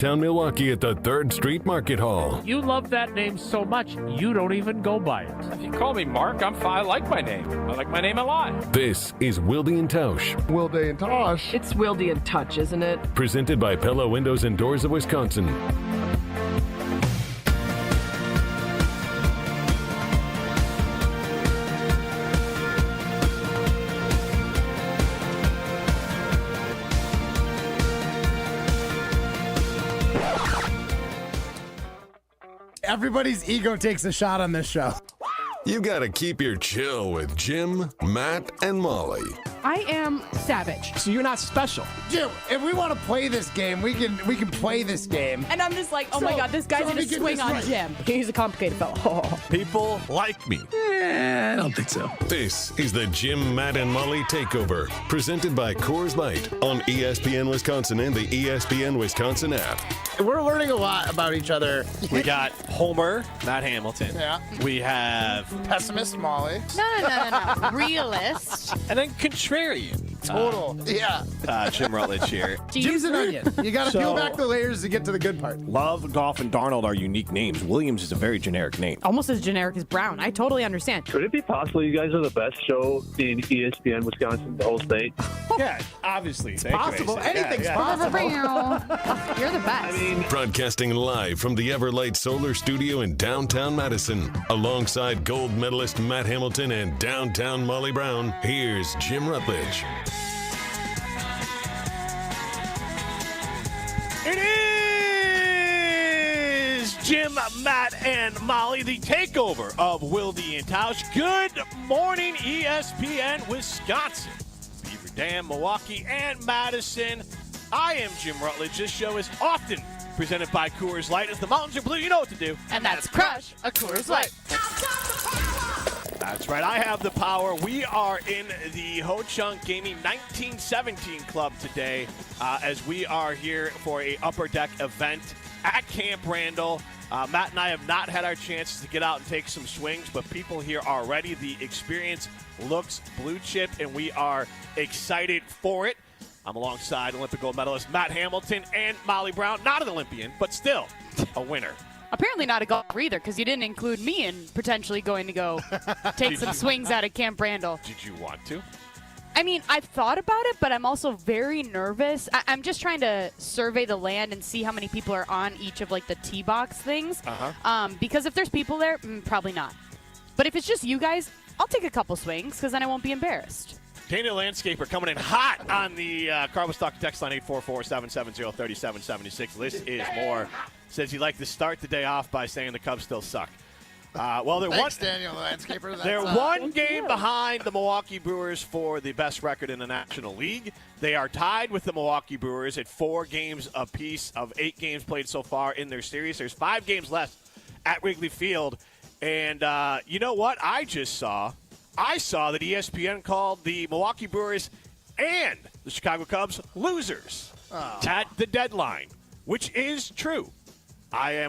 Downtown Milwaukee at the 3rd Street Market Hall. You love that name so much, you don't even go by it. If you call me Mark, I like my name. I like my name a lot. This is Wilde and Tausch. Wilde and Tausch. It's Wilde and Tausch, isn't it? Presented by Pella Windows and Doors of Wisconsin. Everybody's ego takes a shot on this show. You gotta keep your chill with Jim, Matt, and Molly. I am savage. So you're not special. Jim, if we want to play this game, we can play this game. And I'm just like, oh my God, this guy's going to swing on Jim. He's a complicated fellow. People like me. I don't think so. This is the Jim, Matt, and Molly Takeover, presented by Coors Light on ESPN Wisconsin and the ESPN Wisconsin app. We're learning a lot about each other. We got Homer, Matt Hamilton. Yeah. We have Pessimist Molly. No. Realist. and then contrarian. Total. Jim Rutledge here. Jim's an onion. You got to peel back the layers to get to the good part. Love, Goff, and Darnold are unique names. Williams is a very generic name. Almost as generic as Brown. I totally understand. Could it be possible you guys are the best show in ESPN Wisconsin, the whole state? Yeah, obviously. It's Possible. Anything's possible. You're the best. Broadcasting live from the Everlight Solar Studio in downtown Madison. Alongside gold medalist Matt Hamilton and downtown Molly Brown, here's Jim Rutledge. It is Jim, Matt, and Molly, the takeover of Wilde and Tausch. Good morning, ESPN Wisconsin, Beaver Dam, Milwaukee, and Madison. I am Jim Rutledge. This show is often presented by Coors Light. As the mountains are blue, you know what to do. And that's crush a Coors Light. That's right. I have the power. We are in the Ho Chunk Gaming 1917 Club today as we are here for a Upper Deck event at Camp Randall. Matt and I have not had our chances to get out and take some swings, but people here are ready. The experience looks blue chip, and we are excited for it. I'm alongside Olympic gold medalist Matt Hamilton and Molly Brown. Not an Olympian, but still a winner. Apparently not a golfer either, because you didn't include me in potentially going to go take some swings out of Camp Randall. Did you want to? I mean, I've thought about it, but I'm also very nervous. I'm just trying to survey the land and see how many people are on each of, like, the tee box things. Because if there's people there, probably not. But if it's just you guys, I'll take a couple swings, because then I won't be embarrassed. Daniel Landscaper coming in hot on the Carbo Stock text line 844-770-3776. This is more. Says he'd like to start the day off by saying the Cubs still suck. Well, Thanks, Daniel Landscaper. They're one game behind the Milwaukee Brewers for the best record in the National League. They are tied with the Milwaukee Brewers at 4 games apiece of 8 games played so far in their series. There's 5 games left at Wrigley Field. And you know what I just saw? I saw that ESPN called the Milwaukee Brewers and the Chicago Cubs losers at the deadline, which is true. I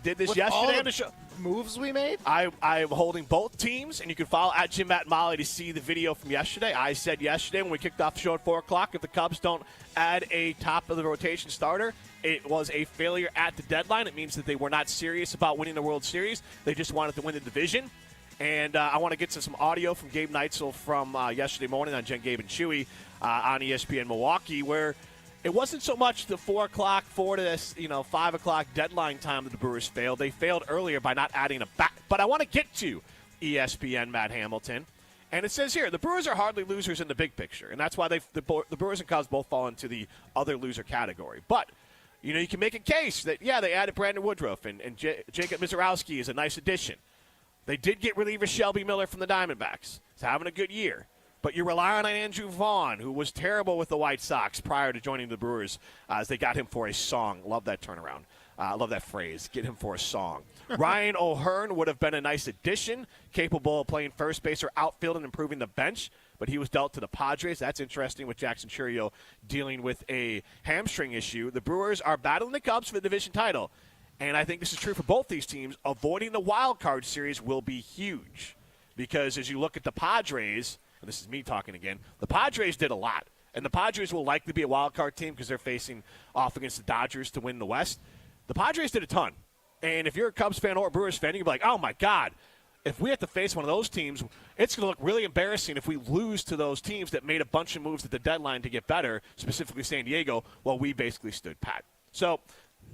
did this yesterday on the show. Moves we made? I am holding both teams, and you can follow at Jim, Matt, and Molly to see the video from yesterday. I said yesterday when we kicked off the show at 4 o'clock, if the Cubs don't add a top-of-the-rotation starter, it was a failure at the deadline. It means that they were not serious about winning the World Series. They just wanted to win the division. And I want to get to some audio from Gabe Neitzel from yesterday morning on Jen, Gabe, and Chewy on ESPN Milwaukee, where it wasn't so much the 4 o'clock, 4 to 5 o'clock deadline time that the Brewers failed. They failed earlier by not adding a bat. But I want to get to ESPN Matt Hamilton. And it says here, the Brewers are hardly losers in the big picture. And that's why the Brewers and Cubs both fall into the other loser category. But, you can make a case that, they added Brandon Woodruff and Jacob Mizorowski is a nice addition. They did get reliever Shelby Miller from the Diamondbacks. He's having a good year. But you're relying on Andrew Vaughn, who was terrible with the White Sox prior to joining the Brewers, as they got him for a song. Love that turnaround. Love that phrase, get him for a song. Ryan O'Hearn would have been a nice addition, capable of playing first base or outfield and improving the bench, but he was dealt to the Padres. That's interesting with Jackson Churio dealing with a hamstring issue. The Brewers are battling the Cubs for the division title. And I think this is true for both these teams. Avoiding the wild card series will be huge because as you look at the Padres, and this is me talking again, the Padres did a lot And the Padres will likely be a wild card team because they're facing off against the Dodgers to win the West. The Padres did a ton. And if you're a Cubs fan or a Brewers fan, you'll be like, oh, my God, if we have to face one of those teams, it's going to look really embarrassing if we lose to those teams that made a bunch of moves at the deadline to get better, specifically San Diego, while we basically stood pat. So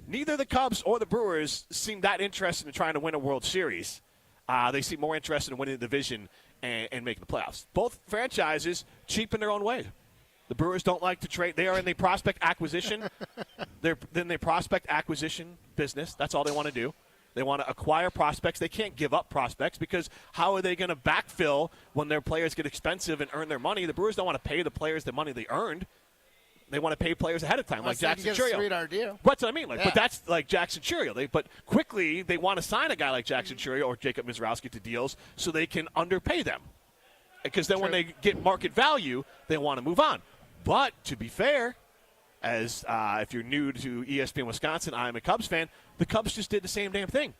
neither the Cubs or the Brewers seem that interested in trying to win a World Series. They seem more interested in winning the division and making the playoffs. Both franchises cheap in their own way. The Brewers don't like to trade. They are in the prospect acquisition. They're in the prospect acquisition business. That's all they want to do. They want to acquire prospects. They can't give up prospects because how are they going to backfill when their players get expensive and earn their money? The Brewers don't want to pay the players the money they earned. They want to pay players ahead of time, like Jackson Churio. That's what I mean. But that's like Jackson Churio. But quickly, they want to sign a guy like Jackson Churio or Jacob Mizrowski to deals so they can underpay them. Because then when they get market value, they want to move on. But to be fair, as if you're new to ESPN Wisconsin, I'm a Cubs fan, the Cubs just did the same damn thing.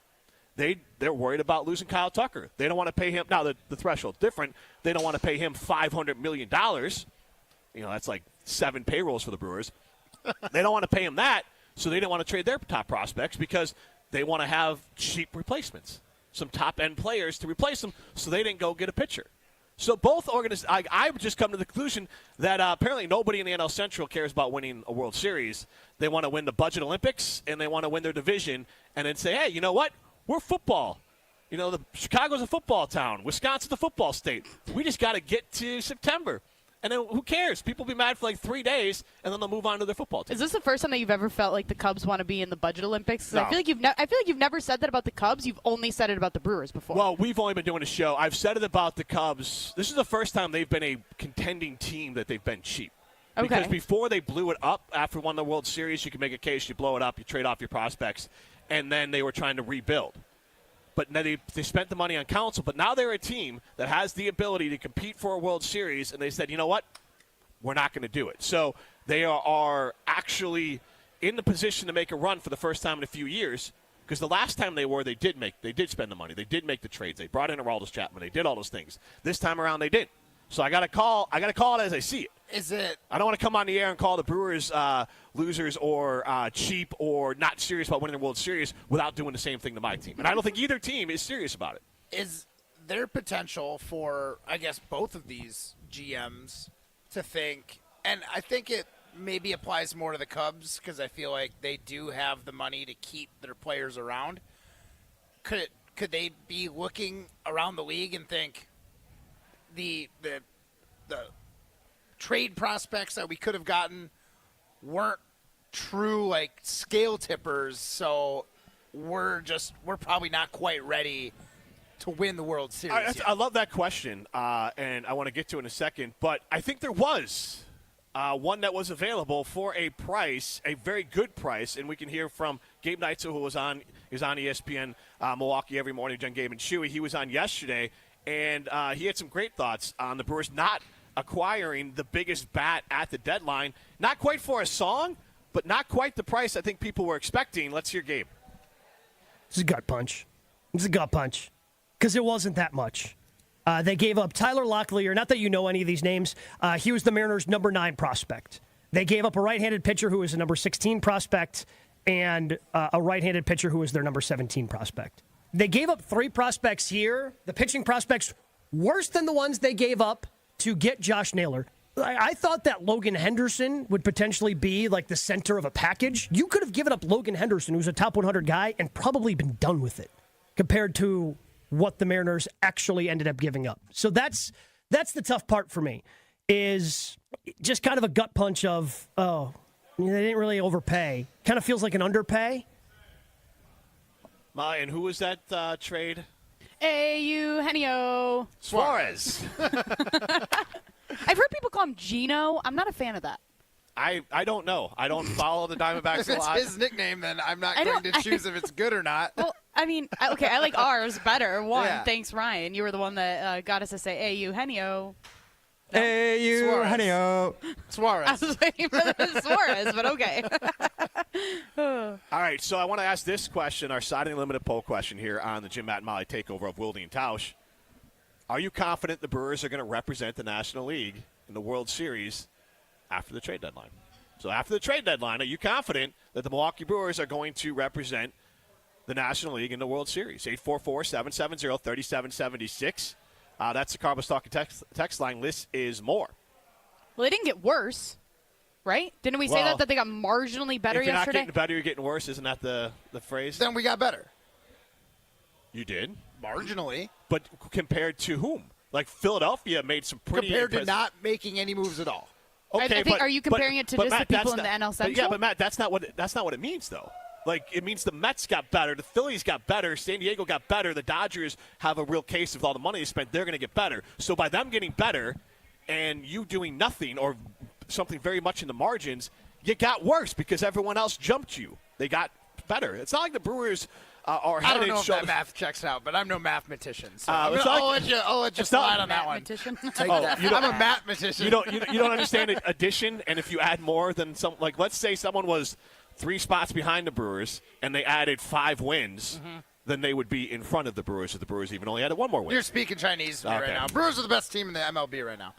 They're worried about losing Kyle Tucker. They don't want to pay him. Now, the threshold's different. They don't want to pay him $500 million. That's like 7 payrolls for the Brewers. They don't want to pay him that, so they don't want to trade their top prospects because they want to have cheap replacements, some top-end players to replace them, so they didn't go get a pitcher. So both organizations, I've just come to the conclusion that apparently nobody in the NL Central cares about winning a World Series. They want to win the Budget Olympics, and they want to win their division, and then say, hey, you know what? We're football. Chicago's a football town. Wisconsin's a football state. We just got to get to September. And then who cares? People will be mad for like 3 days, and then they'll move on to their football team. Is this the first time that you've ever felt like the Cubs want to be in the Budget Olympics? No. I feel like you've never said that about the Cubs. You've only said it about the Brewers before. Well, we've only been doing a show. I've said it about the Cubs. This is the first time they've been a contending team that they've been cheap. Okay. Because before they blew it up after one of the World Series, you can make a case, you blow it up, you trade off your prospects, and then they were trying to rebuild. But now they spent the money on council, but now they're a team that has the ability to compete for a World Series, and they said, you know what? We're not going to do it. So they are actually in the position to make a run for the first time in a few years because the last time they did spend the money. They did make the trades. They brought in Aroldis Chapman. They did all those things. This time around they didn't. So I got to call it as I see it. I don't want to come on the air and call the Brewers losers or cheap or not serious about winning the World Series without doing the same thing to my team. And I don't think either team is serious about it. Is there potential for, I guess, both of these GMs to think, and I think it maybe applies more to the Cubs because I feel like they do have the money to keep their players around. Could they be looking around the league and think the trade prospects that we could have gotten weren't true like scale tippers, so we're probably not quite ready to win the World Series? I love that question, and I want to get to it in a second. But I think there was one that was available for a price, a very good price, and we can hear from Gabe Neitzel, who is on ESPN Milwaukee every morning. John Gabe and Chewy. He was on yesterday, and he had some great thoughts on the Brewers not acquiring the biggest bat at the deadline. Not quite for a song, but not quite the price I think people were expecting. Let's hear Gabe. It's a gut punch. Because it wasn't that much. They gave up Tyler Locklear. Not that you know any of these names. He was the Mariners' number 9 prospect. They gave up a right-handed pitcher who was a number 16 prospect and a right-handed pitcher who was their number 17 prospect. They gave up 3 prospects here. The pitching prospects worse than the ones they gave up to get Josh Naylor. I thought that Logan Henderson would potentially be like the center of a package. You could have given up Logan Henderson, who's a top 100 guy, and probably been done with it compared to what the Mariners actually ended up giving up. So that's the tough part for me, is just kind of a gut punch of, they didn't really overpay. Kind of feels like an underpay. And who was that trade? Eugenio Suarez. I've heard people call him Gino. I'm not a fan of that. I don't know. I don't follow the Diamondbacks a lot. If it's his nickname, then I'm not going to choose if it's good or not. Well, I mean, okay, I like ours better. Thanks, Ryan. You were the one that got us to say, hey, Eugenio. Eugenio. Suarez. I was waiting for the Suarez, but okay. All right, so I want to ask this question, our Siding Limited poll question here on the Jim, Matt, and Molly takeover of Wilde and Tausch. Are you confident the Brewers are going to represent the National League in the World Series after the trade deadline. So after the trade deadline, are you confident that the Milwaukee Brewers are going to represent the National League in the World Series? 844-770-3776. That's the Carbos Talking text line. List is more. Well, they didn't get worse, right? Didn't we say that they got marginally better if you're yesterday? Not getting better, you're getting worse. Isn't that the phrase? Then we got better. You did? Marginally. But compared to whom? Like Philadelphia made some pretty compared to not making any moves at all. Okay, I think, are you comparing it to just Matt, the people in the NL Central? Yeah, but Matt, that's not what it means, though. Like, it means the Mets got better, the Phillies got better, San Diego got better, the Dodgers have a real case of all the money they spent, they're going to get better. So by them getting better and you doing nothing or something very much in the margins, you got worse because everyone else jumped you. They got better. It's not like the Brewers are I don't know if that math checks out, but I'm no mathematician. So I'll let you slide on that one. I'm a mathematician. You don't understand addition, and if you add more than some, like let's say someone was 3 spots behind the Brewers and they added 5 wins, then they would be in front of the Brewers if the Brewers even only added 1 more win. You're speaking Chinese to me right now. Brewers are the best team in the MLB right now.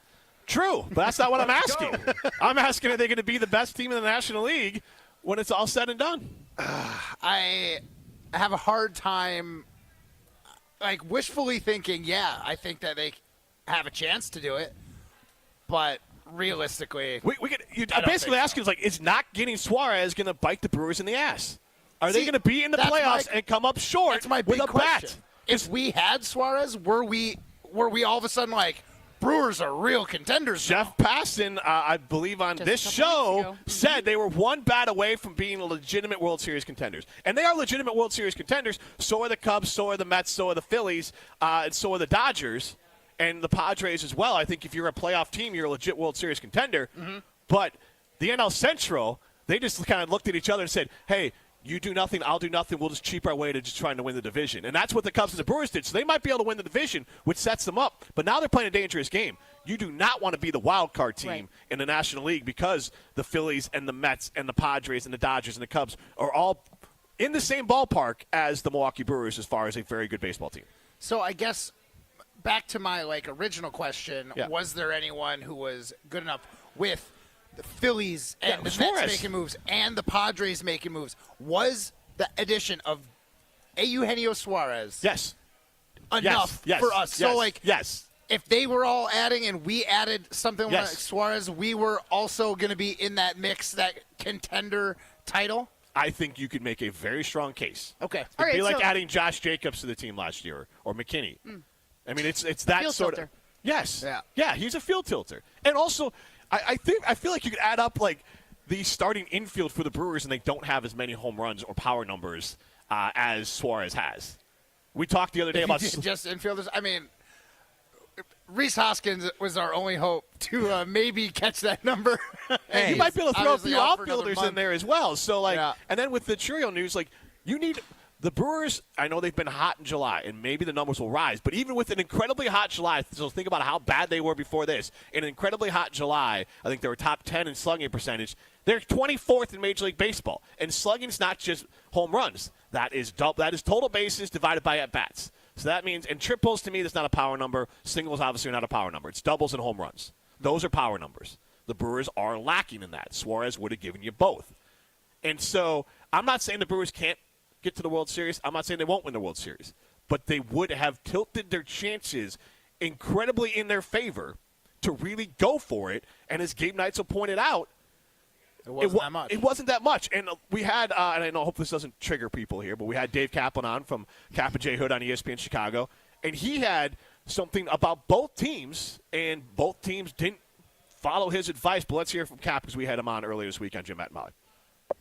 True, but that's not what I'm asking. I'm asking, are they going to be the best team in the National League when it's all said and done? I have a hard time, like, wishfully thinking, I think that they have a chance to do it. But realistically, I'm basically asking, is not getting Suarez going to bite the Brewers in the ass? Are they going to be in the playoffs and come up short that's my big with a question. bat? If we had Suarez, were we all of a sudden like, Brewers are real contenders now? Jeff Passan, I believe on this show, said they were 1 bat away from being legitimate World Series contenders. And they are legitimate World Series contenders. So are the Cubs, so are the Mets, so are the Phillies, and so are the Dodgers and the Padres as well. I think if you're a playoff team, you're a legit World Series contender. But the NL Central, they just kind of looked at each other and said, hey, you do nothing, I'll do nothing. We'll just cheap our way to just trying to win the division. And that's what the Cubs and the Brewers did. So they might be able to win the division, which sets them up. But now they're playing a dangerous game. You do not want to be the wild card team in the National League because the Phillies and the Mets and the Padres and the Dodgers and the Cubs are all in the same ballpark as the Milwaukee Brewers as far as a very good baseball team. So I guess back to my original question, was there anyone who was good enough with the Phillies and the Mets making moves and the Padres making moves? Was the addition of Eugenio Suarez enough for us? So, if they were all adding and we added something like Suarez, we were also going to be in that mix, that contender title? I think you could make a very strong case. Okay. It'd be like adding Josh Jacobs to the team last year or McKinney. I mean, it's that field sort tilter. of – yes. Yeah, he's a field tilter. And also – I feel like you could add up the starting infield for the Brewers, and they don't have as many home runs or power numbers as Suarez has. We talked the other day about just infielders. I mean, Rhys Hoskins was our only hope to maybe catch that number. And you might be able to throw a few outfielders in there as well. So and then with the Churio news, you need. The Brewers, I know they've been hot in July, and maybe the numbers will rise. But even with an incredibly hot July, so think about how bad they were before this. In an incredibly hot July, I think they were top 10 in slugging percentage. They're 24th in Major League Baseball. And slugging's not just home runs. That is total bases divided by at-bats. So that means, and triples to me, that's not a power number. Singles, obviously, are not a power number. It's doubles and home runs. Those are power numbers. The Brewers are lacking in that. Suarez would have given you both. And so I'm not saying the Brewers can't get to the World Series. I'm not saying they won't win the World Series, but they would have tilted their chances incredibly in their favor to really go for it. And as Gabe Neitzel pointed out, it wasn't that much. It wasn't that much. And we had, and I know, hope this doesn't trigger people here, but we had Dave Kaplan on from Cap and J Hood on ESPN Chicago, and he had something about both teams, and both teams didn't follow his advice. But let's hear from Cap because we had him on earlier this week on Jim, Matt, and Molly.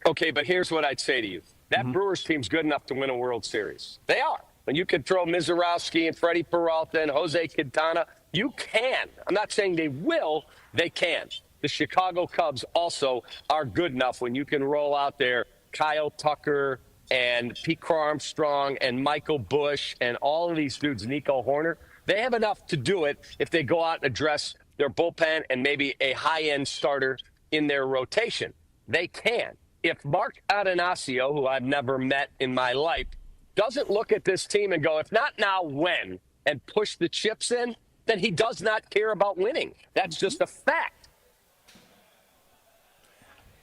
Okay, but here's what I'd say to you. That Brewers team's good enough to win a World Series. They are. When you can throw Mizorowski and Freddie Peralta and Jose Quintana, you can. I'm not saying they will. They can. The Chicago Cubs also are good enough when you can roll out there Kyle Tucker and Pete Armstrong and Michael Busch and all of these dudes, Nico Horner. They have enough to do it if they go out and address their bullpen and maybe a high-end starter in their rotation. They can. If Mark Atanasio, who I've never met in my life, doesn't look at this team and go, if not now, when, and push the chips in, then he does not care about winning. That's just a fact.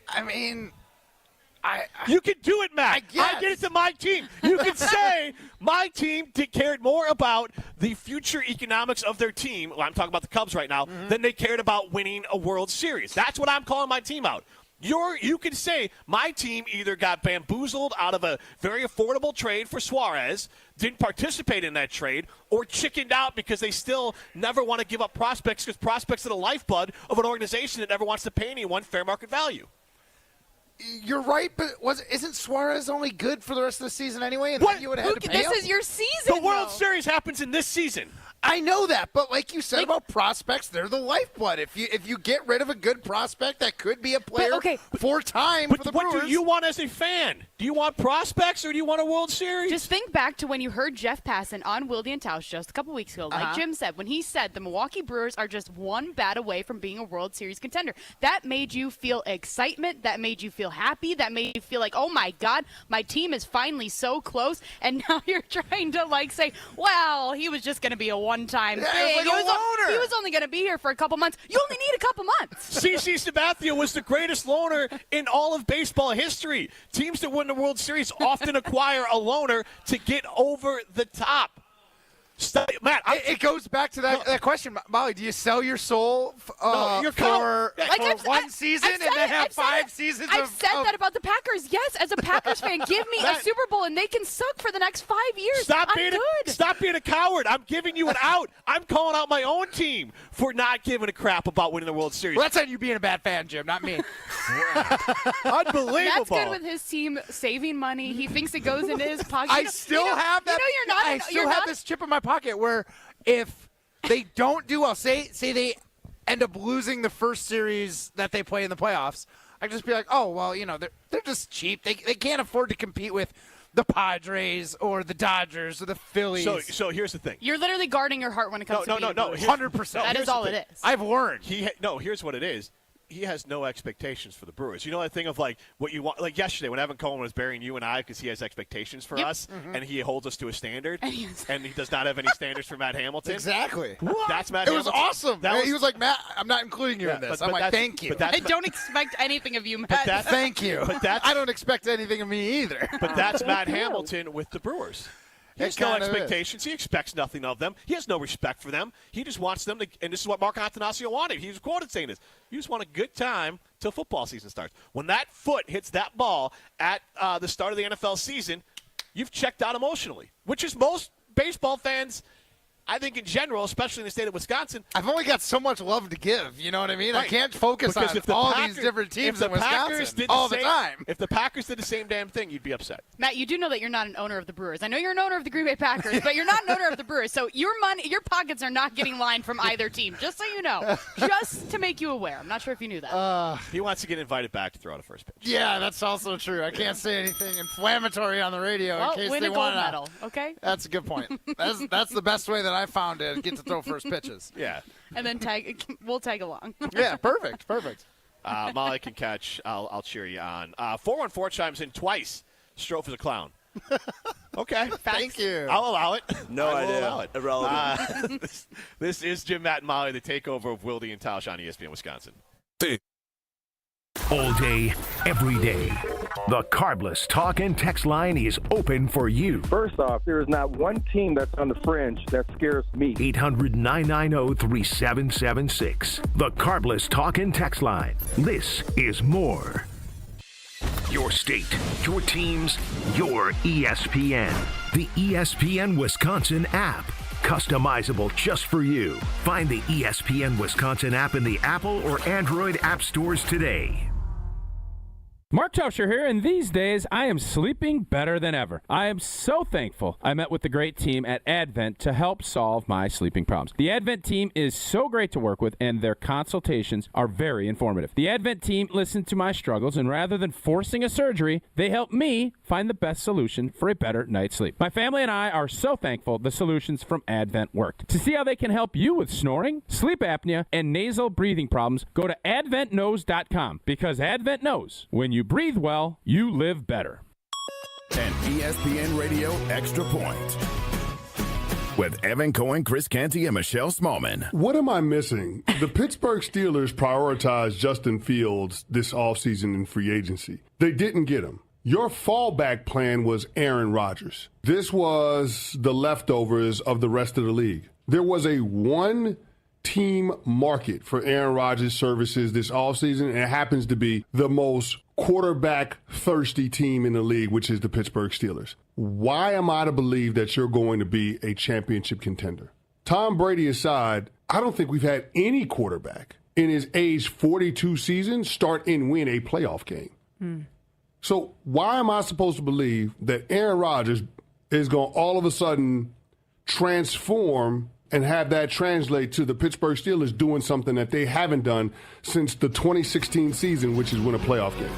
I mean, you can do it, Matt. I did it to my team. You can say my team cared more about the future economics of their team. Well, I'm talking about the Cubs right now, than they cared about winning a World Series. That's what I'm calling my team out. You can say my team either got bamboozled out of a very affordable trade for Suarez, didn't participate in that trade, or chickened out because they still never want to give up prospects because prospects are the lifeblood of an organization that never wants to pay anyone fair market value. You're right, but isn't Suarez only good for the rest of the season anyway? And then you would have had to pay This him? is your season. The World Series happens in this season. I know that, but like you said about prospects, they're the lifeblood. If you get rid of a good prospect, that could be a player for time for the Brewers. What do you want as a fan? Do you want prospects or do you want a World Series? Just think back to when you heard Jeff Passan on Wilde and Tausch just a couple weeks ago. Like Jim said, when he said the Milwaukee Brewers are just one bat away from being a World Series contender. That made you feel excitement. That made you feel happy. That made you feel like, oh, my God, my team is finally so close. And now you're trying to, say, well, he was just going to be a one-time thing. He was only going to be here for a couple months. You only need a couple months. CC Sabathia was the greatest loaner in all of baseball history. Teams that win the World Series often acquire a loaner to get over the top. Matt, it goes back to that question, Molly. Do you sell your soul for one season and then have 5 seasons? I've said that about the Packers. Yes, as a Packers fan, give me a Super Bowl and they can suck for the next 5 years. Stop being a coward. I'm giving you an out. I'm calling out my own team for not giving a crap about winning the World Series. Well, that's on you being a bad fan, Jim, not me. Unbelievable. That's good with his team saving money. He thinks it goes into his pocket. I still have this chip in my pocket where if they don't do well, say they end up losing the first series that they play in the playoffs, I can just be like, oh, well, they're just cheap. They can't afford to compete with the Padres or the Dodgers or the Phillies. So here's the thing. You're literally guarding your heart when it comes to being 100%. That is all it is. I've learned. Here's what it is. He has no expectations for the Brewers. You know that thing of what you want. Like yesterday when Evan Cohen was burying you and I because he has expectations for us and he holds us to a standard and he does not have any standards for Matt Hamilton. Exactly. That's Matt Hamilton. It was awesome. He was like, Matt, I'm not including you in this. I'm like, thank you. I don't expect anything of you, Matt. Thank you. I don't expect anything of me either. But that's Matt Hamilton with the Brewers. He has no expectations. He expects nothing of them. He has no respect for them. He just wants them to, and this is what Mark Attanasio wanted. He was quoted saying this. You just want a good time till football season starts. When that foot hits that ball at the start of the NFL season, you've checked out emotionally, which is most baseball fans, I think in general, especially in the state of Wisconsin. I've only got so much love to give. You know what I mean? Right. I can't focus on all these different teams in Wisconsin all the time. If the Packers did the same damn thing, you'd be upset. Matt, you do know that you're not an owner of the Brewers. I know you're an owner of the Green Bay Packers, but you're not an owner of the Brewers. So your pockets are not getting lined from either team, just so you know. Just to make you aware. I'm not sure if you knew that. He wants to get invited back to throw out a first pitch. Yeah, that's also true. I can't say anything inflammatory on the radio in case win they a gold want to. medal, okay? That's a good point. That's the best way that I found to get to throw first pitches. Yeah. And then we'll tag along. Yeah, perfect. Molly can catch. I'll cheer you on. 414 chimes in twice. Strofe is a clown. Okay. Thank you. I'll allow it. No idea. Allow it. Irrelevant. This is Jim, Matt, and Molly, the takeover of Wilde and Tausch on ESPN Wisconsin. All day, every day. The Carbless Talk and Text line is open for you. First off, there is not one team that's on the fringe that scares me. 800-990-3776. The Carbless Talk and Text line. This is more. Your state, your teams, your ESPN. The ESPN Wisconsin app. Customizable just for you. Find the ESPN Wisconsin app in the Apple or Android app stores today. Mark Tauscher here, and these days I am sleeping better than ever. I am so thankful I met with the great team at Advent to help solve my sleeping problems. The Advent team is so great to work with, and their consultations are very informative. The Advent team listened to my struggles, and rather than forcing a surgery, they helped me find the best solution for a better night's sleep. My family and I are so thankful the solutions from Advent worked. To see how they can help you with snoring, sleep apnea, and nasal breathing problems, go to adventknows.com, because Advent knows when you breathe well, you live better. An ESPN Radio Extra Point. with Evan Cohen, Chris Canty, and Michelle Smallman. What am I missing? The Pittsburgh Steelers prioritized Justin Fields this offseason in free agency. They didn't get him. Your fallback plan was Aaron Rodgers. This was the leftovers of the rest of the league. There was a one-team market for Aaron Rodgers' services this offseason, and it happens to be the most quarterback-thirsty team in the league, which is the Pittsburgh Steelers. Why am I to believe that you're going to be a championship contender? Tom Brady aside, I don't think we've had any quarterback in his age 42 season start and win a playoff game. So why am I supposed to believe that Aaron Rodgers is going to all of a sudden transform and have that translate to the Pittsburgh Steelers doing something that they haven't done since the 2016 season, which is win a playoff game?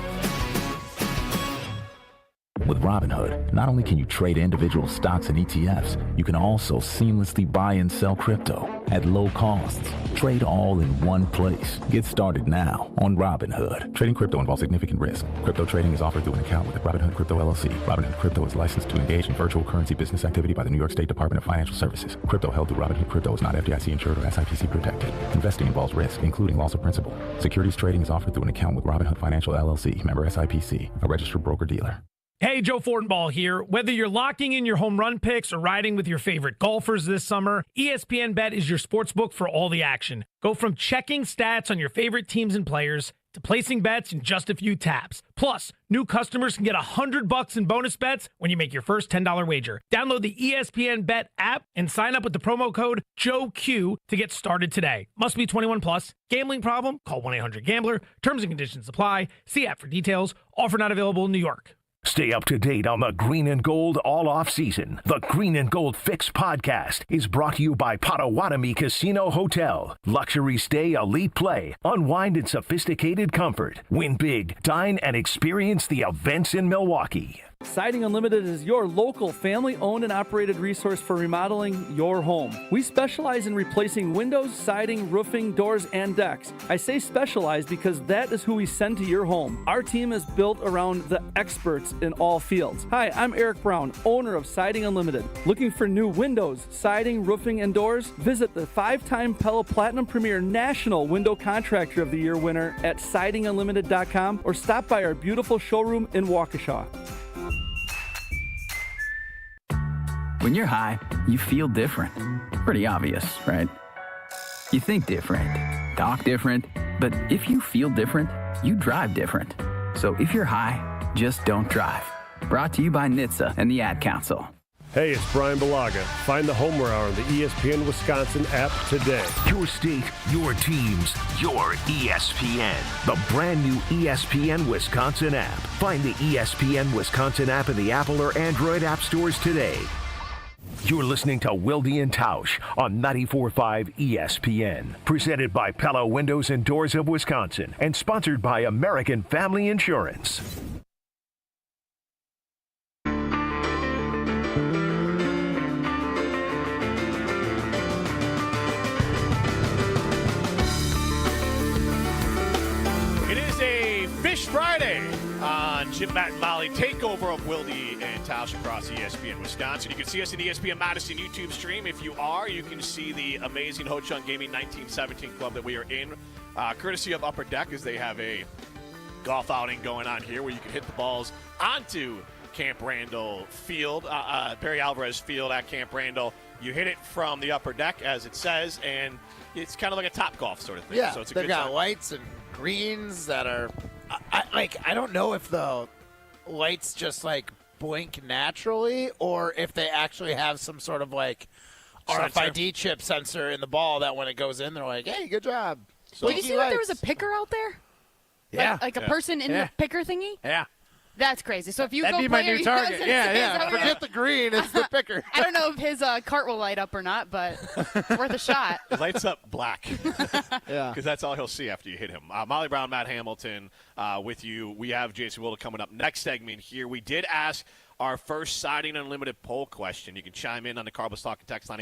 With Robinhood, not only can you trade individual stocks and ETFs, you can also seamlessly buy and sell crypto at low costs. Trade all in one place. Get started now on Robinhood. Trading crypto involves significant risk. Crypto trading is offered through an account with Robinhood Crypto LLC. Robinhood Crypto is licensed to engage in virtual currency business activity by the New York State Department of Financial Services. Crypto held through Robinhood Crypto is not FDIC insured or SIPC protected. Investing involves risk, including loss of principal. Securities trading is offered through an account with Robinhood Financial LLC, member SIPC, a registered broker-dealer. Hey, Joe Fortenbaugh here. Whether you're locking in your home run picks or riding with your favorite golfers this summer, ESPN Bet is your sports book for all the action. Go from checking stats on your favorite teams and players to placing bets in just a few taps. Plus, new customers can get $100 in bonus bets when you make your first $10 wager. Download the ESPN Bet app and sign up with the promo code JOEQ to get started today. Must be 21 plus. Gambling problem? Call 1-800-GAMBLER. Terms and conditions apply. See app for details. Offer not available in New York. Stay up to date on the Green and Gold all off season. The Green and Gold Fix podcast is brought to you by Potawatomi Casino Hotel. Luxury stay, elite play, unwind in sophisticated comfort. Win big, dine, and experience the events in Milwaukee. Siding Unlimited is your local family-owned and operated resource for remodeling your home. We specialize in replacing windows, siding, roofing, doors, and decks. I say specialize because that is who we send to your home. Our team is built around the experts in all fields. Hi, I'm Eric Brown, owner of Siding Unlimited. Looking for new windows, siding, roofing, and doors? Visit the 5-time Pella Platinum Premier National Window Contractor of the Year winner at sidingunlimited.com or stop by our beautiful showroom in Waukesha. When you're high, you feel different. Pretty obvious, right? You think different, talk different, but if you feel different, you drive different. So if you're high, just don't drive. Brought to you by NHTSA and the Ad Council. Hey, it's Brian Balaga. Find the Homer Hour on the ESPN Wisconsin app today. Your state, your teams, your ESPN. The brand new ESPN Wisconsin app. Find the ESPN Wisconsin app in the Apple or Android app stores today. You're listening to Wilde and Tausch on 94.5 ESPN. Presented by Pella Windows and Doors of Wisconsin and sponsored by American Family Insurance. It is a Fish Friday on Jim, Matt, and Molly. Takeover of Wilde and Tausch across ESPN Wisconsin. You can see us in the ESPN Madison YouTube stream. If you are, you can see the amazing Ho Chunk Gaming 1917 club that we are in, courtesy of Upper Deck, as they have a golf outing going on here where you can hit the balls onto Camp Randall Field, Perry Alvarez Field at Camp Randall. You hit it from the upper deck, as it says, and it's kind of like a Top Golf sort of thing. Yeah, so it's a they've good got time. lights and greens that are I don't know if the lights just like blink naturally or if they actually have some sort of like RFID chip sensor in the ball that when it goes in, they're like, hey, good job. So did you see that there was a picker out there? Yeah. Like a person in the picker thingy? Yeah. That's crazy. So if you That'd go be my play new target. Yeah. Forget the green. It's the picker. I don't know if his cart will light up or not, but worth a shot. It lights up black. Yeah. Because that's all he'll see after you hit him. Molly Brown, Matt Hamilton with you. We have Jason Wilder coming up next segment here. We did ask our first Siding Unlimited poll question. You can chime in on the Carbless Talk and text line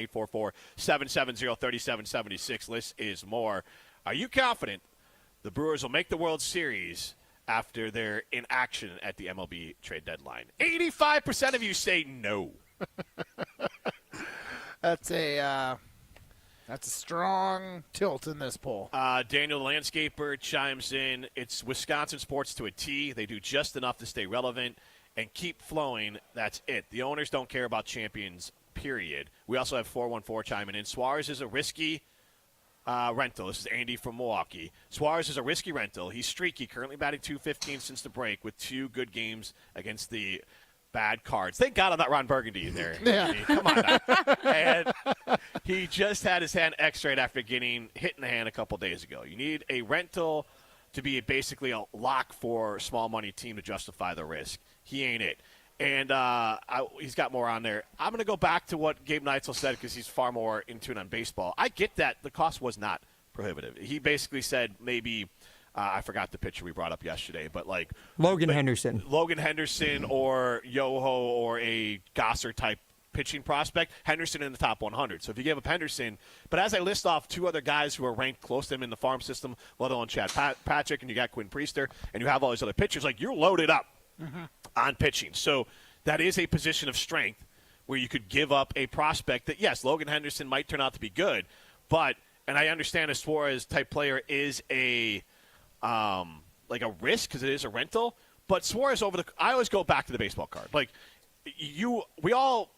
844-770-3776. This is more. Are you confident the Brewers will make the World Series after their inaction at the MLB trade deadline? 85% of you say no. That's a strong tilt in this poll. Daniel the Landscaper chimes in. It's Wisconsin sports to a T. They do just enough to stay relevant and keep flowing. That's it. The owners don't care about champions, period. We also have 414 chiming in. Suarez is a risky rental. This is Andy from Milwaukee. Suarez is a risky rental. He's streaky, currently batting .215 since the break with 2 good games against the bad Cards. Thank God I'm not Ron Burgundy there. Yeah. I mean, come on now. And he just had his hand x-rayed after getting hit in the hand a couple days ago. You need a rental to be basically a lock for a small money team to justify the risk. He ain't it. And he's got more on there. I'm going to go back to what Gabe Neitzel said because he's far more in tune on baseball. I get that the cost was not prohibitive. He basically said maybe I forgot the pitcher we brought up yesterday, but like Logan Henderson or Yoho or a Gosser type pitching prospect. Henderson in the top 100. So if you give up Henderson, but as I list off 2 other guys who are ranked close to him in the farm system, let alone Chad Patrick, and you got Quinn Priester, and you have all these other pitchers, like you're loaded up on pitching. So that is a position of strength where you could give up a prospect that, yes, Logan Henderson might turn out to be good, but, and I understand a Suarez type player is a like a risk because it is a rental, but Suarez I always go back to the baseball card. Like we all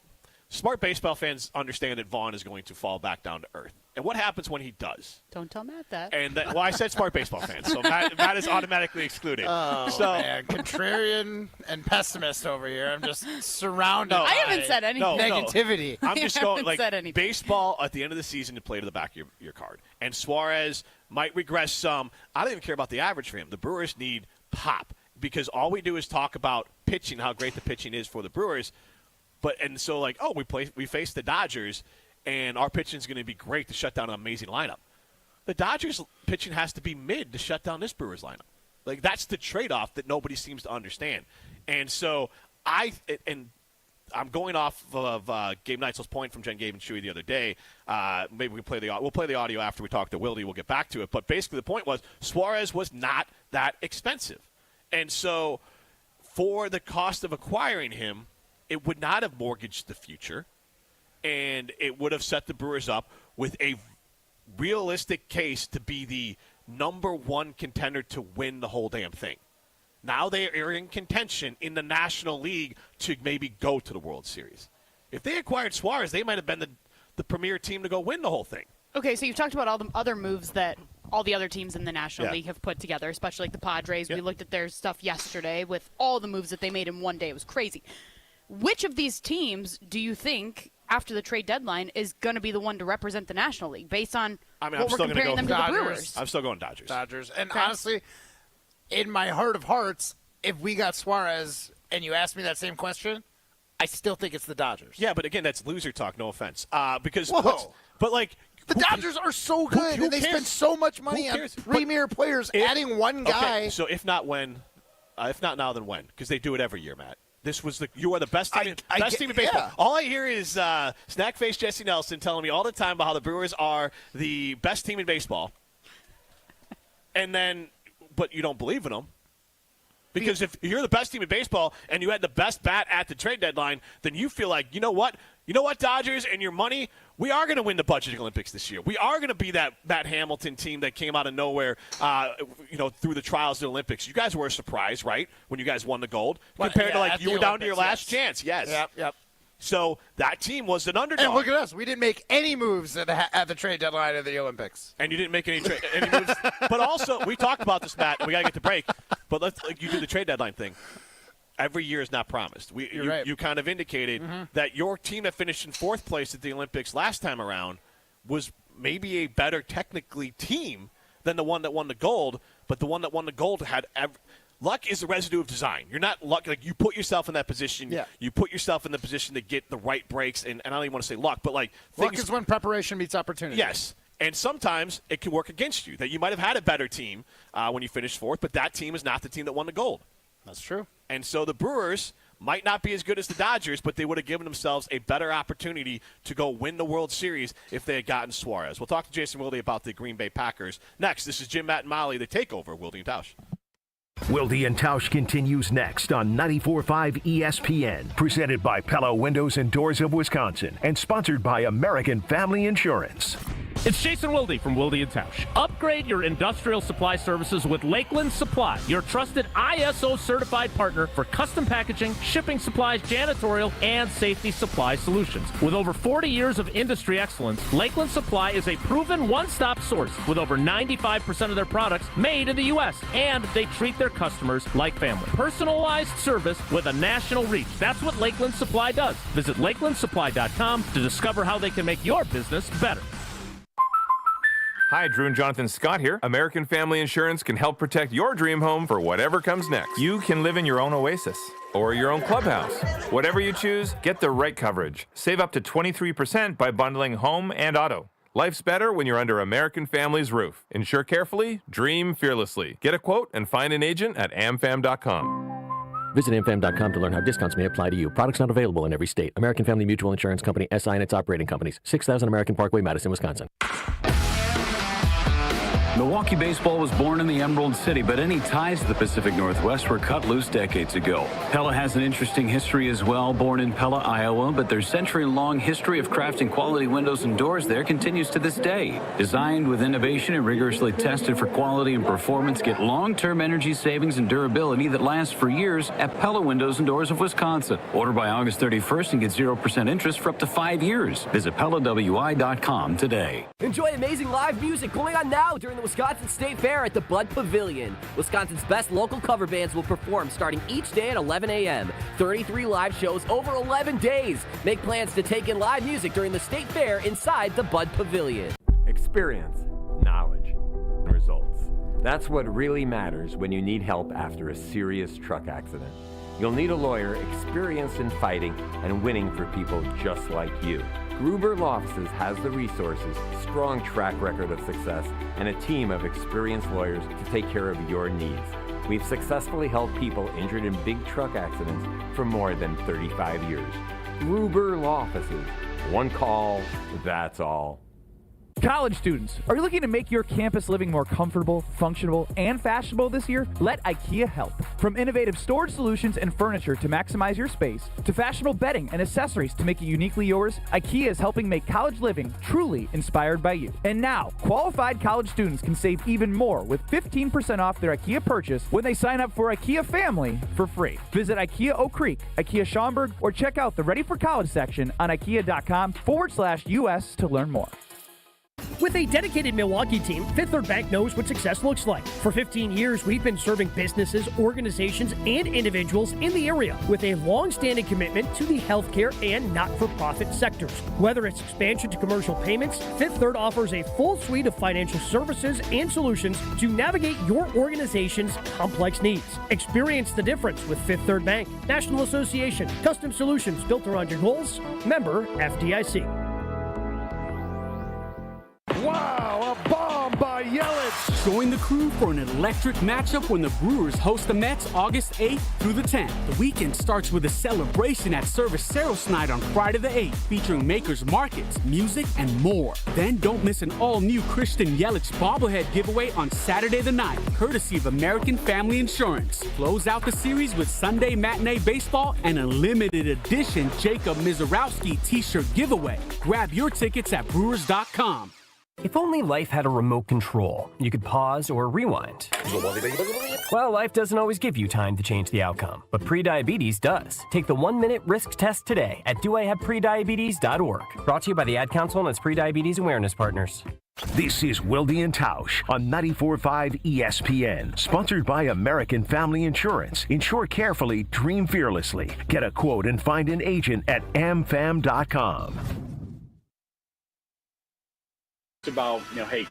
smart baseball fans understand that Vaughn is going to fall back down to earth. And what happens when he does? Don't tell Matt that. And I said smart baseball fans, so Matt is automatically excluded. Oh, man. Contrarian and pessimist over here. I'm just surrounded by I haven't said anything. Negativity. I'm just going, like, said anything. baseball at the end of the season to play to the back of your card. And Suarez might regress some. I don't even care about the average for him. The Brewers need pop because all we do is talk about pitching, how great the pitching is for the Brewers. So we face the Dodgers, and our pitching is going to be great to shut down an amazing lineup. The Dodgers pitching has to be mid to shut down this Brewers lineup. Like that's the trade-off that nobody seems to understand. And so I'm going off of Gabe Neitzel's point from Jen Gabe and Chewy the other day. Maybe we'll play the audio after we talk to Wilde. We'll get back to it. But basically the point was Suarez was not that expensive. And so for the cost of acquiring him, it would not have mortgaged the future, and it would have set the Brewers up with a realistic case to be the number 1 contender to win the whole damn thing. Now they are in contention in the National League to maybe go to the World Series. If they acquired Suarez, they might have been the premier team to go win the whole thing. Okay, so you've talked about all the other moves that all the other teams in the National League have put together, especially like the Padres. We looked at their stuff yesterday with all the moves that they made in one day. It was crazy. Which of these teams do you think, after the trade deadline, is going to be the one to represent the National League based on what we're comparing them to the Brewers? I'm still going Dodgers. And honestly, in my heart of hearts, if we got Suarez and you asked me that same question, I still think it's the Dodgers. Yeah, but again, that's loser talk, no offense. Because but like the Dodgers are so good, and they spend so much money on premier players. Adding one guy. Okay, so if not now, then when? Because they do it every year, Matt. You are the best team in baseball. Yeah. All I hear is snack face Jesse Nelson telling me all the time about how the Brewers are the best team in baseball. But you don't believe in them. Because if you're the best team in baseball and you had the best bat at the trade deadline, then you feel like, you know what, Dodgers, and your money, we are going to win the Budget Olympics this year. We are going to be that Hamilton team that came out of nowhere, through the trials of the Olympics. You guys were a surprise, right, when you guys won the gold, compared to you were down to your last chance. Yes. Yep. So that team was an underdog. And look at us. We didn't make any moves at the trade deadline of the Olympics. And you didn't make any moves. But also, we talked about this, Matt, and we got to get the break. But you do the trade deadline thing. Every year is not promised. Right. You kind of indicated that your team that finished in 4th place at the Olympics last time around was maybe a better technically team than the one that won the gold, but the one that won the gold had luck is the residue of design. You're not luck. Like you put yourself in that position. Yeah. You put yourself in the position to get the right breaks, and I don't even want to say luck, but luck is when preparation meets opportunity. Yes. And sometimes it can work against you, that you might have had a better team when you finished 4th, but that team is not the team that won the gold. That's true. And so the Brewers might not be as good as the Dodgers, but they would have given themselves a better opportunity to go win the World Series if they had gotten Suarez. We'll talk to Jason Wilde about the Green Bay Packers next. This is Jim, Matt, and Molly, the Takeover, Wilde and Tausch. Wilde and Tausch continues next on 94.5 ESPN, presented by Pella Windows and Doors of Wisconsin, and sponsored by American Family Insurance. It's Jason Wilde from Wilde and Tausch. Upgrade your industrial supply services with Lakeland Supply, your trusted ISO certified partner for custom packaging, shipping supplies, janitorial, and safety supply solutions. With over 40 years of industry excellence, Lakeland Supply is a proven one-stop source with over 95% of their products made in the U.S., and they treat their customers like family. Personalized service with a national reach. That's what Lakeland Supply does. Visit lakelandsupply.com to discover how they can make your business better. Hi, Drew and Jonathan Scott here. American Family Insurance can help protect your dream home for whatever comes next. You can live in your own oasis or your own clubhouse. Whatever you choose, get the right coverage. Save up to 23% by bundling home and auto. Life's better when you're under American Family's roof. Insure carefully, dream fearlessly. Get a quote and find an agent at amfam.com. Visit amfam.com to learn how discounts may apply to you. Products not available in every state. American Family Mutual Insurance Company, SI and its operating companies. 6000 American Parkway, Madison, Wisconsin. Milwaukee baseball was born in the Emerald City, but any ties to the Pacific Northwest were cut loose decades ago. Pella has an interesting history as well. Born in Pella, Iowa, but their century-long history of crafting quality windows and doors there continues to this day. Designed with innovation and rigorously tested for quality and performance, get long-term energy savings and durability that lasts for years at Pella Windows and Doors of Wisconsin. Order by August 31st and get 0% interest for up to 5 years. Visit PellaWI.com today. Enjoy amazing live music going on now during the Wisconsin State Fair at the Bud Pavilion. Wisconsin's best local cover bands will perform starting each day at 11 a.m. 33 live shows over 11 days. Make plans to take in live music during the State Fair inside the Bud Pavilion. Experience, knowledge, and results. That's what really matters when you need help after a serious truck accident. You'll need a lawyer experienced in fighting and winning for people just like you. Gruber Law Offices has the resources, strong track record of success, and a team of experienced lawyers to take care of your needs. We've successfully helped people injured in big truck accidents for more than 35 years. Gruber Law Offices. One call, that's all. College students, are you looking to make your campus living more comfortable, functional, and fashionable this year? Let IKEA help. From innovative storage solutions and furniture to maximize your space, to fashionable bedding and accessories to make it uniquely yours, IKEA is helping make college living truly inspired by you. And now, qualified college students can save even more with 15% off their IKEA purchase when they sign up for IKEA Family for free. Visit IKEA Oak Creek, IKEA Schaumburg, or check out the Ready for College section on IKEA.com/US to learn more. With a dedicated Milwaukee team, Fifth Third Bank knows what success looks like. For 15 years, we've been serving businesses, organizations, and individuals in the area with a long-standing commitment to the healthcare and not-for-profit sectors. Whether it's expansion to commercial payments, Fifth Third offers a full suite of financial services and solutions to navigate your organization's complex needs. Experience the difference with Fifth Third Bank. National Association. Custom solutions built around your goals. Member FDIC. Wow, a bomb by Yelich. Join the crew for an electric matchup when the Brewers host the Mets August 8th through the 10th. The weekend starts with a celebration at Cerveceros Night on Friday the 8th, featuring makers markets, music, and more. Then don't miss an all-new Christian Yelich bobblehead giveaway on Saturday the 9th, courtesy of American Family Insurance. Close out the series with Sunday matinee baseball and a limited edition Jacob Mizorowski t-shirt giveaway. Grab your tickets at Brewers.com. If only life had a remote control, you could pause or rewind. Well, life doesn't always give you time to change the outcome, but prediabetes does. Take the 1-minute risk test today at doihaveprediabetes.org. Brought to you by the Ad Council and its prediabetes awareness partners. This is Wilde and Tausch on 94.5 ESPN, sponsored by American Family Insurance. Insure carefully, dream fearlessly. Get a quote and find an agent at amfam.com. About, hey.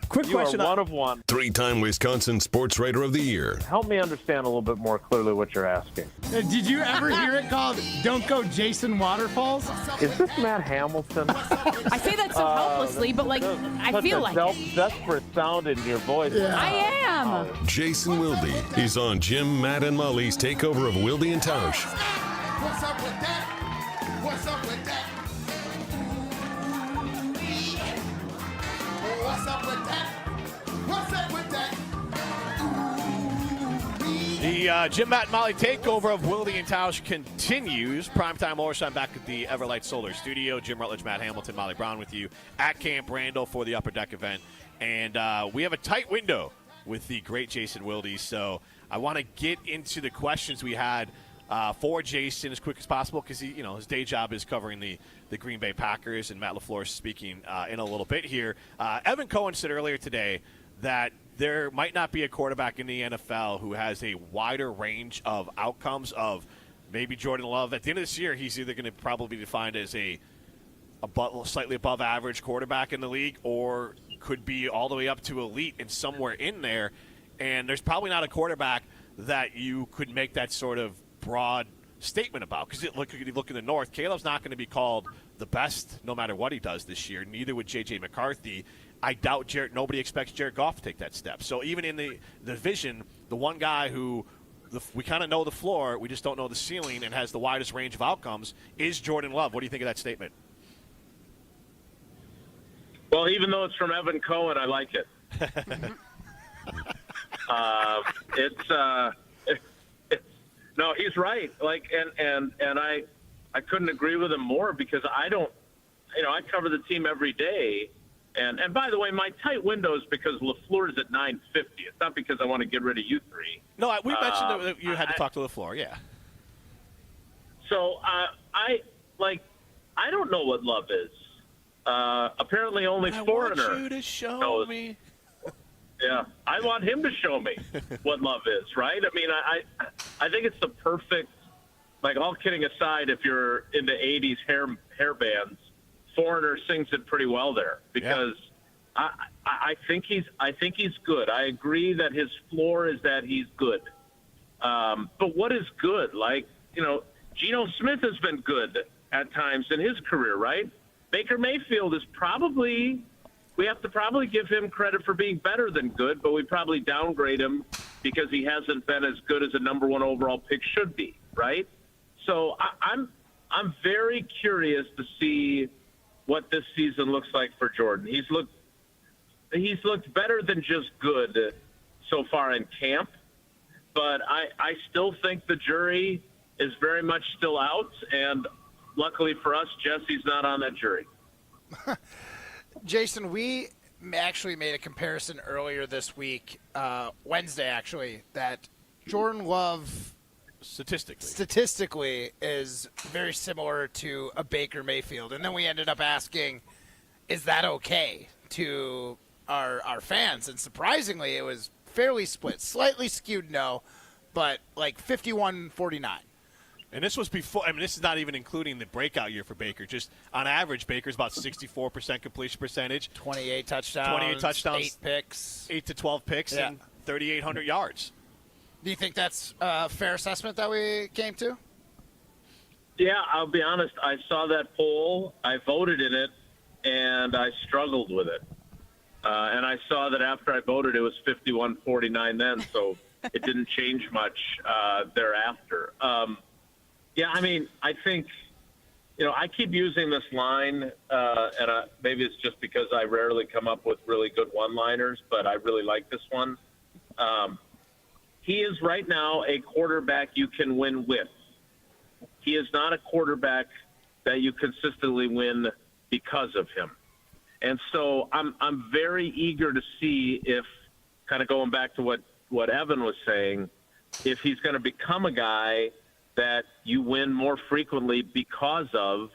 Quick question. You are one of one. 3-time Wisconsin Sports Writer of the Year. Help me understand a little bit more clearly what you're asking. Did you ever hear it called Don't Go Jason Waterfalls? Is this Matt Hamilton? I say that so helplessly, but I feel like it. Desperate sound in your voice. Yeah. I am. Jason Wilde. He's on Jim, Matt, and Molly's Takeover of Wilde and Tausch. What's up with that? What's up with that? The Jim, Matt, and Molly takeover of Wilde and Tausch continues. Primetime overtime back at the Everlight Solar Studio. Jim Rutledge, Matt Hamilton, Molly Brown with you at Camp Randall for the Upper Deck event. And we have a tight window with the great Jason Wilde. So I want to get into the questions we had for Jason as quick as possible because his day job is covering the Green Bay Packers, and Matt LaFleur is speaking in a little bit here. Evan Cohen said earlier today that there might not be a quarterback in the NFL who has a wider range of outcomes of maybe Jordan Love. At the end of this year, he's either going to probably be defined as a slightly above average quarterback in the league or could be all the way up to elite and somewhere in there. And there's probably not a quarterback that you could make that sort of broad statement about. Because look in the North, Caleb's not going to be called the best no matter what he does this year. Neither would J.J. McCarthy. I doubt nobody expects Jared Goff to take that step. So even in the division, the one guy who we kind of know the floor, we just don't know the ceiling, and has the widest range of outcomes is Jordan Love. What do you think of that statement? Well, even though it's from Evan Cohen, I like it. No, he's right. And I couldn't agree with him more because I cover the team every day. And by the way, my tight window is because LaFleur is at 9:50. It's not because I want to get rid of you three. No, we mentioned that you had to talk to LaFleur, yeah. So I don't know what love is. Apparently only Foreigner. I want you to show me. Yeah, I want him to show me what love is, right? I mean, I think it's the perfect, all kidding aside, if you're into 80s hair bands, Foreigner sings it pretty well there because I think he's good. I agree that his floor is that he's good. But what is good? Geno Smith has been good at times in his career, right? Baker Mayfield is we have to probably give him credit for being better than good, but we probably downgrade him because he hasn't been as good as a number one overall pick should be, right? So I'm very curious to see what this season looks like for Jordan. He's looked better than just good so far in camp, but I still think the jury is very much still out, and luckily for us, Jesse's not on that jury. Jason, we actually made a comparison earlier this week, Wednesday actually, that Jordan Love statistically is very similar to a Baker Mayfield. And then we ended up asking, is that okay to our fans? And surprisingly, it was fairly split, slightly skewed no, but 51-49. And this was before. I mean, this is not even including the breakout year for Baker. Just on average, Baker's about 64% completion percentage, 28 touchdowns, 8 picks, 8 to 12 picks, and 3,800 yards. Do you think that's a fair assessment that we came to? Yeah, I'll be honest. I saw that poll. I voted in it, and I struggled with it. And I saw that after I voted, it was 51-49 then, so it didn't change much thereafter. Yeah, I mean, I think, I keep using this line, and maybe it's just because I rarely come up with really good one-liners, but I really like this one. He is right now a quarterback you can win with. He is not a quarterback that you consistently win because of him. And so I'm very eager to see if, kind of going back to what Evan was saying, if he's going to become a guy that you win more frequently because of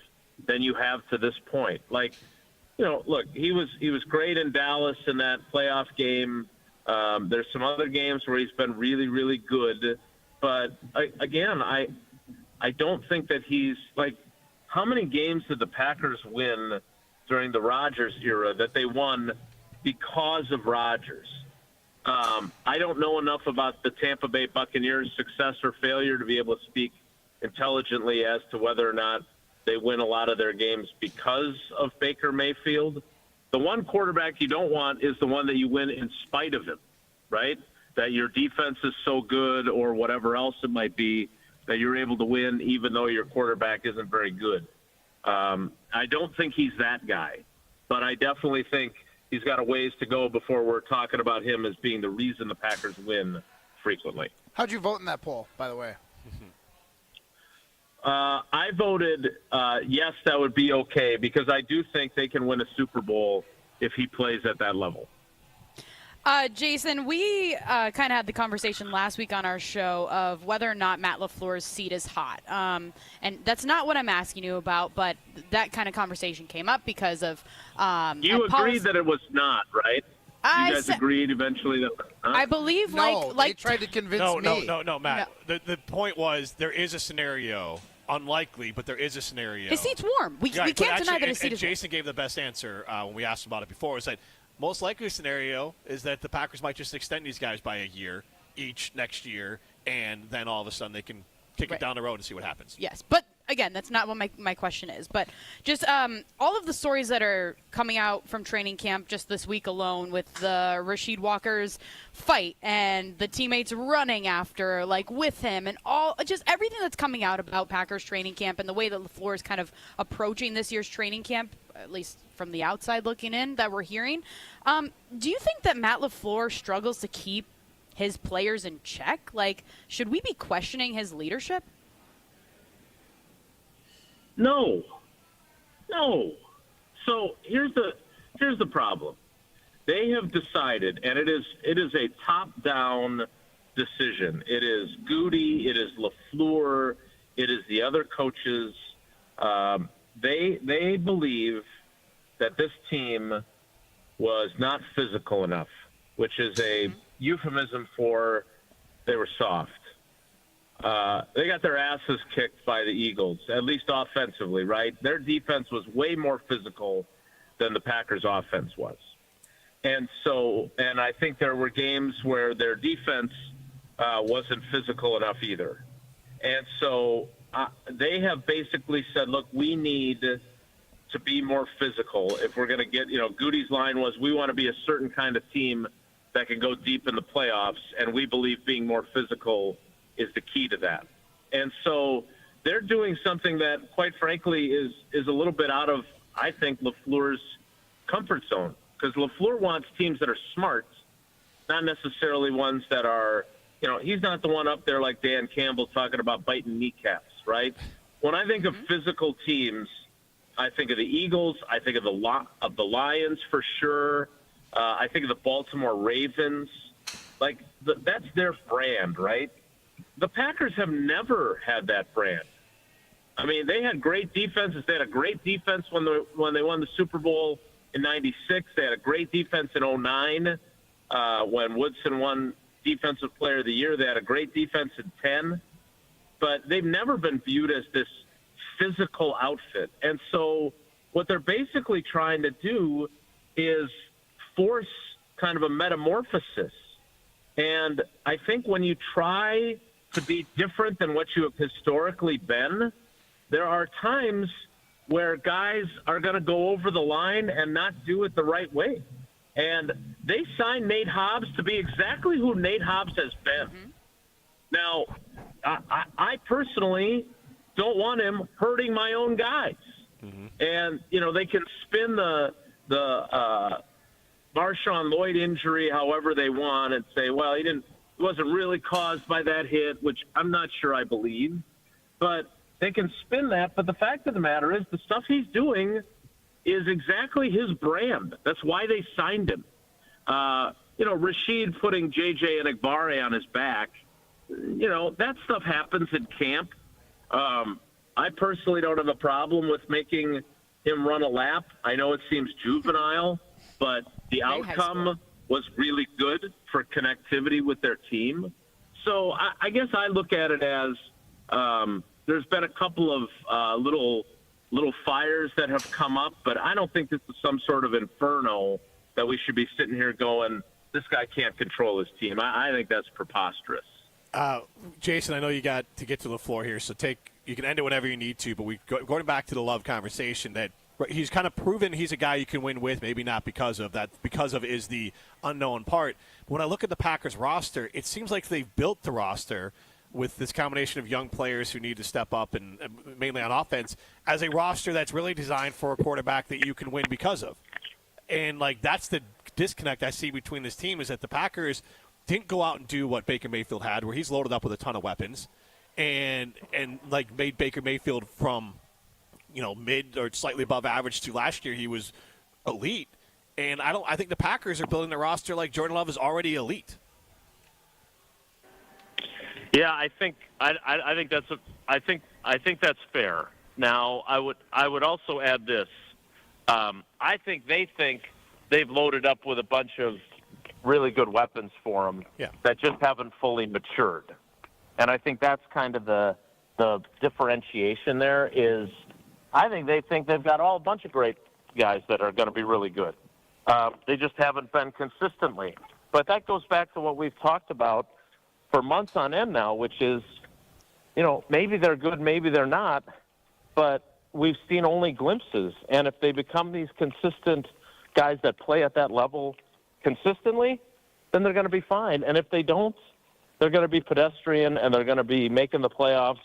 than you have to this point. Look, he was great in Dallas in that playoff game. There's some other games where he's been really, really good. But, again, I don't think that he's – how many games did the Packers win during the Rodgers era that they won because of Rodgers? I don't know enough about the Tampa Bay Buccaneers' success or failure to be able to speak intelligently as to whether or not they win a lot of their games because of Baker Mayfield. The one quarterback you don't want is the one that you win in spite of him, right? That your defense is so good or whatever else it might be that you're able to win even though your quarterback isn't very good. I don't think he's that guy, but I definitely think he's got a ways to go before we're talking about him as being the reason the Packers win frequently. How'd you vote in that poll, by the way? I voted yes, that would be okay, because I do think they can win a Super Bowl if he plays at that level. Jason, we kind of had the conversation last week on our show of whether or not Matt LaFleur's seat is hot. And that's not what I'm asking you about, but that kind of conversation came up because of You agreed that it was not, right? You guys agreed eventually that I believe they tried to convince me. No, Matt. No. The point was there is a scenario, unlikely, but there is a scenario. His seat's warm. We can't deny that his seat is warm. Jason gave the best answer when we asked him about it before. Was that most likely scenario is that the Packers might just extend these guys by a year each next year, and then all of a sudden they can kick it down the road and see what happens. Yes, but again, that's not what my question is. But just all of the stories that are coming out from training camp just this week alone with the Rasheed Walker's fight and the teammates running after, with him, and just everything that's coming out about Packers training camp and the way that LaFleur is kind of approaching this year's training camp, at least from the outside looking in, that we're hearing. Do you think that Matt LaFleur struggles to keep his players in check? Should we be questioning his leadership? No. So here's the problem. They have decided, and it is a top-down decision. It is Goody, it is LaFleur, it is the other coaches. They believe that this team was not physical enough, which is a euphemism for they were soft. They got their asses kicked by the Eagles, at least offensively, right? Their defense was way more physical than the Packers' offense was. And I think there were games where their defense wasn't physical enough either. And so they have basically said, look, we need to be more physical if we're going to get, Goody's line was, we want to be a certain kind of team that can go deep in the playoffs, and we believe being more physical is the key to that. And so they're doing something that, quite frankly, is a little bit out of, I think, LaFleur's comfort zone. Because LaFleur wants teams that are smart, not necessarily ones that are, he's not the one up there like Dan Campbell talking about biting kneecaps, right? When I think of physical teams, I think of the Eagles. I think of the Lions for sure. I think of the Baltimore Ravens. That's their brand, right? The Packers have never had that brand. I mean, they had great defenses. They had a great defense when they won the Super Bowl in '96. They had a great defense in '09 when Woodson won Defensive Player of the Year. They had a great defense in '10. But they've never been viewed as this physical outfit. And so what they're basically trying to do is force kind of a metamorphosis. And I think when you try to be different than what you have historically been, there are times where guys are going to go over the line and not do it the right way. And they signed Nate Hobbs to be exactly who Nate Hobbs has been. Now, I personally don't want him hurting my own guys. And, they can spin the Marshawn Lloyd injury however they want and say, well, it wasn't really caused by that hit, which I'm not sure I believe. But they can spin that. But the fact of the matter is the stuff he's doing is exactly his brand. That's why they signed him. Rasheed putting J.J. Enagbare on his back, that stuff happens in camp. I personally don't have a problem with making him run a lap. I know it seems juvenile, but the outcome was really good for connectivity with their team. So I guess I look at it as there's been a couple of little fires that have come up, but I don't think this is some sort of inferno that we should be sitting here going, this guy can't control his team. I think that's preposterous. Jason, I know you got to get to LaFleur here, so you can end it whenever you need to, but going back to the Love conversation, that he's kind of proven he's a guy you can win with, maybe not because of that. Because of is the unknown part. But when I look at the Packers roster, it seems like they've built the roster with this combination of young players who need to step up, and mainly on offense, as a roster that's really designed for a quarterback that you can win because of. And, that's the disconnect I see between this team, is that the Packers didn't go out and do what Baker Mayfield had, where he's loaded up with a ton of weapons, and like made Baker Mayfield from, mid or slightly above average to last year, he was elite. And I think the Packers are building a roster like Jordan Love is already elite. Yeah, I think that's fair. Now, I would also add this. I think they've loaded up with a bunch of really good weapons for them that just haven't fully matured. And I think that's kind of the differentiation there is I think they've got a bunch of great guys that are going to be really good. They just haven't been consistently. But that goes back to what we've talked about for months on end now, which is, maybe they're good, maybe they're not, but we've seen only glimpses. And if they become these consistent guys that play at that level consistently, then they're going to be fine. And if they don't, they're going to be pedestrian, and they're going to be making the playoffs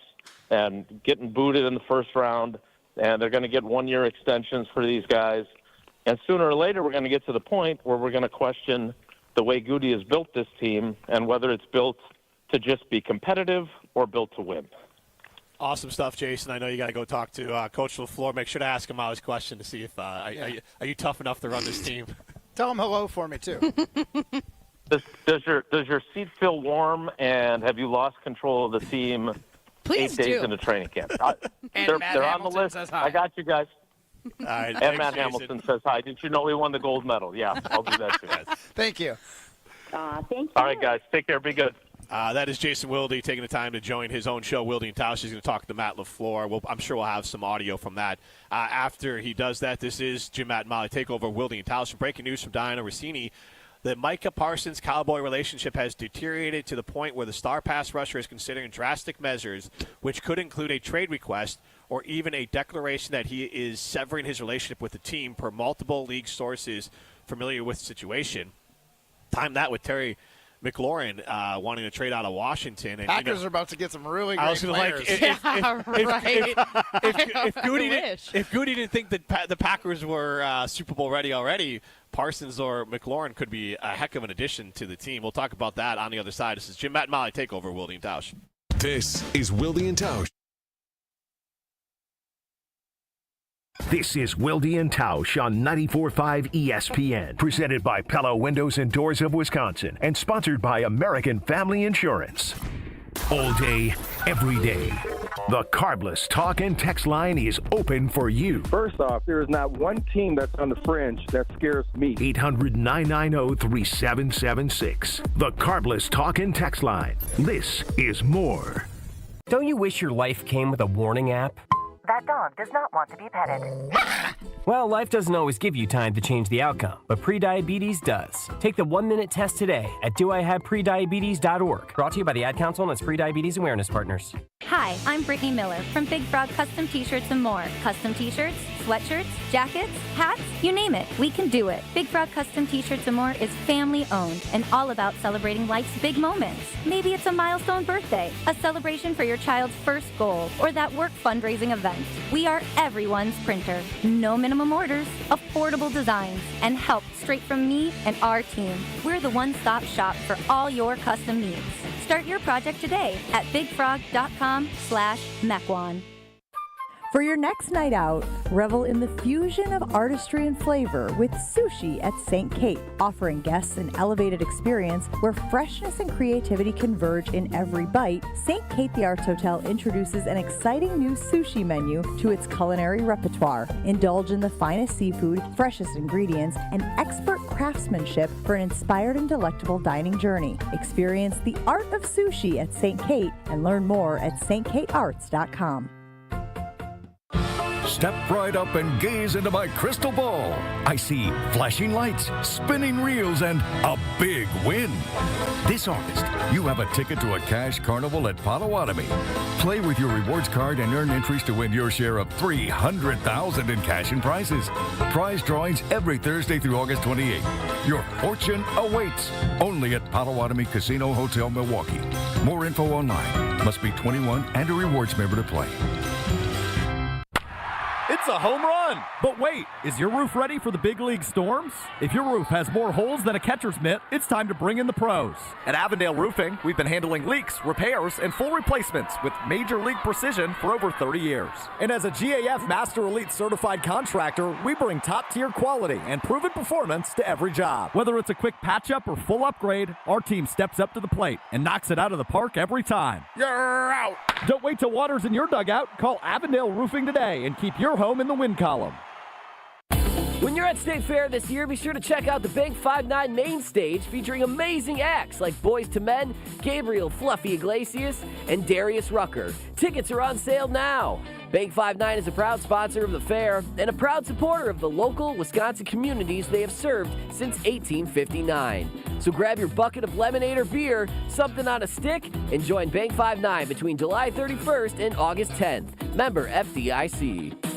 and getting booted in the first round, and they're going to get one-year extensions for these guys. And sooner or later, we're going to get to the point where we're going to question the way Goody has built this team and whether it's built to just be competitive or built to win. Awesome stuff, Jason. I know you got to go talk to Coach LaFleur. Make sure to ask him his question to see if are you tough enough to run this team. Tell him hello for me, too. Does your seat feel warm, and have you lost control of the team Please 8 days do. into training camp? They're on the list. Says hi. I got you guys. All right, and Matt Hamilton says hi. Did you know we won the gold medal? Yeah, I'll do that too. Thank you. Thank you. All right, guys. Take care. Be good. That is Jason Wilde taking the time to join his own show, Wilde and Tausch. He's going to talk to Matt LaFleur. I'm sure we'll have some audio from that. After he does that, this is Jim, Matt, and Molly Takeover, Wilde and Tausch. Breaking news from Diana Rossini. The Micah Parsons-Cowboy relationship has deteriorated to the point where the star pass rusher is considering drastic measures, which could include a trade request or even a declaration that he is severing his relationship with the team, per multiple league sources familiar with the situation. Time that with Terry McLaurin wanting to trade out of Washington. And, Packers are about to get some really great players. If Goody didn't think that the Packers were Super Bowl ready already, Parsons or McLaurin could be a heck of an addition to the team. We'll talk about that on the other side. This is Jim, Matt, and Molly Takeover, Wilde and Tausch. This is Wilde and Tausch. This is Wilde and Tausch on 94.5 ESPN, presented by Pella Windows and Doors of Wisconsin, and sponsored by American Family Insurance. All day, every day, the Carbless talk and text line is open for you. First off, there is not one team that's on the fringe that scares me. 800-990-3776. The Carbless talk and text line. This is more. Don't you wish your life came with a warning app? That dog does not want to be petted. Well, life doesn't always give you time to change the outcome, but prediabetes does. Take the 1-minute test today at doihaveprediabetes.org. Brought to you by the Ad Council and its Prediabetes Awareness Partners. Hi, I'm Brittany Miller from Big Frog Custom T-Shirts and more. Custom T-shirts, sweatshirts, jackets, hats, you name it, we can do it. Big Frog Custom T-Shirts and more is family owned and all about celebrating life's big moments. Maybe it's a milestone birthday, a celebration for your child's first goal, or that work fundraising event. We are everyone's printer. No minimum orders, affordable designs, and help straight from me and our team. We're the one-stop shop for all your custom needs. Start your project today at bigfrog.com/Mequon. For your next night out, revel in the fusion of artistry and flavor with Sushi at St. Kate, offering guests an elevated experience where freshness and creativity converge in every bite. St. Kate the Arts Hotel introduces an exciting new sushi menu to its culinary repertoire. Indulge in the finest seafood, freshest ingredients, and expert craftsmanship for an inspired and delectable dining journey. Experience the art of sushi at St. Kate and learn more at stkatearts.com. Step right up and gaze into my crystal ball. I see flashing lights, spinning reels, and a big win. This August, you have a ticket to a cash carnival at Potawatomi. Play with your rewards card and earn entries to win your share of $300,000 in cash and prizes. Prize drawings every Thursday through August 28th. Your fortune awaits only at Potawatomi Casino Hotel, Milwaukee. More info online. Must be 21 and a rewards member to play. It's a home run. done. But wait, is your roof ready for the big league storms? If your roof has more holes than a catcher's mitt, it's time to bring in the pros. At Avondale Roofing, we've been handling leaks, repairs, and full replacements with major league precision for over 30 years. And as a GAF Master Elite certified contractor, we bring top-tier quality and proven performance to every job. Whether it's a quick patch-up or full upgrade, our team steps up to the plate and knocks it out of the park every time. You're out! Don't wait till water's in your dugout. Call Avondale Roofing today and keep your home in the win column. When you're at State Fair this year, be sure to check out the Bank 5-9 main stage featuring amazing acts like Boys to Men, Gabriel Fluffy Iglesias, and Darius Rucker. Tickets are on sale now. Bank 5-9 is a proud sponsor of the fair and a proud supporter of the local Wisconsin communities they have served since 1859. So grab your bucket of lemonade or beer, something on a stick, and join Bank 5-9 between July 31st and August 10th. Member FDIC.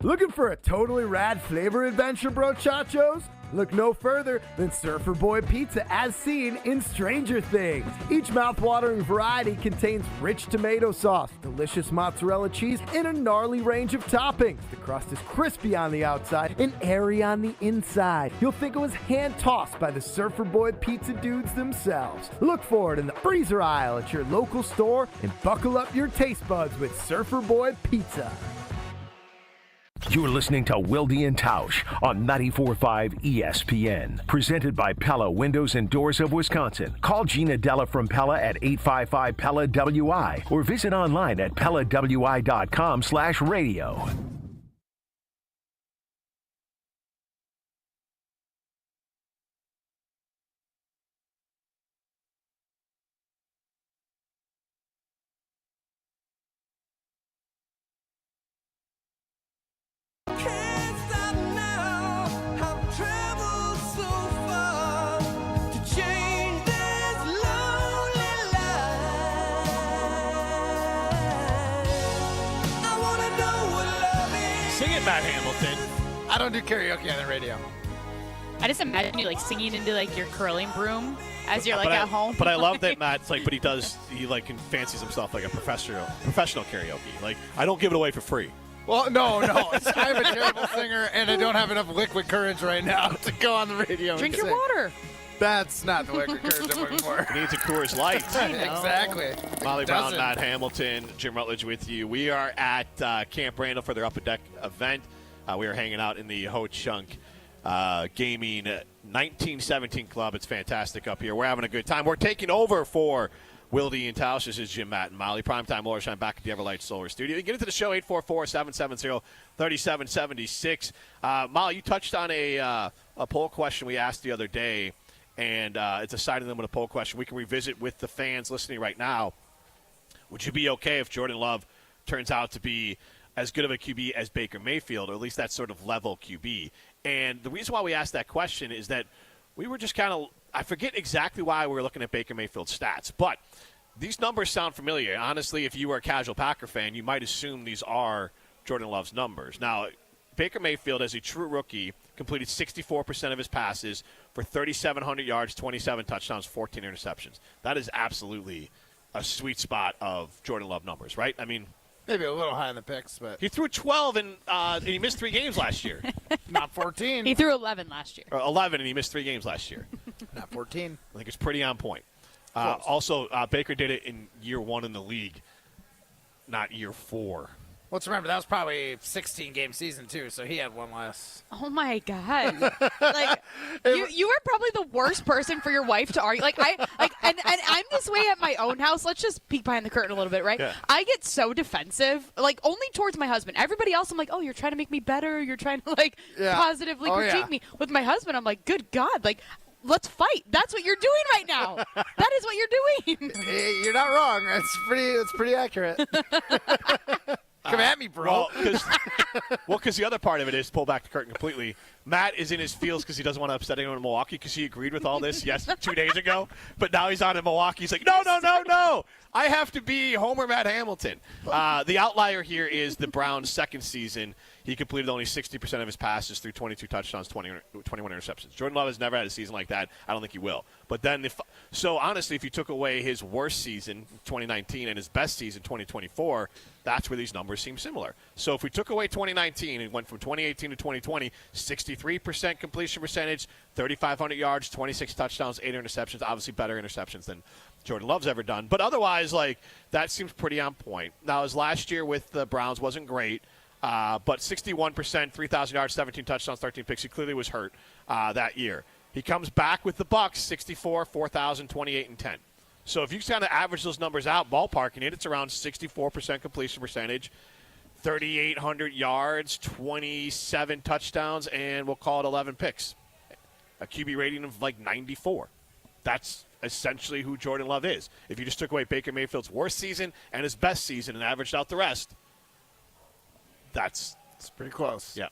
Looking for a totally rad flavor adventure, brochachos? Look no further than Surfer Boy Pizza as seen in Stranger Things. Each mouth-watering variety contains rich tomato sauce, delicious mozzarella cheese, and a gnarly range of toppings. The crust is crispy on the outside and airy on the inside. You'll think it was hand-tossed by the Surfer Boy Pizza dudes themselves. Look for it in the freezer aisle at your local store and buckle up your taste buds with Surfer Boy Pizza. You're listening to Wilde and Tausch on 94.5 ESPN. Presented by Pella Windows and Doors of Wisconsin. Call Gina Della from Pella at 855-PELLA-WI or visit online at PellaWI.com/radio. Matt Hamilton. I don't do karaoke on the radio. I just imagine you like singing into like your curling broom as you're like at home. But I love that Matt's like, but he fancies himself like a professional karaoke. Like, I don't give it away for free. Well, no. I'm a terrible singer, and I don't have enough liquid courage right now to go on the radio. Drink your water. That's not the liquid courage I'm looking for. He needs a Coors Light. Exactly. Molly Brown, Matt Hamilton, Jim Rutledge with you. We are at Camp Randall for their Upper Deck event. We are hanging out in the Ho Chunk Gaming 1917 Club. It's fantastic up here. We're having a good time. We're taking over for Wilde and Tausch. This is Jim, Matt, and Molly. Primetime Laura Shine back at the Everlight Solar Studio. You get into the show, 844-770-3776. Molly, you touched on a poll question we asked the other day. And it's a side of them with a poll question we can revisit with the fans listening right now. Would you be okay if Jordan Love turns out to be as good of a QB as Baker Mayfield, or at least that sort of level QB? And the reason why we asked that question is that we were just kind of – I forget exactly why we were looking at Baker Mayfield's stats, but these numbers sound familiar. Honestly, if you were a casual Packer fan, you might assume these are Jordan Love's numbers. Now, Baker Mayfield, as a true rookie, completed 64% of his passes for 3,700 yards, 27 touchdowns, 14 interceptions. That is absolutely a sweet spot of Jordan Love numbers, right? I mean, maybe a little high in the picks, but he threw 12 and he missed 3 games last year. Not 14. He threw 11 last year. 11 and he missed 3 games last year. Not 14. I think it's pretty on point. Also, Baker did it in year 1 in the league, not year 4. Let's remember, that was probably a 16-game season, too, so he had one less. Oh, my God. Like, you are probably the worst person for your wife to argue. And I'm this way at my own house. Let's just peek behind the curtain a little bit, right? Yeah. I get so defensive, like, only towards my husband. Everybody else, I'm like, oh, you're trying to make me better. You're trying to, positively critique me. With my husband, I'm like, good God, like, let's fight. That's what you're doing right now. That is what you're doing. You're not wrong. It's pretty accurate. Come at me, bro. Well, because the other part of it is, pull back the curtain completely, Matt is in his feels because he doesn't want to upset anyone in Milwaukee because he agreed with all this 2 days ago. But now he's on in Milwaukee. He's like, no. I have to be Homer Matt Hamilton. The outlier here is the Browns' second season. He completed only 60% of his passes through 22 touchdowns, 21 interceptions. Jordan Love has never had a season like that. I don't think he will. But then, honestly, if you took away his worst season, 2019, and his best season, 2024, that's where these numbers seem similar. So if we took away 2019 and went from 2018 to 2020, 63% completion percentage, 3,500 yards, 26 touchdowns, 8 interceptions, obviously better interceptions than Jordan Love's ever done. But otherwise, that seems pretty on point. Now, his last year with the Browns wasn't great. But 61%, 3,000 yards, 17 touchdowns, 13 picks. He clearly was hurt that year. He comes back with the Bucs, 64, 4,000, 28, and 10. So if you kind of average those numbers out, ballparking it, it's around 64% completion percentage, 3,800 yards, 27 touchdowns, and we'll call it 11 picks. A QB rating of 94. That's essentially who Jordan Love is. If you just took away Baker Mayfield's worst season and his best season and averaged out the rest, it's pretty close. Yeah,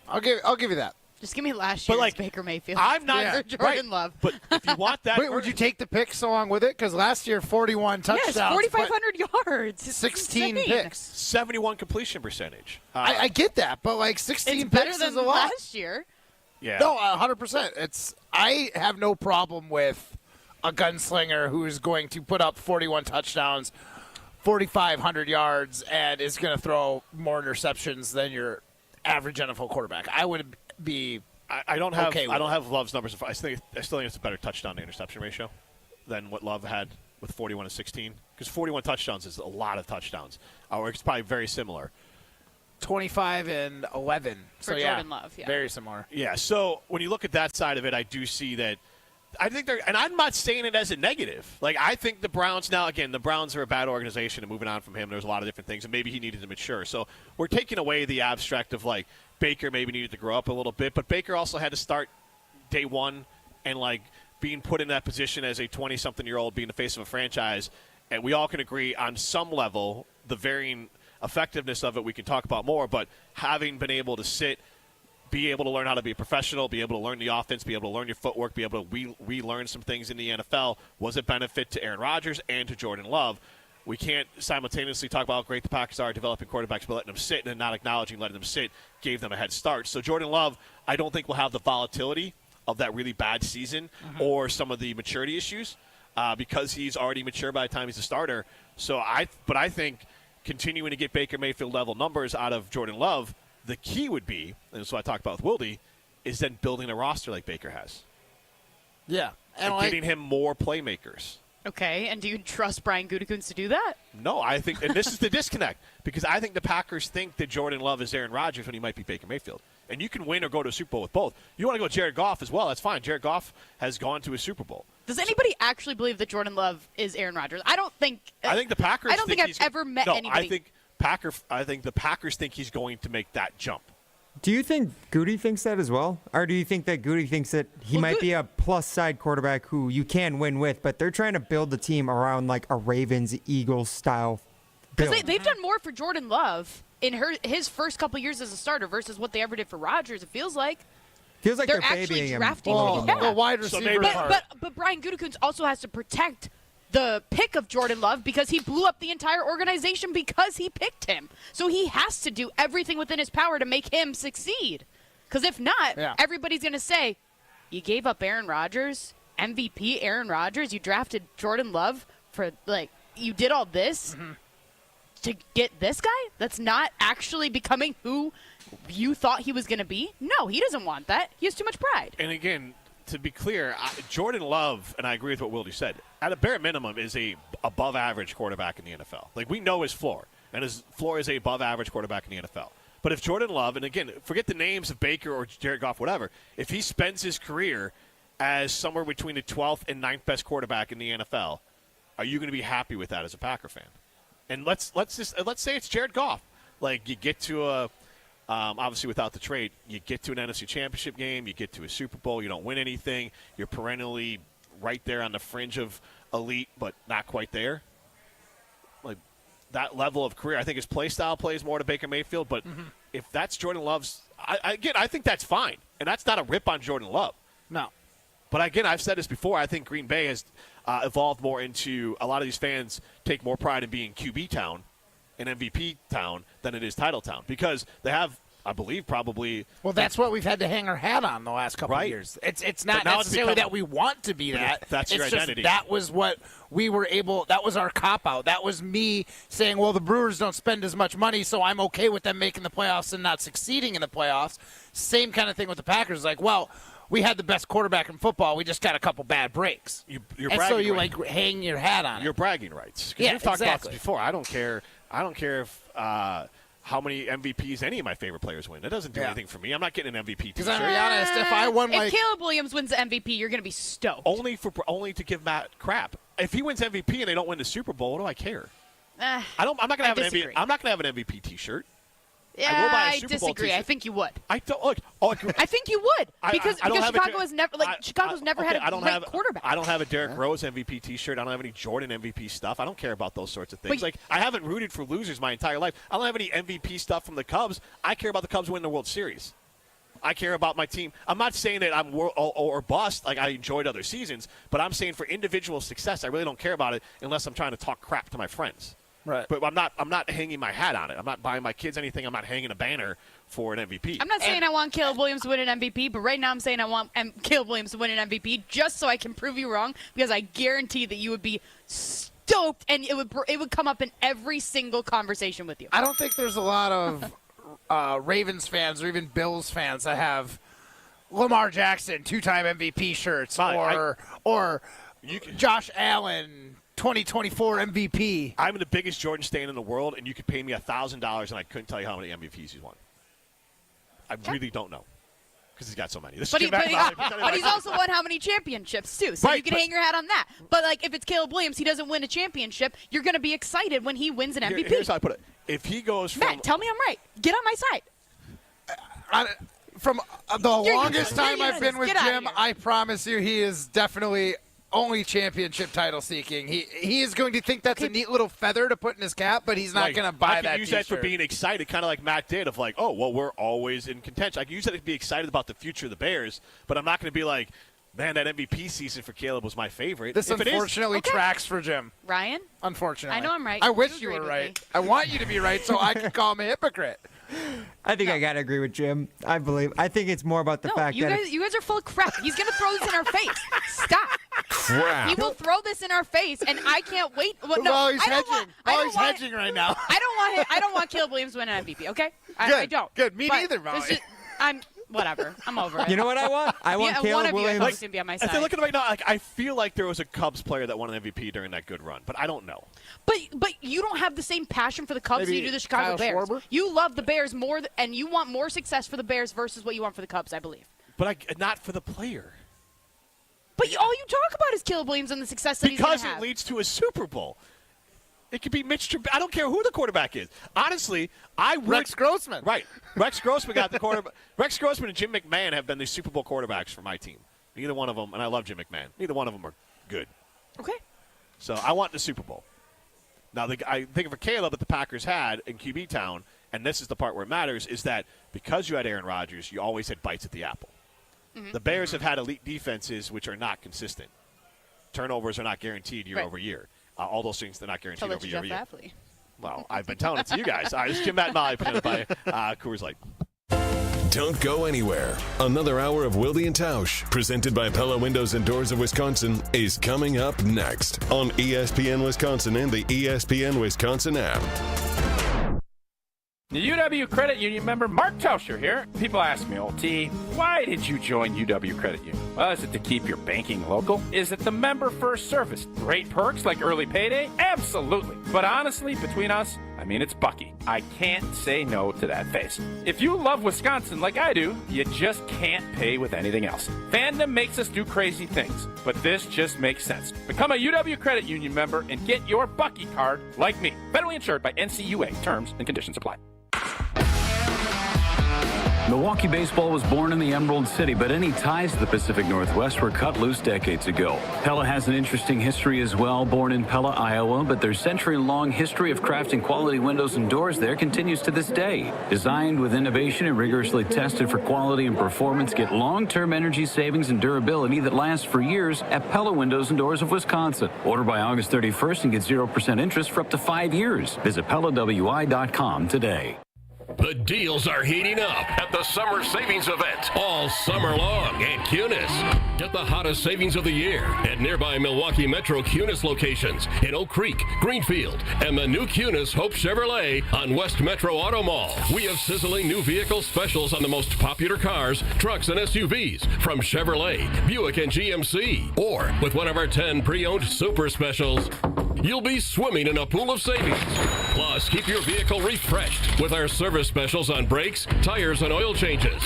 I'll give you that. Just give me last year's Baker Mayfield. I'm not Jordan Love. But if you want that, wait, would you take the picks along with it? Because last year, 41 touchdowns, 4,500 yards, 16 picks, 71 completion percentage. I get that, but 16 it's picks better than is a lot. last year. Yeah, no, 100%. I have no problem with a gunslinger who is going to put up 41 touchdowns, 4,500 yards, and is going to throw more interceptions than your average NFL quarterback. I would be. I don't have. Okay I don't have Love's numbers. I still think it's a better touchdown to interception ratio than what Love had with 41 and 16. Because 41 touchdowns is a lot of touchdowns. Or it's probably very similar. 25 and 11. For Jordan Love, yeah. Very similar. Yeah. So when you look at that side of it, I do see that. I think and I'm not saying it as a negative. I think the Browns now, again, the Browns are a bad organization and moving on from him. There's a lot of different things, and maybe he needed to mature. So we're taking away the abstract of Baker maybe needed to grow up a little bit, but Baker also had to start day one and being put in that position as a 20-something-year-old being the face of a franchise. And we all can agree on some level the varying effectiveness of it we can talk about more, but having been able to sit, be able to learn how to be a professional, be able to learn the offense, be able to learn your footwork, be able to relearn some things in the NFL was a benefit to Aaron Rodgers and to Jordan Love. We can't simultaneously talk about how great the Packers are developing quarterbacks, but letting them sit and not acknowledging letting them sit gave them a head start. So Jordan Love, I don't think will have the volatility of that really bad season or some of the maturity issues because he's already mature by the time he's a starter. But I think continuing to get Baker Mayfield level numbers out of Jordan Love, the key would be, and this is what I talked about with Wilde, is then building a roster like Baker has. Yeah. And getting him more playmakers. Okay, and do you trust Brian Gutekunst to do that? No, I think, and this is the disconnect, because I think the Packers think that Jordan Love is Aaron Rodgers when he might be Baker Mayfield. And you can win or go to a Super Bowl with both. You want to go Jared Goff as well, that's fine. Jared Goff has gone to a Super Bowl. Does anybody actually believe that Jordan Love is Aaron Rodgers? I think the Packers I don't think I've ever met anybody. I think the Packers think he's going to make that jump. Do you think Goody thinks that as well? Or do you think that Goody thinks that he might be a plus-side quarterback who you can win with, but they're trying to build the team around a Ravens-Eagles style build? Because they've done more for Jordan Love in his first couple years as a starter versus what they ever did for Rodgers, it feels like. Feels like they're babying actually him. drafting the wide receiver part. But Brian Gutekunst also has to protect the pick of Jordan Love because he blew up the entire organization because he picked him. So he has to do everything within his power to make him succeed. Because if not, everybody's going to say, you gave up Aaron Rodgers, MVP Aaron Rodgers, you drafted Jordan Love for, you did all this to get this guy that's not actually becoming who you thought he was going to be? No, he doesn't want that. He has too much pride. And again, to be clear, Jordan Love, and I agree with what Wilde said, at a bare minimum is a above-average quarterback in the NFL. We know his floor, and his floor is a above-average quarterback in the NFL. But if Jordan Love, and again, forget the names of Baker or Jared Goff, whatever, if he spends his career as somewhere between the 12th and 9th best quarterback in the NFL, are you going to be happy with that as a Packer fan? And let's say it's Jared Goff. You get to obviously without the trade, you get to an NFC Championship game, you get to a Super Bowl, you don't win anything, you're perennially right there on the fringe of elite, but not quite there. That level of career, I think his play style plays more to Baker Mayfield, but if that's Jordan Love's I think that's fine, and that's not a rip on Jordan Love. No. But again, I've said this before. I think Green Bay has evolved more into a lot of these fans take more pride in being QB town and MVP town than it is title town because they have, I believe, probably. Well, that's what we've had to hang our hat on the last couple of years. It's not necessarily that we want to be that. That's your identity. That was what we were able. That was our cop out. That was me saying, well, the Brewers don't spend as much money, so I'm okay with them making the playoffs and not succeeding in the playoffs. Same kind of thing with the Packers. Like, well, we had the best quarterback in football. We just got a couple bad breaks. You're and so you hang your hat on your it. bragging rights. Yeah, we've talked about exactly. this before. I don't care if how many MVPs any of my favorite players win. That doesn't do anything for me. I'm not getting an MVP t-shirt. Because I'm going to be honest, if I won if Caleb Williams wins the MVP, you're going to be stoked. Only to give Matt crap. If he wins MVP and they don't win the Super Bowl, what do I care? I'm not going to have an MVP. I'm not going to have an MVP t-shirt. Yeah, I disagree. I think you would. I don't look. I think you would because Chicago has never Chicago's never had a great quarterback. I don't have a Derrick Rose MVP T-shirt. I don't have any Jordan MVP stuff. I don't care about those sorts of things. I haven't rooted for losers my entire life. I don't have any MVP stuff from the Cubs. I care about the Cubs winning the World Series. I care about my team. I'm not saying that I'm or bust. Like I enjoyed other seasons, but I'm saying for individual success, I really don't care about it unless I'm trying to talk crap to my friends. Right. But I'm not hanging my hat on it. I'm not buying my kids anything. I'm not hanging a banner for an MVP. I'm not saying I want Caleb Williams to win an MVP, but right now I'm saying I want Caleb Williams to win an MVP just so I can prove you wrong because I guarantee that you would be stoked and it would come up in every single conversation with you. I don't think there's a lot of Ravens fans or even Bills fans that have Lamar Jackson 2-time MVP shirts or Josh Allen 2024 MVP. I'm the biggest Jordan stan in the world, and you could pay me $1,000, and I couldn't tell you how many MVPs he's won. I really don't know because he's got so many. But he's also won how many championships too, so you can hang your hat on that. But like if it's Caleb Williams, he doesn't win a championship, you're going to be excited when he wins an MVP. Here's how I put it: if he goes from Matt, tell me I'm right. Get on my side. From the longest time I've been with Jim, I promise you, he is definitely only championship title seeking. He is going to think that's a neat little feather to put in his cap, but he's not going to buy that. I can use that for being excited, kind of like Matt did, of like, oh, well, we're always in contention. I can use that to be excited about the future of the Bears, but I'm not going to be like, man, that MVP season for Caleb was my favorite. This unfortunately tracks for Jim. Ryan? Unfortunately. I know I'm right. I wish you were right. I want you to be right so I can call him a hypocrite. I think I got to agree with Jim. I think it's more about the fact that you guys are full of crap. He's going to throw this in our face. Stop. Crap. He will throw this in our face, and I can't wait. Well, he's hedging. He's hedging right now. I don't want Caleb Williams to win an MVP, okay? I don't. Good. Me neither, Molly. Whatever. I'm over it. You know what I want? I want Caleb Williams. To be on my side. If they're looking right now, I feel like there was a Cubs player that won an MVP during that good run, but I don't know. But you don't have the same passion for the Cubs as you do the Chicago Bears. Schwarber? You love the Bears more, and you want more success for the Bears versus what you want for the Cubs, I believe. But not for the player. But all you talk about is Caleb Williams and the success that he's going to have. Because it leads to a Super Bowl. It could be Mitch Trubisky. I don't care who the quarterback is. Honestly, I would. Rex Grossman. Right. Rex Grossman got the quarterback. Rex Grossman and Jim McMahon have been the Super Bowl quarterbacks for my team. Neither one of them, and I love Jim McMahon, neither one of them are good. Okay. So I want the Super Bowl. Now, I think for Caleb that the Packers had in QB Town, and this is the part where it matters, is that because you had Aaron Rodgers, you always had bites at the apple. Mm-hmm. The Bears have had elite defenses which are not consistent. Turnovers are not guaranteed year over year. All those things they're not guaranteed over year. Well, I've been telling it to you guys. All right, this is Jim Matt Molly presented by Coors Light. Don't go anywhere. Another hour of Wilde and Tausch, presented by Pella Windows and Doors of Wisconsin, is coming up next on ESPN Wisconsin and the ESPN Wisconsin app. The UW Credit Union member Mark Tauscher here. People ask me, old T, why did you join UW Credit Union? Well, is it to keep your banking local? Is it the member first service? Great perks like early payday? Absolutely. But honestly, between us, it's Bucky. I can't say no to that face. If you love Wisconsin like I do, you just can't pay with anything else. Fandom makes us do crazy things, but this just makes sense. Become a UW Credit Union member and get your Bucky card like me. Federally insured by NCUA. Terms and conditions apply. Milwaukee baseball was born in the Emerald City, but any ties to the Pacific Northwest were cut loose decades ago. Pella has an interesting history as well. Born in Pella, Iowa, but their century-long history of crafting quality windows and doors there continues to this day. Designed with innovation and rigorously tested for quality and performance, get long-term energy savings and durability that lasts for years at Pella Windows and Doors of Wisconsin. Order by August 31st and get 0% interest for up to 5 years. Visit PellaWI.com today. The deals are heating up at the Summer Savings Event all summer long at Cunis. Get the hottest savings of the year at nearby Milwaukee Metro Cunis locations in Oak Creek, Greenfield, and the new Cunis Hope Chevrolet on West Metro Auto Mall. We have sizzling new vehicle specials on the most popular cars, trucks, and SUVs from Chevrolet, Buick, and GMC. Or with one of our 10 pre-owned super specials, you'll be swimming in a pool of savings. Plus, keep your vehicle refreshed with our service specials on brakes, tires, and oil changes.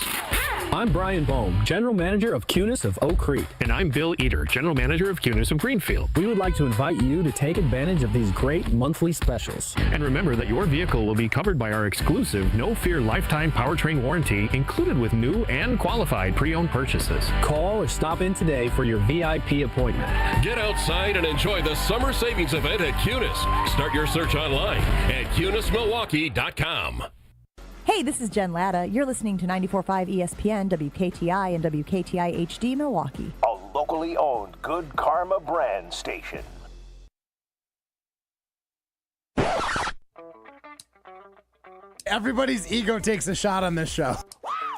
I'm Brian Bohm, General Manager of Cunis of Oak Creek. And I'm Bill Eater, General Manager of Cunis of Greenfield. We would like to invite you to take advantage of these great monthly specials. And remember that your vehicle will be covered by our exclusive No Fear Lifetime Powertrain Warranty, included with new and qualified pre-owned purchases. Call or stop in today for your VIP appointment. Get outside and enjoy the Summer Savings Event at Cunis. Start your search online at CunisMilwaukee.com. Hey, this is Jen Latta. You're listening to 94.5 ESPN, WKTI, and WKTI HD Milwaukee. A locally owned Good Karma brand station. Everybody's ego takes a shot on this show.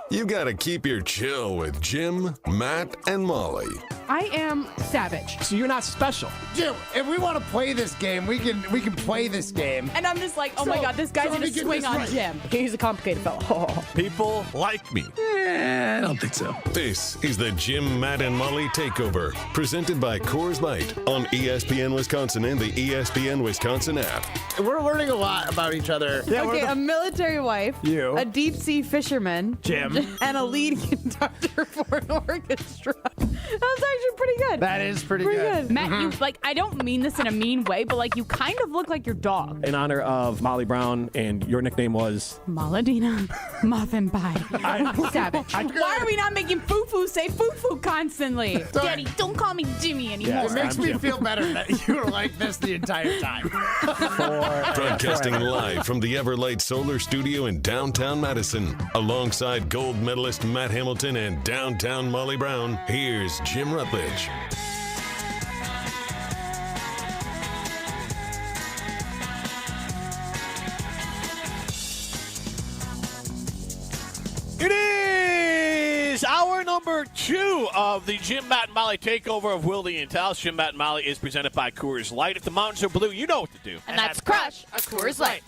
You gotta keep your chill with Jim, Matt, and Molly. I am savage. So you're not special. Jim, if we want to play this game, we can play this game. And I'm just like, oh my God, this guy's gonna swing on Jim. He's a complicated fellow. People like me. I don't think so. This is the Jim, Matt, and Molly Takeover, presented by Coors Light on ESPN Wisconsin and the ESPN Wisconsin app. We're learning a lot about each other. Yeah, okay, a military wife, you, a deep sea fisherman, Jim, and a lead conductor for an orchestra. That was actually pretty good. That is pretty good. Matt, you I don't mean this in a mean way, but you kind of look like your dog. In honor of Molly Brown, and your nickname was Maladina Muffin Pie. Savage. Why are we not making Foo-Foo say Foo-Foo constantly? Daddy, don't call me Jimmy anymore. Yes, it makes me feel better that you were like this the entire time. Broadcasting live from the Everlight Solar Studio in downtown Madison, alongside gold medalist Matt Hamilton and downtown Molly Brown, here's Jim Rutledge. It is hour number 2 of the Jim, Matt, and Molly Takeover of Wilde and Tausch. Jim, Matt, and Molly is presented by Coors Light. If the mountains are blue, you know what to do. And that's crush a Coors Light.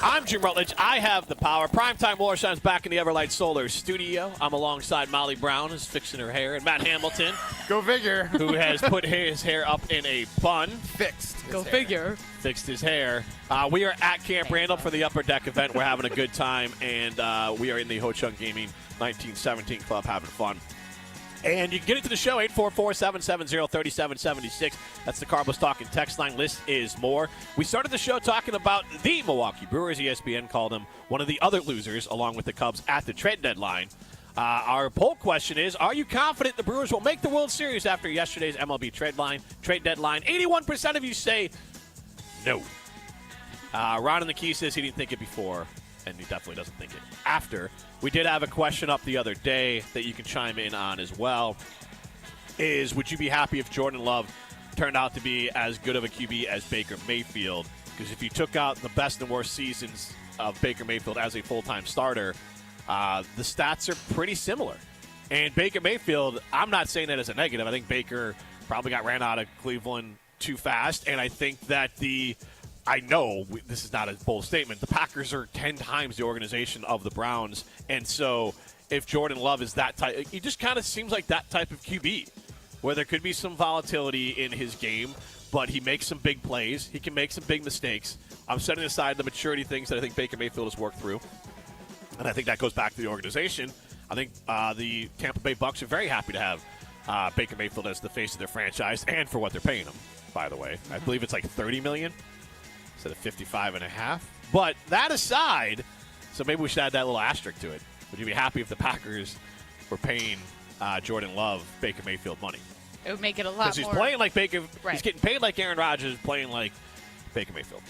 I'm Jim Rutledge. I have the power. Primetime Warshine's back in the Everlight Solar Studio. I'm alongside Molly Brown, who's fixing her hair, and Matt Hamilton. Go figure. Who has put his hair up in a bun. Fixed. Go figure. Fixed his hair. We are at Camp Randall for the Upper Deck event. We're having a good time, and we are in the Ho Chunk Gaming 1917 Club having fun. And you can get into the show, 844-770-3776. That's the Carbos Talking text line. List is more. We started the show talking about the Milwaukee Brewers. ESPN called them one of the other losers, along with the Cubs, at the trade deadline. Our poll question is, are you confident the Brewers will make the World Series after yesterday's MLB trade deadline? 81% of you say no. Ron in the Key says he didn't think it before, and he definitely doesn't think it after. We did have a question up the other day that you can chime in on as well. Would you be happy if Jordan Love turned out to be as good of a QB as Baker Mayfield? Because if you took out the best and worst seasons of Baker Mayfield as a full-time starter, the stats are pretty similar. And Baker Mayfield, I'm not saying that as a negative. I think Baker probably got ran out of Cleveland too fast, and I think that I know this is not a bold statement. The Packers are 10 times the organization of the Browns. And so if Jordan Love is that type, he just kind of seems like that type of QB where there could be some volatility in his game, but he makes some big plays. He can make some big mistakes. I'm setting aside the maturity things that I think Baker Mayfield has worked through. And I think that goes back to the organization. I think the Tampa Bay Bucks are very happy to have Baker Mayfield as the face of their franchise and for what they're paying him, by the way. I believe it's like $30 million. Instead of 55.5. But that aside, So maybe we should add that little asterisk to it. Would you be happy if the Packers were paying Jordan Love Baker Mayfield money? It would make it a lot Because he's more. playing like Baker. Right. He's getting paid like Aaron Rodgers, playing like Baker Mayfield.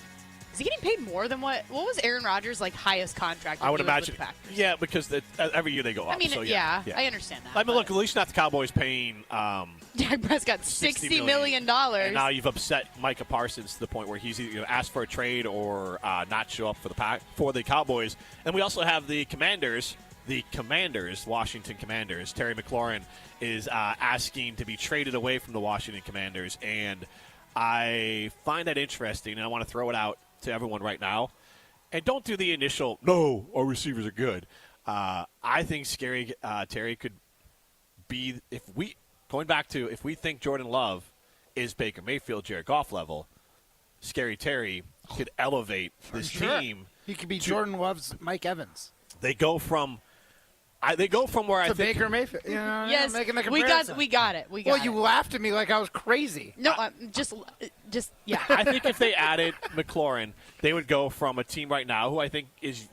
Is he getting paid more than what was Aaron Rodgers' highest contract? I would when he was imagine. with the Packers? Yeah, because every year they go up. I mean, so yeah, I understand that. I mean, look, at least not the Cowboys paying. Dak Prescott $60 million. And now you've upset Micah Parsons to the point where he's either asked for a trade or not show up for the Cowboys. And we also have the Commanders. The Commanders, Washington Commanders. Terry McLaurin is asking to be traded away from the Washington Commanders, and I find that interesting, and I want to throw it out to everyone right now. And don't do the initial, no, our receivers are good. I think Scary Terry could be, if we think Jordan Love is Baker Mayfield, Jared Goff level, Scary Terry could elevate this team. He could be Jordan Love's Mike Evans. They go from where I think Baker Mayfield. You know, Yes, making the we comparison. got it. Well, you laughed at me like I was crazy. No, just yeah. I think if they added McLaurin, they would go from a team right now who I think is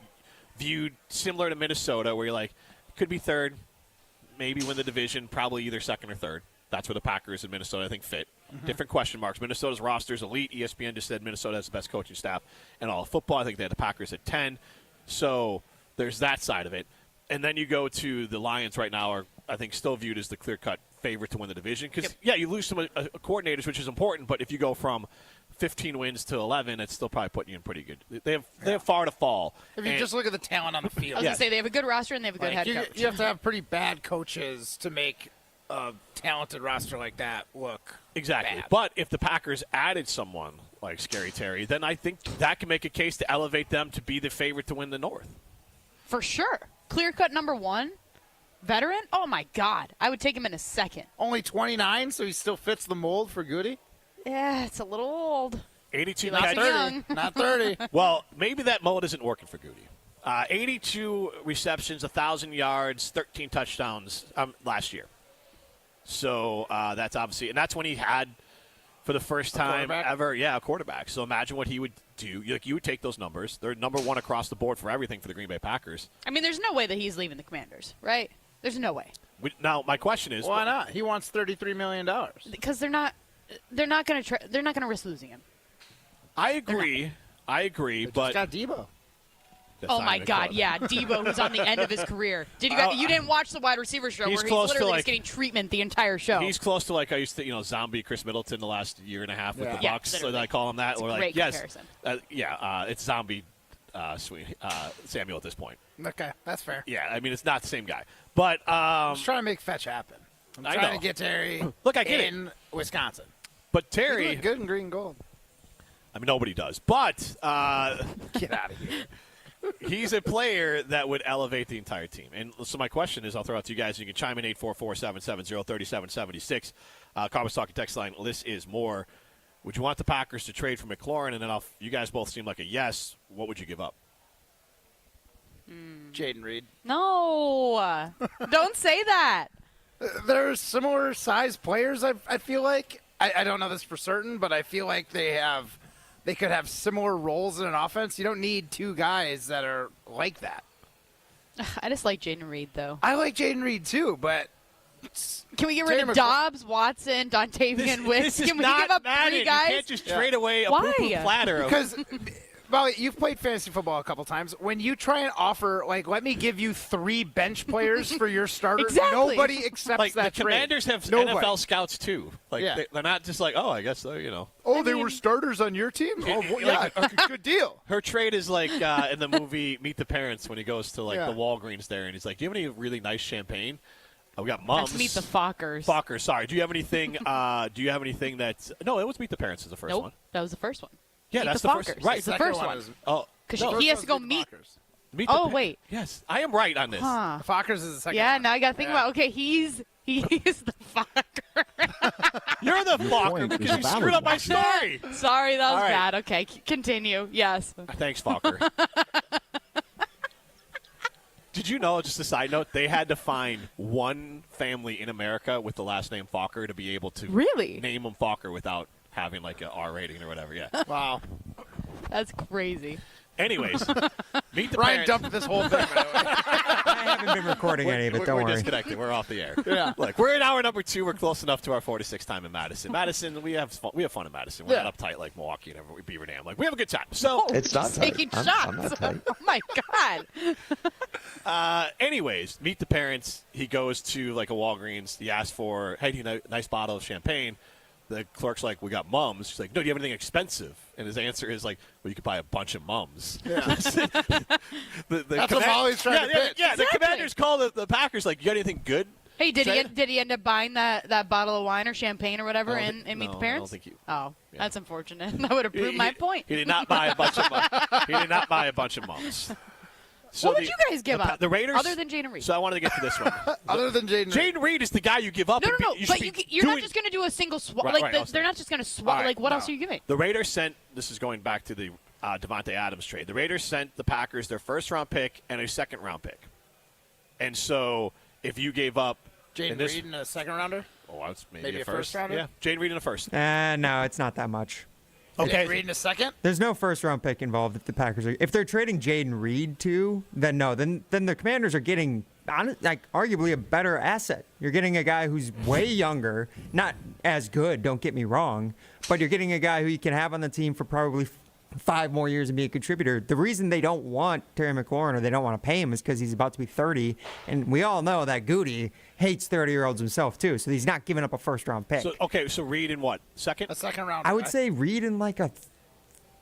viewed similar to Minnesota, where you're like, could be third, maybe win the division, probably either second or third. That's where the Packers and Minnesota, I think, fit. Mm-hmm. Different question marks. Minnesota's roster is elite. ESPN just said Minnesota has the best coaching staff in all of football. I think they had the Packers at 10. So there's that side of it. And then you go to the Lions right now are, I think, still viewed as the clear-cut favorite to win the division. Because, you lose some coordinators, which is important, but if you go from 15 wins to 11, it's still probably putting you in pretty good. They have far to fall. If you just look at the talent on the field. I was going to say, they have a good roster and they have a good head coach. You have to have pretty bad coaches to make a talented roster like that look exactly. bad. But if the Packers added someone like Scary Terry, then I think that can make a case to elevate them to be the favorite to win the North. For sure. Clear-cut number one. Veteran? Oh, my God. I would take him in a second. Only 29, so he still fits the mold for Goody? Yeah, it's a little old. 82 Not catches. young. Not 30. Well, maybe that mold isn't working for Goody. 82 receptions, 1,000 yards, 13 touchdowns last year. So that's obviously – and that's when he had, for the first time ever, a quarterback. So imagine what he would do. You would take those numbers. They're number one across the board for everything for the Green Bay Packers. I mean, there's no way that he's leaving the Commanders, right? There's no way. Now, my question is – why not? He wants $33 million. Because they're not going to risk losing him. I agree. They but just got Debo. Oh my God! Yeah, Debo, who's on the end of his career. You didn't watch the wide receiver show where he's literally just getting treatment the entire show. He's close to I used to zombie Chris Middleton the last year and a half with the Bucks. So I call him that. It's or a great comparison. It's zombie Samuel at this point. Okay, that's fair. Yeah, I mean it's not the same guy, but I'm just trying to make fetch happen. I'm trying to get Terry. Look, I get in Wisconsin. But Terry, he's good in green and gold. I mean nobody does, but get out of here. He's a player that would elevate the entire team. And so my question is, I'll throw it to you guys. You can chime in 844-770-3776. Carbus Talking text line, this is more. Would you want the Packers to trade for McLaurin? And then you guys both seem like a yes. What would you give up? Jaden Reed. No. Don't say that. They're similar size players, I feel like. I don't know this for certain, but I feel like they could have similar roles in an offense. You don't need two guys that are like that. I just like Jaden Reed, though. I like Jaden Reed, too, but can we get rid of Dobbs, Watson, Dontavian Wicks? Can we give up three guys? You can't just trade away a poo-poo platter. Because, well, you've played fantasy football a couple times. When you try and offer, let me give you 3 bench players for your starter, nobody accepts that the Commanders trade. have NFL scouts, too. They're not just I guess, Oh, they were starters on your team? Good deal. Her trade is like in the movie Meet the Parents when he goes to the Walgreens there, and he's like, do you have any really nice champagne? We got Mums. That's Meet the Fockers. Fockers, sorry. Do you have anything that's – no, it was Meet the Parents is the first one. That was the first one. Yeah, that's the first. Right, it's the first one. Because he has to go meet. Wait. Yes, I am right on this. Huh. Fockers is the second. Yeah, one. now I got to think about. Okay, he's the Focker. You're the Focker because you screwed up my story. Sorry, that was bad. Okay, continue. Yes. Thanks, Focker. Did you know, just a side note, they had to find one family in America with the last name Focker to be able to name them Focker without having an R rating or whatever. Yeah. Wow. That's crazy. Anyways, meet the Ryan parents. dumped this whole thing, by the way. I haven't been recording any of it. Don't We're worry. disconnected. We're off the air. Yeah. Look, we're in hour number 2. We're close enough to our 4-6 time in Madison. Madison, we have fun in Madison. We're not uptight like Milwaukee and Beaver Dam. Like, we have a good time. So It's not tight. Taking shots. I'm not tight. Oh my God. Anyways, meet the parents. He goes to like a Walgreens. He asks for, hey, do you know, nice bottle of champagne. The clerk's like, we got mums. She's like, no, do you have anything expensive? And his answer is like, well, you could buy a bunch of mums. Yeah. That's what I'm always trying to pitch. Yeah, the Commanders call the Packers like, you got anything good? Hey, did he end up buying that bottle of wine or champagne or whatever and meet the parents? I don't think That's unfortunate. That would have proved my point. He did not buy a bunch of mums. He did not buy a bunch of mums. So what would you guys give up? The Raiders? Other than Jaden Reed. So I wanted to get to this one. Other than Jaden Reed. Jaden Reed is the guy you give up. No, but you're not just going to do a single swap. They're not just going to swap. Right, what else are you giving? The Raiders sent, this is going back to the Devontae Adams trade. The Raiders sent the Packers their first-round pick and a second-round pick. And so if you gave up Jaden Reed in a second-rounder? Oh, that's maybe a first-rounder? Yeah, Jaden Reed in a first. No, it's not that much. Okay. Jaden Reed in a second? There's no first-round pick involved if the Packers are. If they're trading Jaden Reed too, then no. Then the Commanders are getting arguably a better asset. You're getting a guy who's way younger, not as good. Don't get me wrong, but you're getting a guy who you can have on the team for probably 5 more years and be a contributor. The reason they don't want Terry McLaurin or they don't want to pay him is because he's about to be 30, and we all know that Goody hates 30-year-olds himself too, so he's not giving up a first-round pick. So Reed in what? Second? A second-round. I would say Reed in like a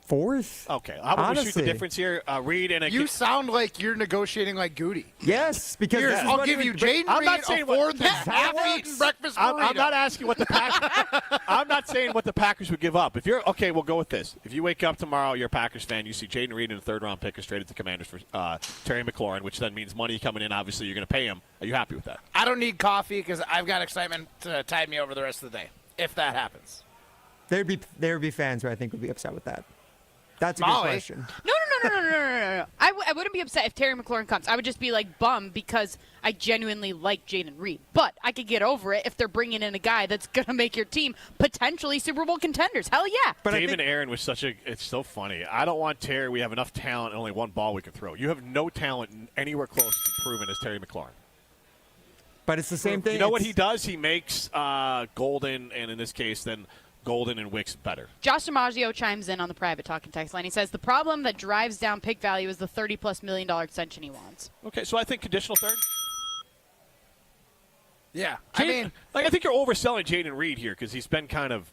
fourth. Okay. How about we shoot the Honestly. difference here? Reed and a You sound like you're negotiating like Goody. Yes, because Here, this is I'll what give he you would- Jaden I'm Reed not a saying fourth what- and half-eaten breakfast burrito. I'm not asking what the Packers. I'm not saying what the Packers would give up. If you're okay, we'll go with this. If you wake up tomorrow, you're a Packers fan, you see Jaden Reed in a third-round pick is traded to Commanders for Terry McLaurin, which then means money coming in. Obviously, you're going to pay him. Are you happy with that? I don't need coffee because I've got excitement to tide me over the rest of the day, if that happens. There would be fans who I think would be upset with that. That's a Molly. good question. No. I wouldn't be upset if Terry McLaurin comes. I would just be like bummed because I genuinely like Jaden Reed. But I could get over it if they're bringing in a guy that's going to make your team potentially Super Bowl contenders. Hell yeah. But Dave and Aaron was it's so funny. I don't want Terry. We have enough talent and only one ball we can throw. You have no talent anywhere close to proven as Terry McLaurin. But it's the same thing. You know what he does? He makes Golden, and in this case, then Golden and Wicks better. Josh DiMaggio chimes in on the private talking text line. He says the problem that drives down pick value is the $30+ million extension he wants. Okay, so I think conditional third. Yeah, I think you're overselling Jaden Reed here because he's been kind of.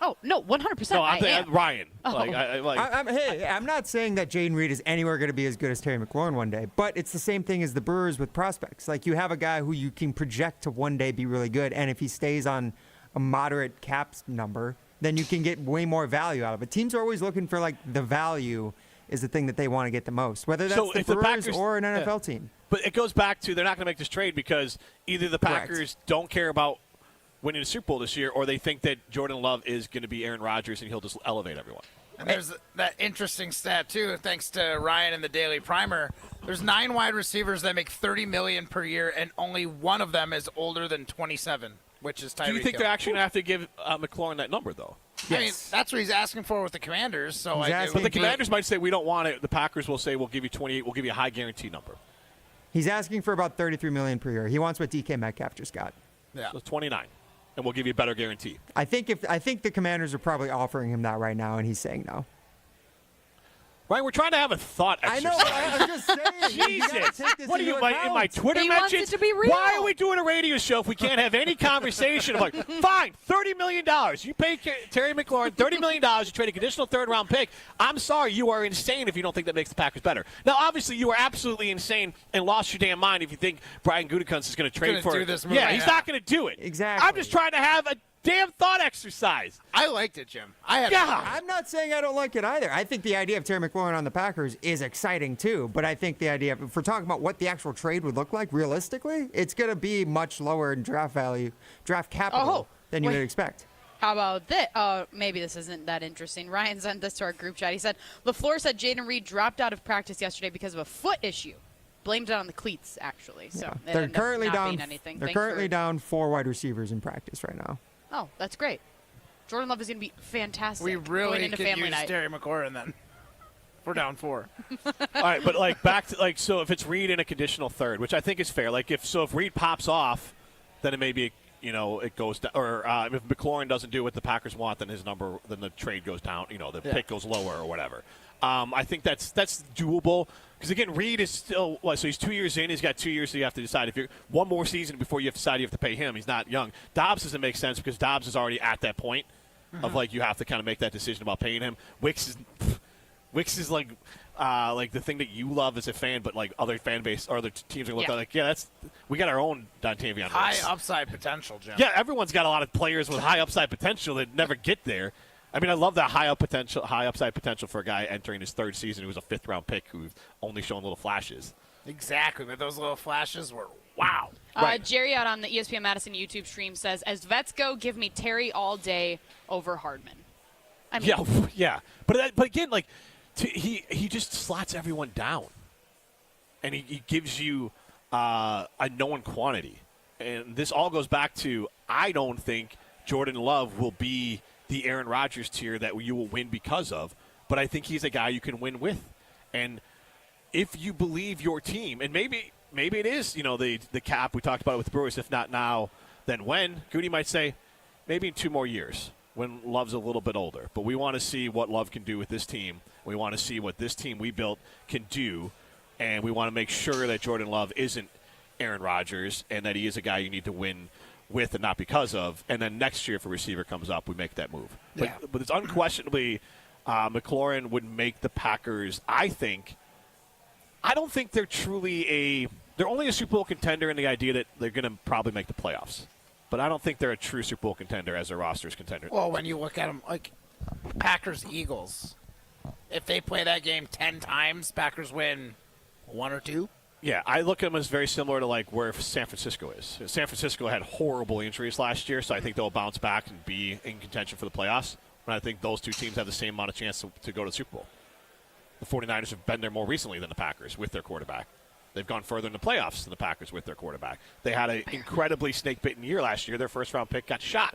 Oh no, 100%. No, I am. Ryan. Oh. I'm not saying that Jaden Reed is anywhere going to be as good as Terry McLaurin one day, but it's the same thing as the Brewers with prospects. Like, you have a guy who you can project to one day be really good, and if he stays on a moderate caps number, then you can get way more value out of it. Teams are always looking for, like, the value is the thing that they want to get the most, whether that's the Brewers Packers, or an NFL team. But it goes back to they're not going to make this trade because either the Packers don't care about winning a Super Bowl this year, or they think that Jordan Love is going to be Aaron Rodgers and he'll just elevate everyone. And there's that interesting stat, too, thanks to Ryan in the Daily Primer. There's 9 wide receivers that make $30 million per year, and only one of them is older than 27, which is Tyreek Do you think Hill. they're actually going to have to give McLaurin that number, though? I mean, that's what he's asking for with the Commanders. So But the Commanders might say, we don't want it. The Packers will say, we'll give you 28. We'll give you a high guarantee number. He's asking for about $33 million per year. He wants what DK Metcalf just got. Yeah. So 29. And we'll give you a better guarantee. I think the Commanders are probably offering him that right now, and he's saying no. Right, we're trying to have a thought exercise. I know. I'm just saying. Jesus. What are you, in my Twitter He wants mentions? it to be real. Why are we doing a radio show if we can't have any conversation? I'm like, fine, $30 million. You pay Terry McLaurin $30 million. You trade a conditional third-round pick. I'm sorry, you are insane if you don't think that makes the Packers better. Now, obviously, you are absolutely insane and lost your damn mind if you think Brian Gutekunst is going to trade for do this move. Yeah, he's not going to do it. Exactly. I'm just trying to have a damn thought exercise. I liked it, Jim. I'm not saying I don't like it either. I think the idea of Terry McLaurin on the Packers is exciting too, but I think the idea of, if we're talking about what the actual trade would look like realistically, it's going to be much lower in draft capital than you would expect. How about this? Maybe this isn't that interesting. Ryan sent this to our group chat. He said, LaFleur said Jaden Reed dropped out of practice yesterday because of a foot issue. Blamed it on the cleats, actually. So it They're ended up currently not down. being anything. They're Thanks currently for- down 4 wide receivers in practice right now. Oh, that's great. Jordan Love is going to be fantastic. We really going into could family use night. Terry McLaurin then. We're down 4. All right, but like back to like so if it's Reed in a conditional third, which I think is fair. Like if Reed pops off, then it may be it goes down. Or if McLaurin doesn't do what the Packers want, then then the trade goes down. The pick goes lower or whatever. I think that's doable because again, Reed is still so he's 2 years in. He's got 2 years, so you have to decide if you're one more season before you have to decide you have to pay him. He's not young. Dobbs doesn't make sense because Dobbs is already at that point of like you have to kind of make that decision about paying him. Wicks is like the thing that you love as a fan, but like other fan base or other teams are looking at like, we got our own Dontavion. High upside potential, Jim. Yeah, everyone's got a lot of players with high upside potential that never get there. I mean, I love that high upside potential for a guy entering his third season who was a 5th-round pick who's only shown little flashes. Exactly, but those little flashes were wow. Jerry out on the ESPN Madison YouTube stream says, as vets go, give me Terry all day over Hardman. I mean, yeah. But again, like he just slots everyone down, and he gives you a known quantity. And this all goes back to I don't think Jordan Love will be the Aaron Rodgers tier that you will win because of, but I think he's a guy you can win with. And if you believe your team, and maybe it is, the cap we talked about it with the Brewers, if not now, then when? Goody might say maybe in 2 more years when Love's a little bit older. But we want to see what Love can do with this team. We want to see what this team we built can do, and we want to make sure that Jordan Love isn't Aaron Rodgers and that he is a guy you need to win with and not because of. And then next year if a receiver comes up, we make that move. But it's unquestionably McLaurin would make the Packers, I don't think they're truly they're only a Super Bowl contender in the idea that they're going to probably make the playoffs. But I don't think they're a true Super Bowl contender as their roster's contender. Well, when you look at them, like Packers-Eagles, if they play that game 10 times, Packers win 1 or 2. Yeah, I look at them as very similar to like where San Francisco is. San Francisco had horrible injuries last year, so I think they'll bounce back and be in contention for the playoffs. And I think those two teams have the same amount of chance to go to the Super Bowl. The 49ers have been there more recently than the Packers with their quarterback. They've gone further in the playoffs than the Packers with their quarterback. They had an incredibly snake-bitten year last year. Their first-round pick got shot.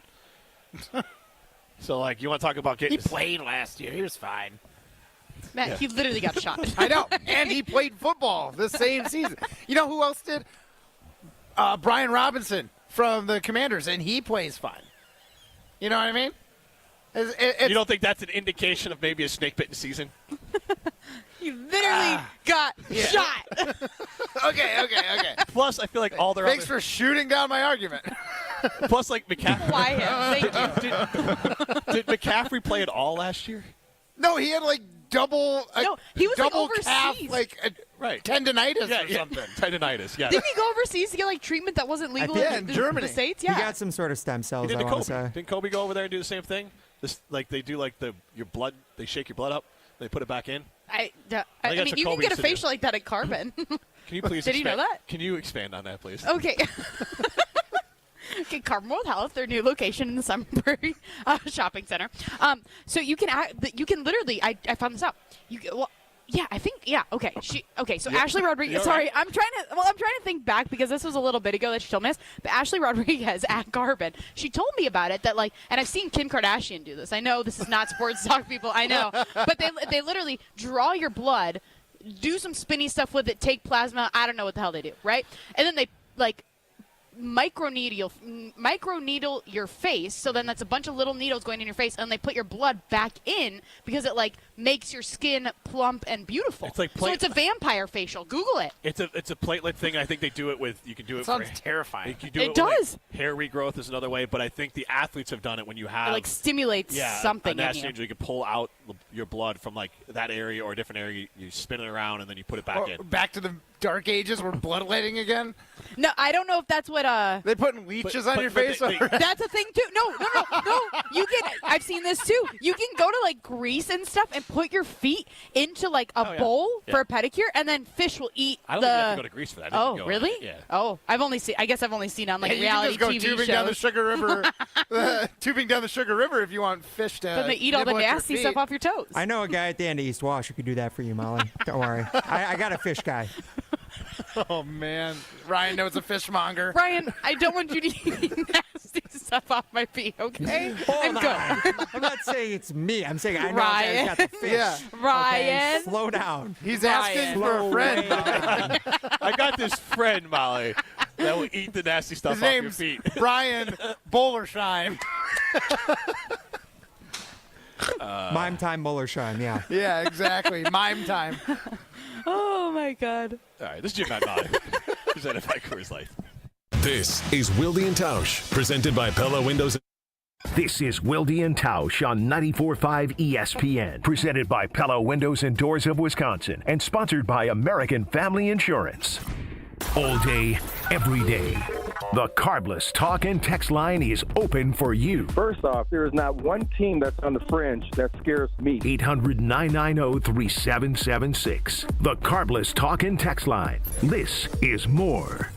So, like, you want to talk about getting... He played last year. He was fine. Matt, he literally got shot. I know. And he played football the same season. You know who else did? Brian Robinson from the Commanders, and he plays fine. You know what I mean? You don't think that's an indication of maybe a snake-bitten season? He literally got shot. Okay. Plus, I feel like all their Thanks for shooting down my argument. Plus, like McCaffrey. Why him? Thank you. Did McCaffrey play at all last year? No, he had like double. No, he was double like calf, overseas. Right. Tendinitis or something. Tendinitis. Yeah. Didn't he go overseas to get like treatment that wasn't legal in Germany? The States? He Yeah. got some sort of stem cells, He did I to want to Kobe. say. Didn't Kobe go over there and do the same thing? Like they do like your blood. They shake your blood up. They put it back in. I that's mean, what you can Kobe get a used to do. facial like that at Carbon. Can you please? Did you know that? Can you expand on that, please? Okay. Okay, Carbon World Health, their new location in the Sunbury Shopping Center. So you can literally. I found this out. Okay. So Ashley Rodriguez. Sorry, right? I'm trying to think back because this was a little bit ago that she told me this. But Ashley Rodriguez at Carbon, she told me about it. That like, and I've seen Kim Kardashian do this. I know this is not sports talk, people. I know, but they literally draw your blood, do some spinny stuff with it, take plasma. I don't know what the hell they do, right? And then they like microneedle your face, so then that's a bunch of little needles going in your face, and they put your blood back in because it like makes your skin plump and beautiful. It's like so it's a vampire facial. Google it. It's a platelet thing. I think they do it with. You can do it. Sounds terrifying. You do It with, does. like, hair regrowth is another way, but I think the athletes have done it when you have It like stimulates something a in national you. injury. You can pull out your blood from like that area or a different area. You spin it around and then you put it back in. Back to the dark ages where bloodletting again. No, I don't know if that's what They putting leeches on your face. That's a thing too. No. You can. I've seen this too. You can go to like Greece and stuff and put your feet into like a bowl for a pedicure, and then fish will eat. I don't think you have to go to Greece for that. Oh, really? Yeah. Oh, I guess I've only seen on like reality you can TV just go tubing shows. down the Sugar River, tubing down the Sugar River if you want fish to. But they eat all the nibble at your nasty feet. stuff off your toes. I know a guy at the end of East Wash who could do that for you, Molly. Don't worry. I got a fish guy. Oh man, Ryan knows a fishmonger. Ryan, I don't want you to eat nasty stuff. stuff off my feet, okay? I'm good. I'm not saying it's me. I'm saying I know Ryan. I've got the fish. Yeah. Ryan. Okay, slow down. He's asking for a friend. I got this friend, Molly, that will eat the nasty stuff His off your name's feet. Brian Bollersheim. Mime time, Mullersheim, yeah. Yeah, exactly. Mime time. Oh, my God. All right, this is Jim Matt Molly, presented by Coors Light. This is Wilde and Tausch, presented by Pella Windows. This is Wilde and Tausch on 94.5 ESPN, presented by Pella Windows and Doors of Wisconsin, and sponsored by American Family Insurance. All day, every day, the Carbless talk and text line is open for you. First off, there is not one team that's on the fringe that scares me. 800-990-3776. The Carbless talk and text line. This is more.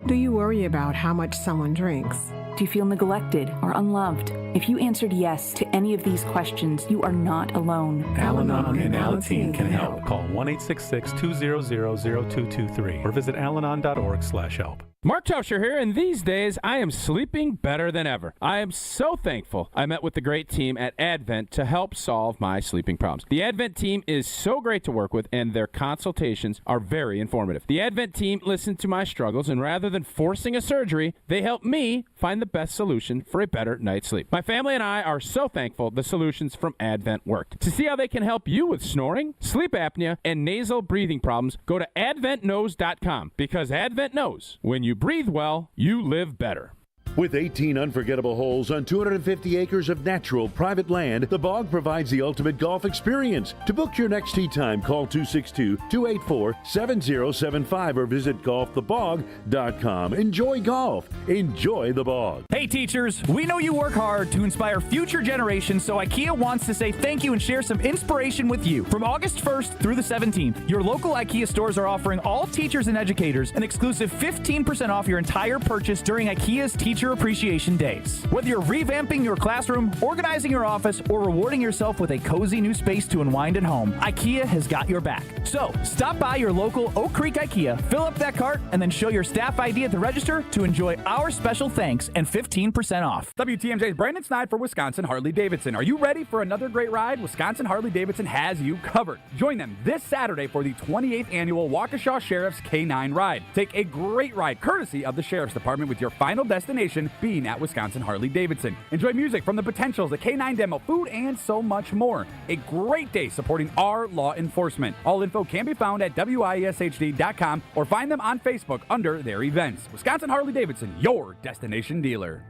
Do you worry about how much someone drinks? Do you feel neglected or unloved? If you answered yes to any of these questions, you are not alone. Al-Anon and Alateen can help. Call 1-866-200-0223 or visit alanon.org/help. Mark Tauscher here, and these days I am sleeping better than ever. I am so thankful I met with the great team at Advent to help solve my sleeping problems. The Advent team is so great to work with, and their consultations are very informative. The Advent team listened to my struggles, and rather than forcing a surgery, they helped me find the best solution for a better night's sleep. My family and I are so thankful the solutions from Advent worked. To see how they can help you with snoring, sleep apnea, and nasal breathing problems, go to adventknows.com, because Advent knows when you breathe well, you live better. With 18 unforgettable holes on 250 acres of natural private land, the Bog provides the ultimate golf experience. To book your next tee time, call 262-284-7075 or visit golfthebog.com. Enjoy golf. Enjoy the Bog. Hey teachers, we know you work hard to inspire future generations, so IKEA wants to say thank you and share some inspiration with you. From August 1st through the 17th, your local IKEA stores are offering all teachers and educators an exclusive 15% off your entire purchase during IKEA's Teacher Appreciation Days. Whether you're revamping your classroom, organizing your office, or rewarding yourself with a cozy new space to unwind at home, IKEA has got your back. So, stop by your local Oak Creek IKEA, fill up that cart, and then show your staff ID at the register to enjoy our special thanks and 15% off. WTMJ's Brandon Snide for Wisconsin Harley-Davidson. Are you ready for another great ride? Wisconsin Harley-Davidson has you covered. Join them this Saturday for the 28th annual Waukesha Sheriff's K9 Ride. Take a great ride courtesy of the Sheriff's Department, with your final destination being at Wisconsin Harley-Davidson. Enjoy music from the Potentials, the K9 demo, food, and so much more. A great day supporting our law enforcement. All info can be found at WIESHD.com or find them on Facebook under their events. Wisconsin Harley-Davidson, your destination dealer.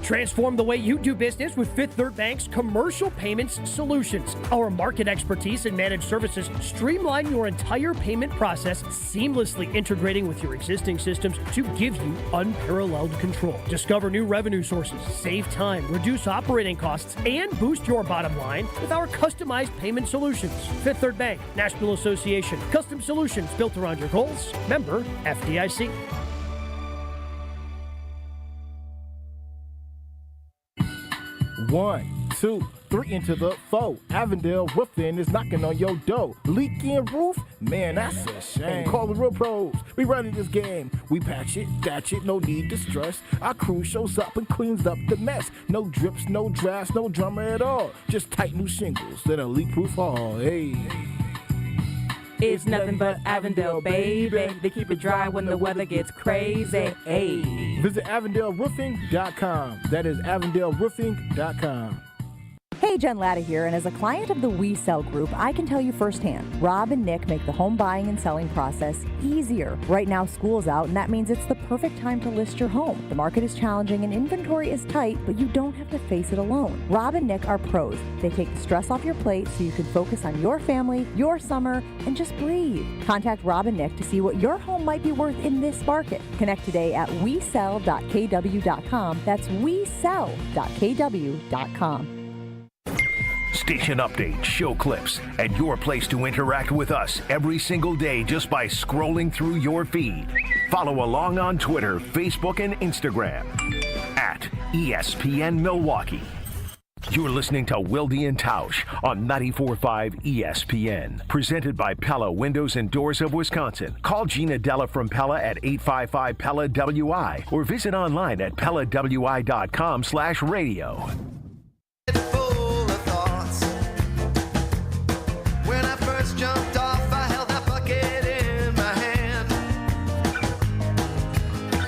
Transform the way you do business with Fifth Third Bank's Commercial Payments Solutions. Our market expertise and managed services streamline your entire payment process, seamlessly integrating with your existing systems to give you unparalleled control. Discover new revenue sources, save time, reduce operating costs, and boost your bottom line with our customized payment solutions. Fifth Third Bank, National Association, custom solutions built around your goals. Member FDIC. 1, 2, 3 into the 4. Avondale Roofing is knocking on your door. Leaking roof? Man, that's a shame. Call the real pros. We running this game. We patch it, thatch it, no need to stress. Our crew shows up and cleans up the mess. No drips, no drafts, no drama at all. Just tight new shingles that are leak-proof hall. Hey. It's nothing but Avondale, baby. They keep it dry when the weather gets crazy. Hey. Visit AvondaleRoofing.com. That is AvondaleRoofing.com. Hey, Jen Latta here, and as a client of the We Sell Group, I can tell you firsthand, Rob and Nick make the home buying and selling process easier. Right now, school's out, and that means it's the perfect time to list your home. The market is challenging and inventory is tight, but you don't have to face it alone. Rob and Nick are pros. They take the stress off your plate so you can focus on your family, your summer, and just breathe. Contact Rob and Nick to see what your home might be worth in this market. Connect today at wesell.kw.com. That's wesell.kw.com. Station updates, show clips, and your place to interact with us every single day just by scrolling through your feed. Follow along on Twitter, Facebook, and Instagram at ESPN Milwaukee. You're listening to Wilde and Tausch on 94.5 ESPN. Presented by Pella Windows and Doors of Wisconsin. Call Gina Della from Pella at 855-PELLA-WI or visit online at PellaWI.com/radio. When I first jumped off, I held that bucket in my hand.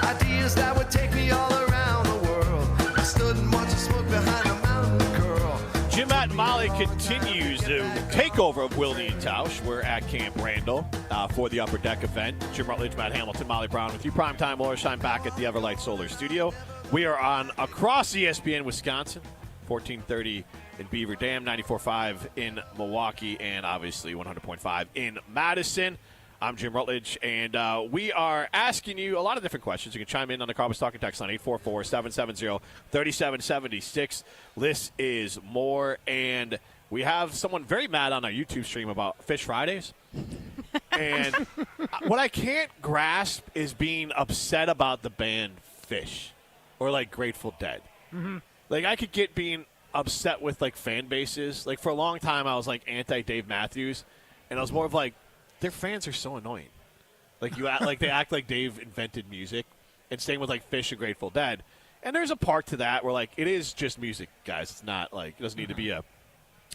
Ideas that would take me all around the world. I stood and watched the smoke behind a mountain curl. Jim, Matt, and Molly continues the takeover of Wilde and Tausch. We're at Camp Randall for the Upper Deck event. Jim Rutledge, Matt Hamilton, Molly Brown with you. Primetime Morrish back at the Everlight Solar Studio. We are on across ESPN Wisconsin, 1430 in Beaver Dam, 94.5 in Milwaukee, and obviously 100.5 in Madison. I'm Jim Rutledge, and we are asking you a lot of different questions. You can chime in on the Carbis Talking text line, 844-770-3776. This is more, and we have someone very mad on our YouTube stream about Fish Fridays. And what I can't grasp is being upset about the band Fish or, like, Grateful Dead. Mm-hmm. Like, I could get being upset with, like, fan bases. Like, for a long time, I was, like, anti-Dave Matthews, and I was more of, like, their fans are so annoying. Like, they act like Dave invented music, and same with, like, Fish and Grateful Dead. And there's a part to that where, like, it is just music, guys. It's not, like, it doesn't need to be a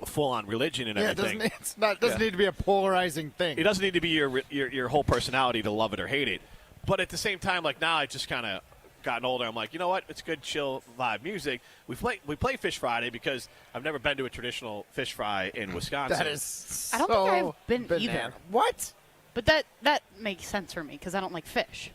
full-on religion and everything. It doesn't need to be a polarizing thing. It doesn't need to be your whole personality to love it or hate it. But at the same time, like, now I've just kind of gotten older. I'm like, you know what? It's good, chill, vibe music. We play Fish Friday because I've never been to a traditional fish fry in Wisconsin. That is I don't think I've been either. What? But that makes sense for me because I don't like fish.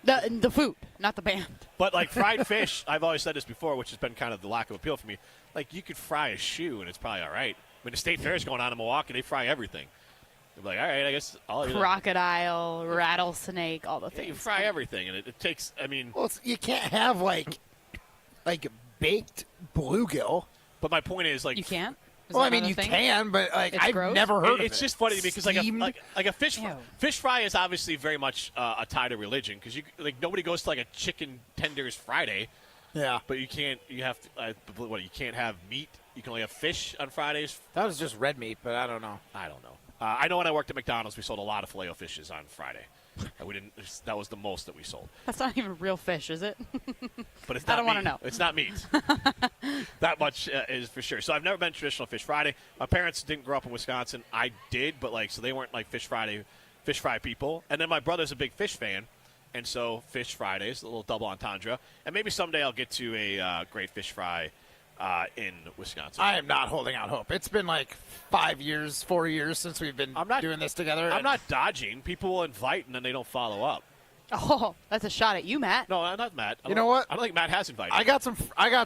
The food, not the band. But, like, fried fish, I've always said this before, which has been kind of the lack of appeal for me. Like, you could fry a shoe, and it's probably all right. I mean, the State Fair is going on in Milwaukee. They fry everything. They're like, all right, I guess I'll eat it. Crocodile, rattlesnake, all the things. You fry everything, and it takes, I mean. Well, you can't have, like baked bluegill. But my point is, like. You can't? Well, I mean, you can, but, like, It's I've gross? never heard of it. It's just funny to me because, like a fish Ew. fish fry is obviously very much a tie to religion because nobody goes to, like, a chicken tenders Friday. Yeah. But you can't. You have to. You can't have meat. You can only have fish on Fridays. That was just red meat, but I don't know. I don't know. I know when I worked at McDonald's, we sold a lot of Filet-O-Fishes on Friday. We didn't. That was the most that we sold. That's not even real fish, is it? But it's not. I don't want to know. It's not meat. That much is for sure. So I've never been traditional Fish Friday. My parents didn't grow up in Wisconsin. I did, but so they weren't like fish fry people. And then my brother's a big fish fan, and so Fish Fridays, a little double entendre. And maybe someday I'll get to a great fish fry in Wisconsin. I am not holding out hope. It's been like 4 years since we've been doing this together. I'm not dodging. People will invite, and then they don't follow up. Oh, that's a shot at you, Matt. No, I'm not Matt. You know what? I don't think Matt has invited. I got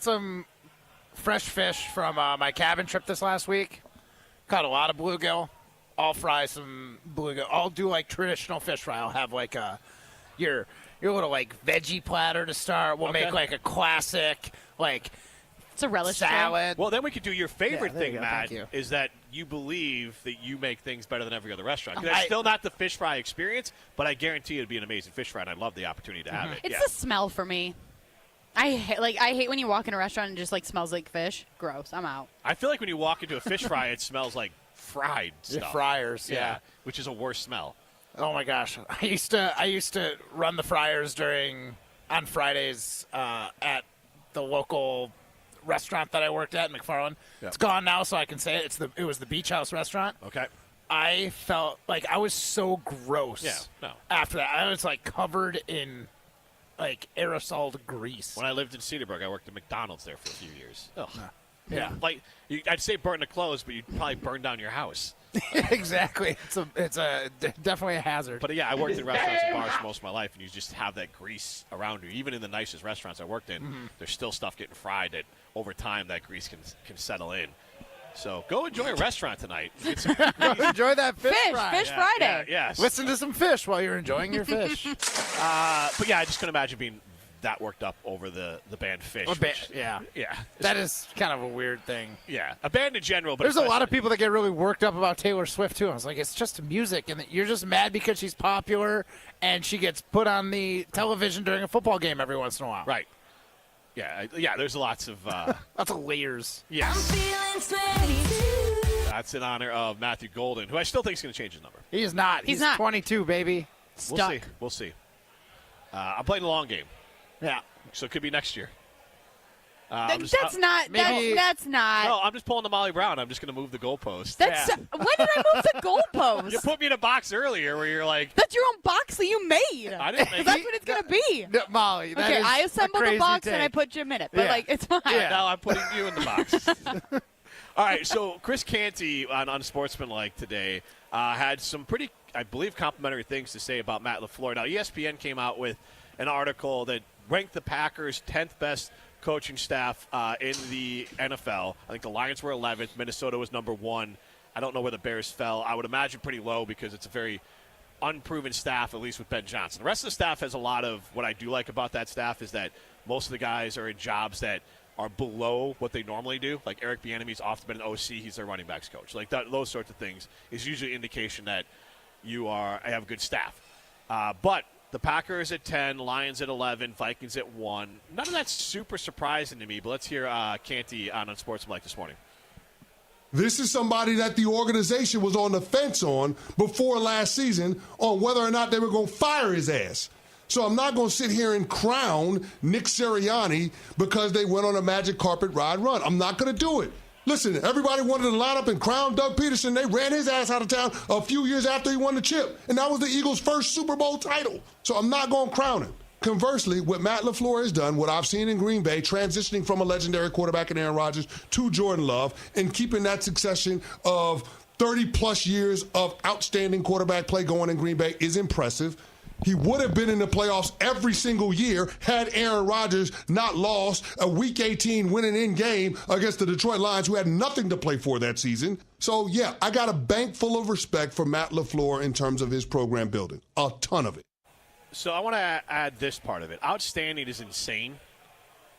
some fresh fish from my cabin trip this last week. Caught a lot of bluegill. I'll fry some bluegill. I'll do like traditional fish fry. I'll have like your little like veggie platter to start. We'll make like a classic like. It's a relish salad. Well, then we could do your favorite there you thing, go. Matt, Thank you. is that you believe that you make things better than every other restaurant. It's still not the fish fry experience, but I guarantee it'd be an amazing fish fry, and I'd love the opportunity to have it. It's the smell for me. I hate when you walk in a restaurant and it just like smells like fish. Gross. I'm out. I feel like when you walk into a fish fry, it smells like fried stuff. Fryers, yeah. Which is a worse smell. Oh my gosh, I used to run the fryers on Fridays at the local restaurant that I worked at in McFarland. Yeah. It's gone now, so I can say it. It was the Beach House restaurant. Okay. I felt like I was so gross. Yeah, no. After that, I was like covered in like aerosol grease. When I lived in Cedarburg, I worked at McDonald's there for a few years. Ugh. Yeah. I'd say burn the clothes, but you'd probably burn down your house. Exactly. It's definitely a hazard. But yeah, I worked in restaurants and bars most of my life, and you just have that grease around you. Even in the nicest restaurants I worked in, there's still stuff getting fried that over time that grease can settle in. So go enjoy a restaurant tonight. Go enjoy that fish fry. Fish Friday. Yes. Listen to some fish while you're enjoying your fish. But yeah, I just couldn't imagine being that worked up over the band Fish. Yeah. Yeah. That is kind of a weird thing. Yeah. A band in general. But there's a lot of people that get really worked up about Taylor Swift, too. I was like, it's just music, and you're just mad because she's popular and she gets put on the television during a football game every once in a while. Right. Yeah. There's lots of layers. Yes. That's in honor of Matthew Golden, who I still think is going to change his number. He is not. He's not. 22, baby. Stuck. We'll see. I'm playing the long game. Yeah. So it could be next year. That's not. No, I'm just pulling the Molly Brown. I'm just going to move the goalpost. When did I move the goalpost? You put me in a box earlier where you're like. That's your own box that you made. I didn't make That's what it's going to be. No, Molly, that okay, is I assembled the box and I put Jim in it. But, it's fine. Yeah, now I'm putting you in the box. All right, so Chris Canty on Sportsmanlike today had some pretty, I believe, complimentary things to say about Matt LaFleur. Now, ESPN came out with an article that ranked the Packers 10th best coaching staff in the NFL. I think the Lions were 11th. Minnesota was number 1. I don't know where the Bears fell. I would imagine pretty low because it's a very unproven staff, at least with Ben Johnson. The rest of the staff has a lot of what I do like about that staff is that most of the guys are in jobs that are below what they normally do. Like Eric Bieniemy's often been an OC. He's their running backs coach. Like those sorts of things is usually an indication that you have a good staff. But the Packers at 10, Lions at 11, Vikings at 1. None of that's super surprising to me, but let's hear Canty on Sportsmanlike this morning. This is somebody that the organization was on the fence on before last season on whether or not they were going to fire his ass. So I'm not going to sit here and crown Nick Sirianni because they went on a magic carpet ride run. I'm not going to do it. Listen, everybody wanted to line up and crown Doug Peterson. They ran his ass out of town a few years after he won the chip. And that was the Eagles' first Super Bowl title. So I'm not going to crown him. Conversely, what Matt LaFleur has done, what I've seen in Green Bay, transitioning from a legendary quarterback in Aaron Rodgers to Jordan Love and keeping that succession of 30-plus years of outstanding quarterback play going in Green Bay is impressive. He would have been in the playoffs every single year had Aaron Rodgers not lost a Week 18 winning-in game against the Detroit Lions, who had nothing to play for that season. So, yeah, I got a bank full of respect for Matt LaFleur in terms of his program building. A ton of it. So I want to add this part of it. Outstanding is insane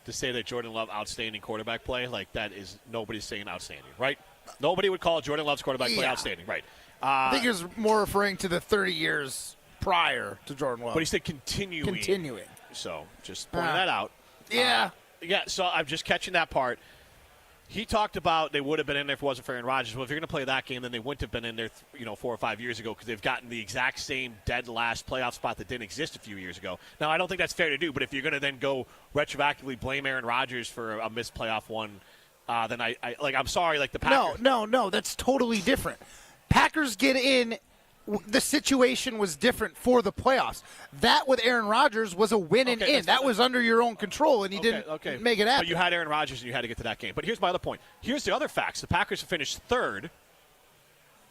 to say that Jordan Love outstanding quarterback play. Like, that is nobody's saying outstanding, right? Nobody would call Jordan Love's quarterback play outstanding, right? I think he was more referring to the 30 years prior to Jordan Love. But he said continuing. So just pointing that out. Yeah. So I'm just catching that part. He talked about they would have been in there if it wasn't for Aaron Rodgers. Well, if you're going to play that game, then they wouldn't have been in there 4 or 5 years ago because they've gotten the exact same dead last playoff spot that didn't exist a few years ago. Now, I don't think that's fair to do, but if you're going to then go retroactively blame Aaron Rodgers for a missed playoff one, then I'm sorry, like the Packers. No, that's totally different. Packers get in. The situation was different for the playoffs. That with Aaron Rodgers was a win and in. That was under your own control, and he didn't make it happen. But you had Aaron Rodgers, and you had to get to that game. But here's my other point. Here's the other facts. The Packers have finished third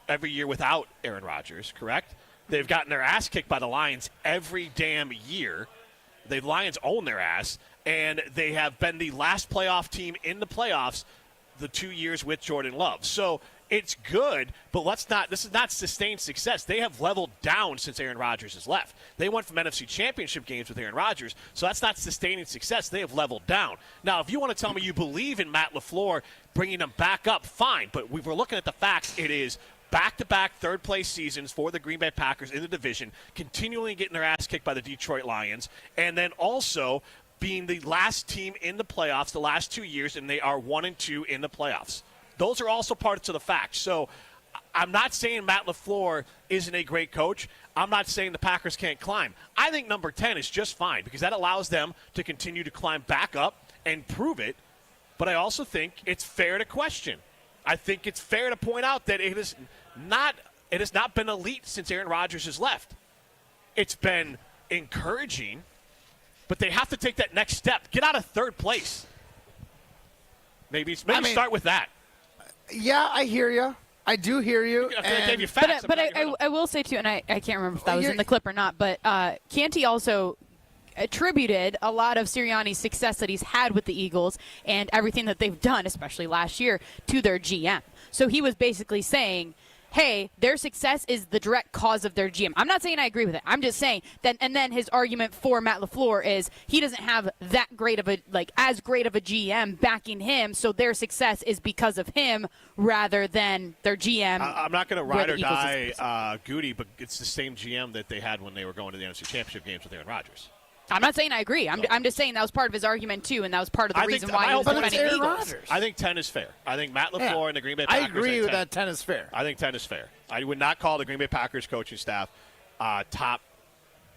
every year without Aaron Rodgers, correct? They've gotten their ass kicked by the Lions every damn year. The Lions own their ass, and they have been the last playoff team in the playoffs the 2 years with Jordan Love. So it's good, but this is not sustained success. They have leveled down since Aaron Rodgers has left. They went from NFC Championship games with Aaron Rodgers, so that's not sustaining success. They have leveled down. Now, if you want to tell me you believe in Matt LaFleur bringing them back up, fine, but we were looking at the facts. It is back-to-back third-place seasons for the Green Bay Packers in the division, continually getting their ass kicked by the Detroit Lions, and then also being the last team in the playoffs the last 2 years, and they are 1-2 in the playoffs. Those are also parts of the facts. So I'm not saying Matt LaFleur isn't a great coach. I'm not saying the Packers can't climb. I think number 10 is just fine because that allows them to continue to climb back up and prove it. But I also think it's fair to question. I think it's fair to point out that it has not been elite since Aaron Rodgers has left. It's been encouraging, but they have to take that next step. Get out of third place. Maybe start with that. Yeah, I hear you. I do hear you. I gave you facts. But I will say, too, and I can't remember if that was in the clip or not, but Canty also attributed a lot of Sirianni's success that he's had with the Eagles and everything that they've done, especially last year, to their GM. So he was basically saying, hey, their success is the direct cause of their GM. I'm not saying I agree with it. I'm just saying that, and then his argument for Matt LaFleur is he doesn't have that great of a, as great of a GM backing him, so their success is because of him rather than their GM. I'm not going to ride or die Goody, but it's the same GM that they had when they were going to the NFC Championship games with Aaron Rodgers. I'm not saying I agree. I'm just saying that was part of his argument, too, and that was part of the reason why he was defending the Eagles. I think 10 is fair. I think Matt LaFleur and the Green Bay Packers. I agree with that 10 is fair. I think 10 is fair. I would not call the Green Bay Packers coaching staff top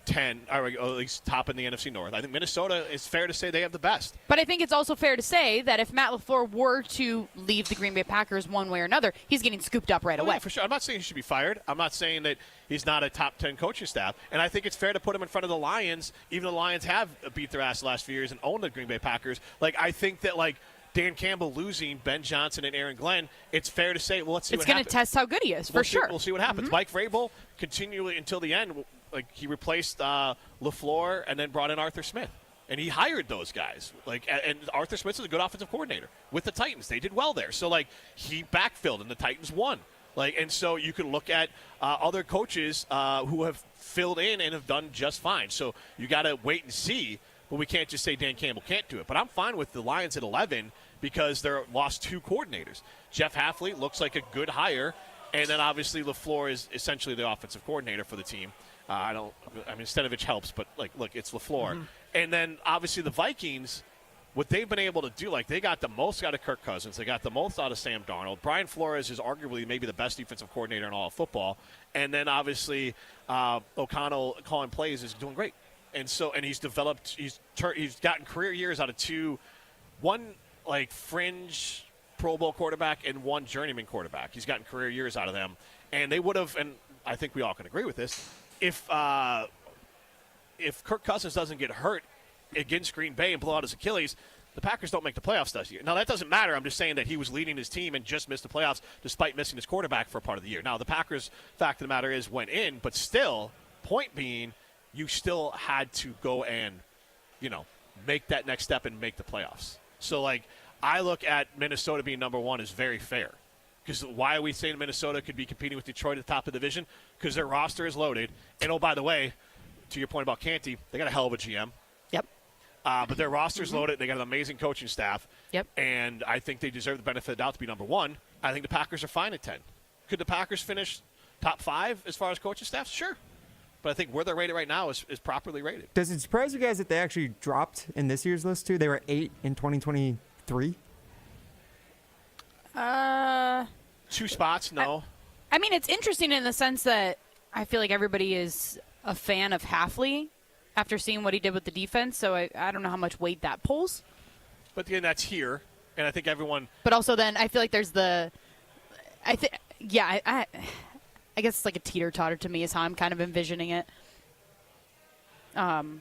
10, or at least top in the NFC North. I think Minnesota is fair to say they have the best. But I think it's also fair to say that if Matt LaFleur were to leave the Green Bay Packers one way or another, he's getting scooped up right away. Yeah, for sure. I'm not saying he should be fired. I'm not saying that he's not a top 10 coaching staff. And I think it's fair to put him in front of the Lions, even though the Lions have beat their ass the last few years and owned the Green Bay Packers. I think that, Dan Campbell losing Ben Johnson and Aaron Glenn, it's fair to say, well, let's see what happens. It's going to test how good he is, for sure. We'll see what happens. Mm-hmm. Mike Vrabel continually until the end, he replaced LaFleur and then brought in Arthur Smith. And he hired those guys. And Arthur Smith is a good offensive coordinator with the Titans. They did well there. So, he backfilled and the Titans won. And so you can look at other coaches who have filled in and have done just fine. So you got to wait and see. But we can't just say Dan Campbell can't do it. But I'm fine with the Lions at 11 because they're lost 2 coordinators. Jeff Hafley looks like a good hire. And then, obviously, LaFleur is essentially the offensive coordinator for the team. Stanovich helps, but look, it's LaFleur. Mm-hmm. And then obviously the Vikings, what they've been able to do, they got the most out of Kirk Cousins, they got the most out of Sam Darnold. Brian Flores is arguably maybe the best defensive coordinator in all of football. And then obviously O'Connell calling plays is doing great. And he's developed, he's gotten career years out of one fringe Pro Bowl quarterback and one journeyman quarterback. He's gotten career years out of them, and they would have, and I think we all can agree with this. If Kirk Cousins doesn't get hurt against Green Bay and blow out his Achilles, the Packers don't make the playoffs this year. Now, that doesn't matter. I'm just saying that he was leading his team and just missed the playoffs despite missing his quarterback for a part of the year. Now, the Packers, fact of the matter is, went in, but still, point being, you still had to go and, make that next step and make the playoffs. So, I look at Minnesota being number 1 is very fair. Because why are we saying Minnesota could be competing with Detroit at the top of the division? Because their roster is loaded. And, oh, by the way, to your point about Canty, they got a hell of a GM. Yep. But their roster's loaded. They got an amazing coaching staff. Yep. And I think they deserve the benefit of the doubt to be number 1. I think the Packers are fine at 10. Could the Packers finish top 5 as far as coaching staff? Sure. But I think where they're rated right now is properly rated. Does it surprise you guys that they actually dropped in this year's list, too? They were 8 in 2023. 2 spots, no. It's interesting in the sense that I feel like everybody is a fan of Hafley after seeing what he did with the defense, so I don't know how much weight that pulls. But again, that's here, and I think everyone... But also then I feel like there's the... I guess it's like a teeter-totter to me is how I'm kind of envisioning it. Sorry,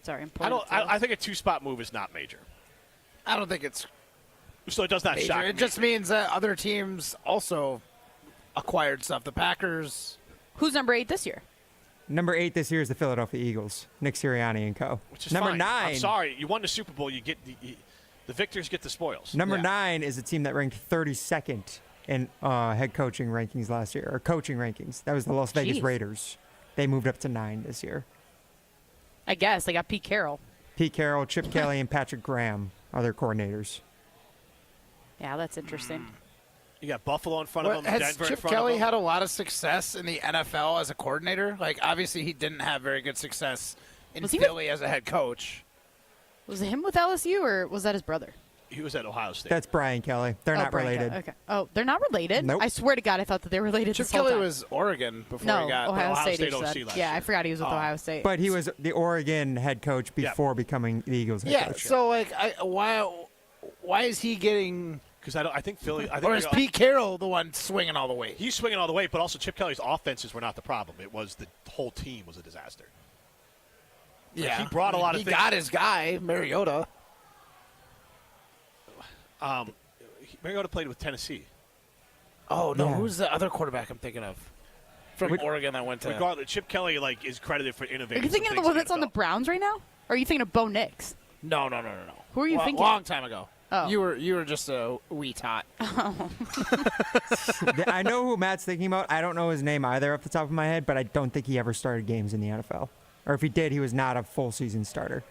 I'm pulling I think a 2-spot move is not major. I don't think it's... So it does not shock me. It just means that other teams also acquired stuff. The Packers. Who's number 8 this year? Number 8 this year is the Philadelphia Eagles. Nick Sirianni and co. Which is number fine. 9. I'm sorry. You won the Super Bowl. You get the victors get the spoils. Number 9 is a team that ranked 32nd in head coaching rankings last year, or coaching rankings. That was the Las Vegas Raiders. They moved up to 9 this year. I guess. They got Pete Carroll. Pete Carroll, Chip Kelly, and Patrick Graham are their coordinators. Yeah, that's interesting. You got Buffalo in front of him, Denver in front of him. Has Chip Kelly had a lot of success in the NFL as a coordinator? Obviously he didn't have very good success in Philly as a head coach. Was it him with LSU, or was that his brother? He was at Ohio State. That's Brian Kelly. They're not related. Okay. Oh, they're not related? Nope. I swear to God, I thought that they were related. Chip this whole Kelly time. was Oregon before he got Ohio State OC said. last Yeah, year. I forgot he was with Ohio State. But he was the Oregon head coach before becoming the Eagles head coach. So why is he getting? Because I think Philly. Or is Pete Carroll the one swinging all the weight? He's swinging all the weight, but also Chip Kelly's offenses were not the problem. It was the whole team was a disaster. Yeah, he brought a lot of things. He got his guy, Mariota. Mariota played with Tennessee. Oh, no. Yeah. Who's the other quarterback I'm thinking of? From Oregon that went to... Regardless, Chip Kelly is credited for innovating. Are you thinking of the one that's on the Browns right now? Or are you thinking of Bo Nix? No. Who are you thinking? Long time ago. Oh. You were just a wee tot. Oh. I know who Matt's thinking about. I don't know his name either off the top of my head, but I don't think he ever started games in the NFL. Or if he did, he was not a full season starter.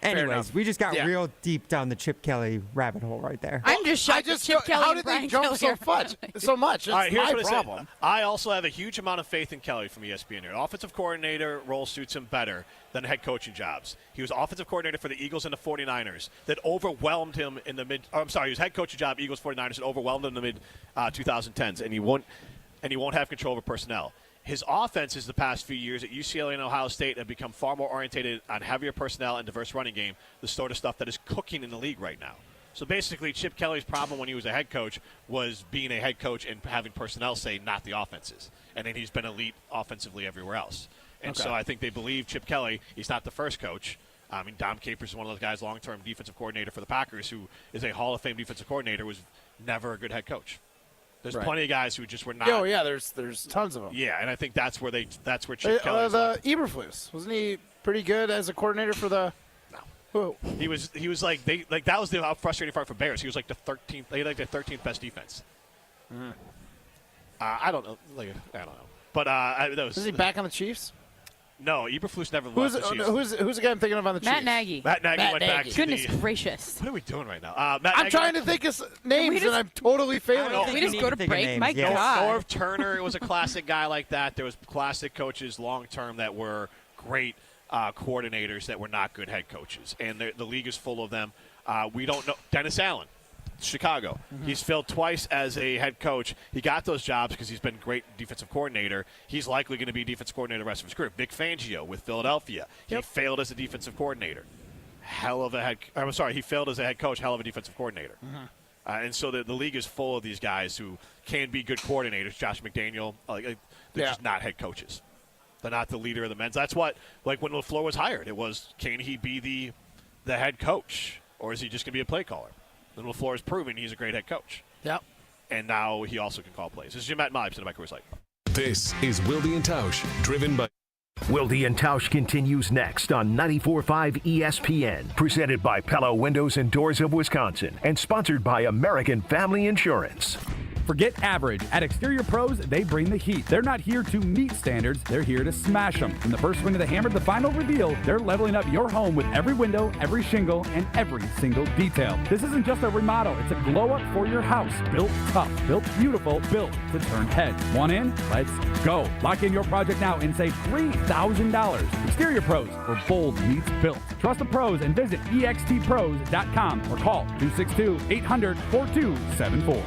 Anyways, we just got real deep down the Chip Kelly rabbit hole right there. I'm just shocked that Chip Kelly How and did Brian they jump Kelly so much? It's All right, here's my what problem. I said. I also have a huge amount of faith in Kelly from ESPN here. Offensive coordinator role suits him better than head coaching jobs. He was offensive coordinator for the Eagles and the 49ers that overwhelmed him in the he was head coaching job, Eagles, 49ers, and overwhelmed him in the mid 2010s, and he won't have control over personnel. His offenses the past few years at UCLA and Ohio State have become far more orientated on heavier personnel and diverse running game, the sort of stuff that is cooking in the league right now. So basically, Chip Kelly's problem when he was a head coach was being a head coach and having personnel say not the offenses. And then he's been elite offensively everywhere else. And so I think they believe Chip Kelly, he's not the first coach. I mean, Dom Capers is one of those guys, long-term defensive coordinator for the Packers, who is a Hall of Fame defensive coordinator, was never a good head coach. There's plenty of guys who just were not. Oh yeah, there's tons of them. Yeah, and I think that's where Chip Kelly. The Eberflus, wasn't he pretty good as a coordinator for the? No. He was that was the frustrating part for Bears. He was like the 13th. They had like the 13th best defense. I don't know. I don't know. But is he back on the Chiefs? No, Eberflus never left the Chiefs. Who's the guy I'm thinking of on the Matt Chiefs? Nagy. Matt Nagy went back to Goodness gracious. What are we doing right now? I'm trying to think of names, and I'm totally failing. Can we just go to break? My God. Norv Turner was a classic guy like that. There was classic coaches long-term that were great coordinators that were not good head coaches. And the league is full of them. We don't know. Dennis Allen. Chicago. He's failed twice as a head coach. He got those jobs because he's been great defensive coordinator. He's likely going to be defensive coordinator the rest of his career. Vic Fangio with Philadelphia. He failed as a defensive coordinator. He failed as a head coach. Hell of a defensive coordinator. And so the league is full of these guys who can be good coordinators. Josh McDaniel, they're just not head coaches. They're not the leader of the men's. That's what, like when LaFleur was hired, it was, can he be the head coach, or is he just going to be a play caller? And LaFleur has proven he's a great head coach. Yep. And now he also can call plays. This is Jim Matt Mobbs in the Coors Light. This is Wilde and Tausch, driven by... Wilde and Tausch continues next on 94.5 ESPN, presented by Pella Windows and Doors of Wisconsin, and sponsored by American Family Insurance. Forget average. At Exterior Pros, they bring the heat. They're not here to meet standards. They're here to smash them. From the first swing of the hammer to the final reveal, they're leveling up your home with every window, every shingle, and every single detail. This isn't just a remodel. It's a glow-up for your house. Built tough, built beautiful, built to turn heads. Want in? Let's go. Lock in your project now and save $3,000. Exterior Pros, where bold meets built. Trust the pros and visit extpros.com or call 262-800-4274.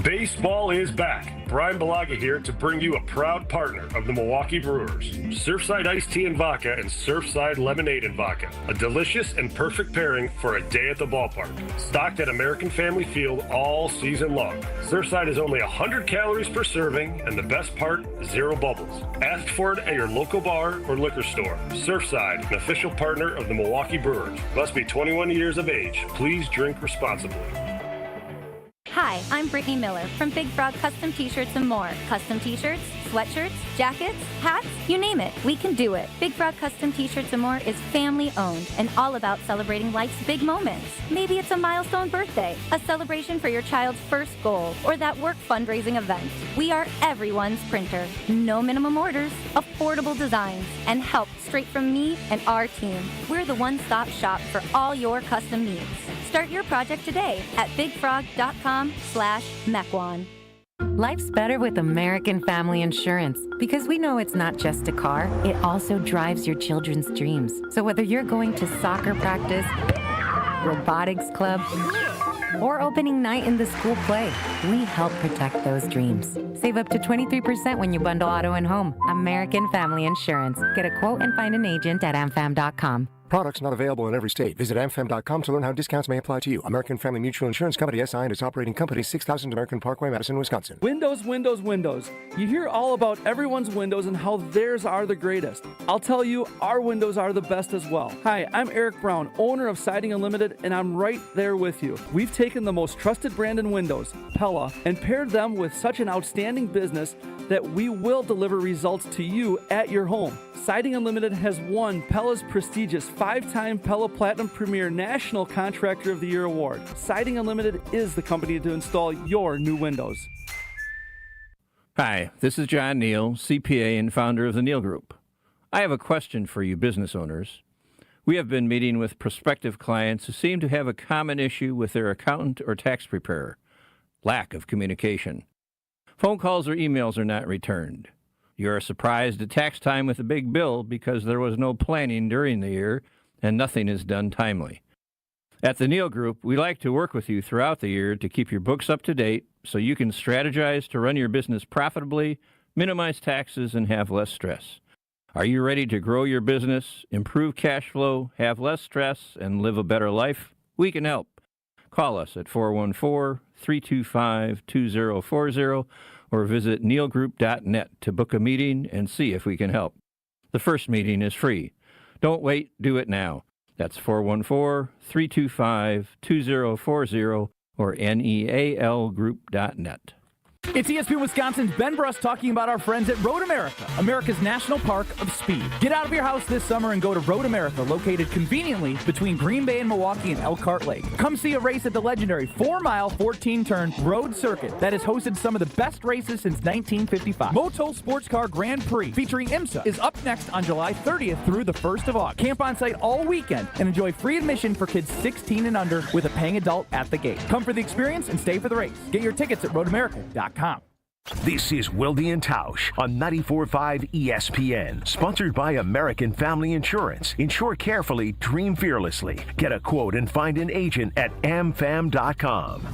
Baseball is back. Brian Balaga here to bring you a proud partner of the Milwaukee Brewers. Surfside Iced Tea and Vodka and Surfside Lemonade and Vodka. A delicious and perfect pairing for a day at the ballpark. Stocked at American Family Field all season long. Surfside is only 100 calories per serving, and the best part, zero bubbles. Ask for it at your local bar or liquor store. Surfside, an official partner of the Milwaukee Brewers. Must be 21 years of age. Please drink responsibly. Hi, I'm Brittany Miller from Big Frog Custom T-Shirts and more. Custom T-shirts, sweatshirts, jackets, hats, you name it, we can do it. Big Frog Custom T-Shirts and more is family owned and all about celebrating life's big moments. Maybe it's a milestone birthday, a celebration for your child's first goal, or that work fundraising event. We are everyone's printer. No minimum orders, affordable designs, and help straight from me and our team. We're the one-stop shop for all your custom needs. Start your project today at bigfrog.com/Mequon. Life's better with American Family Insurance because we know it's not just a car, it also drives your children's dreams. So whether you're going to soccer practice, robotics club, or opening night in the school play, we help protect those dreams. Save up to 23% when you bundle auto and home. American Family Insurance. Get a quote and find an agent at amfam.com. Products not available in every state. Visit amfam.com to learn how discounts may apply to you. American Family Mutual Insurance Company, SI, and its operating company, 6000 American Parkway, Madison, Wisconsin. Windows, windows, windows. You hear all about everyone's windows and how theirs are the greatest. I'll tell you, our windows are the best as well. Hi, I'm Eric Brown, owner of Siding Unlimited, and I'm right there with you. We've taken the most trusted brand in windows, Pella, and paired them with such an outstanding business that we will deliver results to you at your home. Siding Unlimited has won Pella's prestigious 5-time Pella Platinum Premier National Contractor of the Year award. Siding Unlimited is the company to install your new windows. Hi, this is John Neal, CPA and founder of the Neal Group. I have a question for you business owners. We have been meeting with prospective clients who seem to have a common issue with their accountant or tax preparer: lack of communication. Phone calls or emails are not returned. You are surprised at tax time with a big bill because there was no planning during the year and nothing is done timely. At the Neal Group, we like to work with you throughout the year to keep your books up to date so you can strategize to run your business profitably, minimize taxes, and have less stress. Are you ready to grow your business, improve cash flow, have less stress, and live a better life? We can help. Call us at 414-325-2040 or visit nealgroup.net to book a meeting and see if we can help. The first meeting is free. Don't wait, do it now. That's 414-325-2040 or nealgroup.net. It's ESPN Wisconsin's Ben Bruss talking about our friends at Road America, America's National Park of Speed. Get out of your house this summer and go to Road America, located conveniently between Green Bay and Milwaukee and Elkhart Lake. Come see a race at the legendary 4-mile, 14-turn road circuit that has hosted some of the best races since 1955. Motul Sports Car Grand Prix featuring IMSA is up next on July 30th through the 1st of August. Camp on site all weekend and enjoy free admission for kids 16 and under with a paying adult at the gate. Come for the experience and stay for the race. Get your tickets at roadamerica.com. This is Wilde and Tausch on 94.5 ESPN, sponsored by American Family Insurance. Insure carefully, dream fearlessly. Get a quote and find an agent at amfam.com.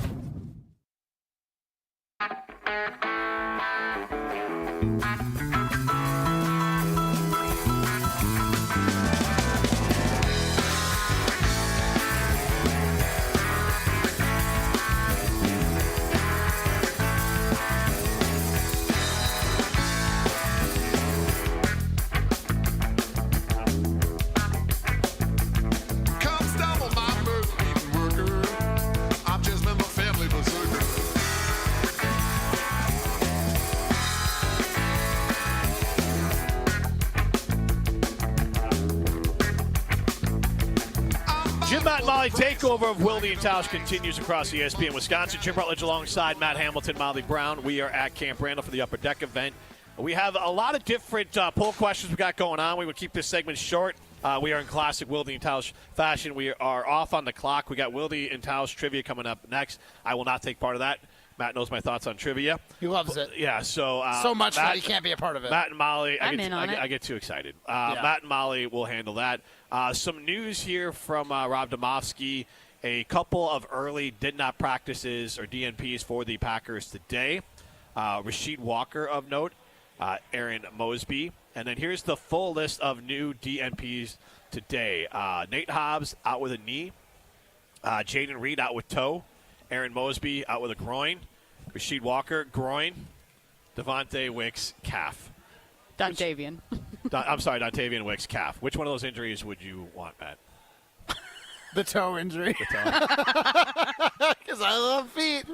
Takeover of Wilde and Tausch continues across ESPN Wisconsin. Jim Rutledge alongside Matt Hamilton, Molly Brown. We are at Camp Randall for the Upper Deck event. We have a lot of different poll questions we got going on. We will keep this segment short. We are in classic Wilde and Tausch fashion. We are off on the clock. We got Wilde and Tausch trivia coming up next. I will not take part of that. Matt knows my thoughts on trivia. He loves it. Yeah, so much that he can't be a part of it. Matt and Molly, I get too excited. Matt and Molly will handle that. Some news here from Rob Domofsky. A couple of early did not practices or DNPs for the Packers today. Rasheed Walker of note, Aaron Mosby. And then here's the full list of new DNPs today. Nate Hobbs out with a knee. Jaden Reed out with toe. Aaron Mosby out with a groin. Rasheed Walker, groin. Devontae Wicks, calf. Dontavian. Dontavian Wicks, calf. Which one of those injuries would you want, Matt? The toe injury. Because I love feet.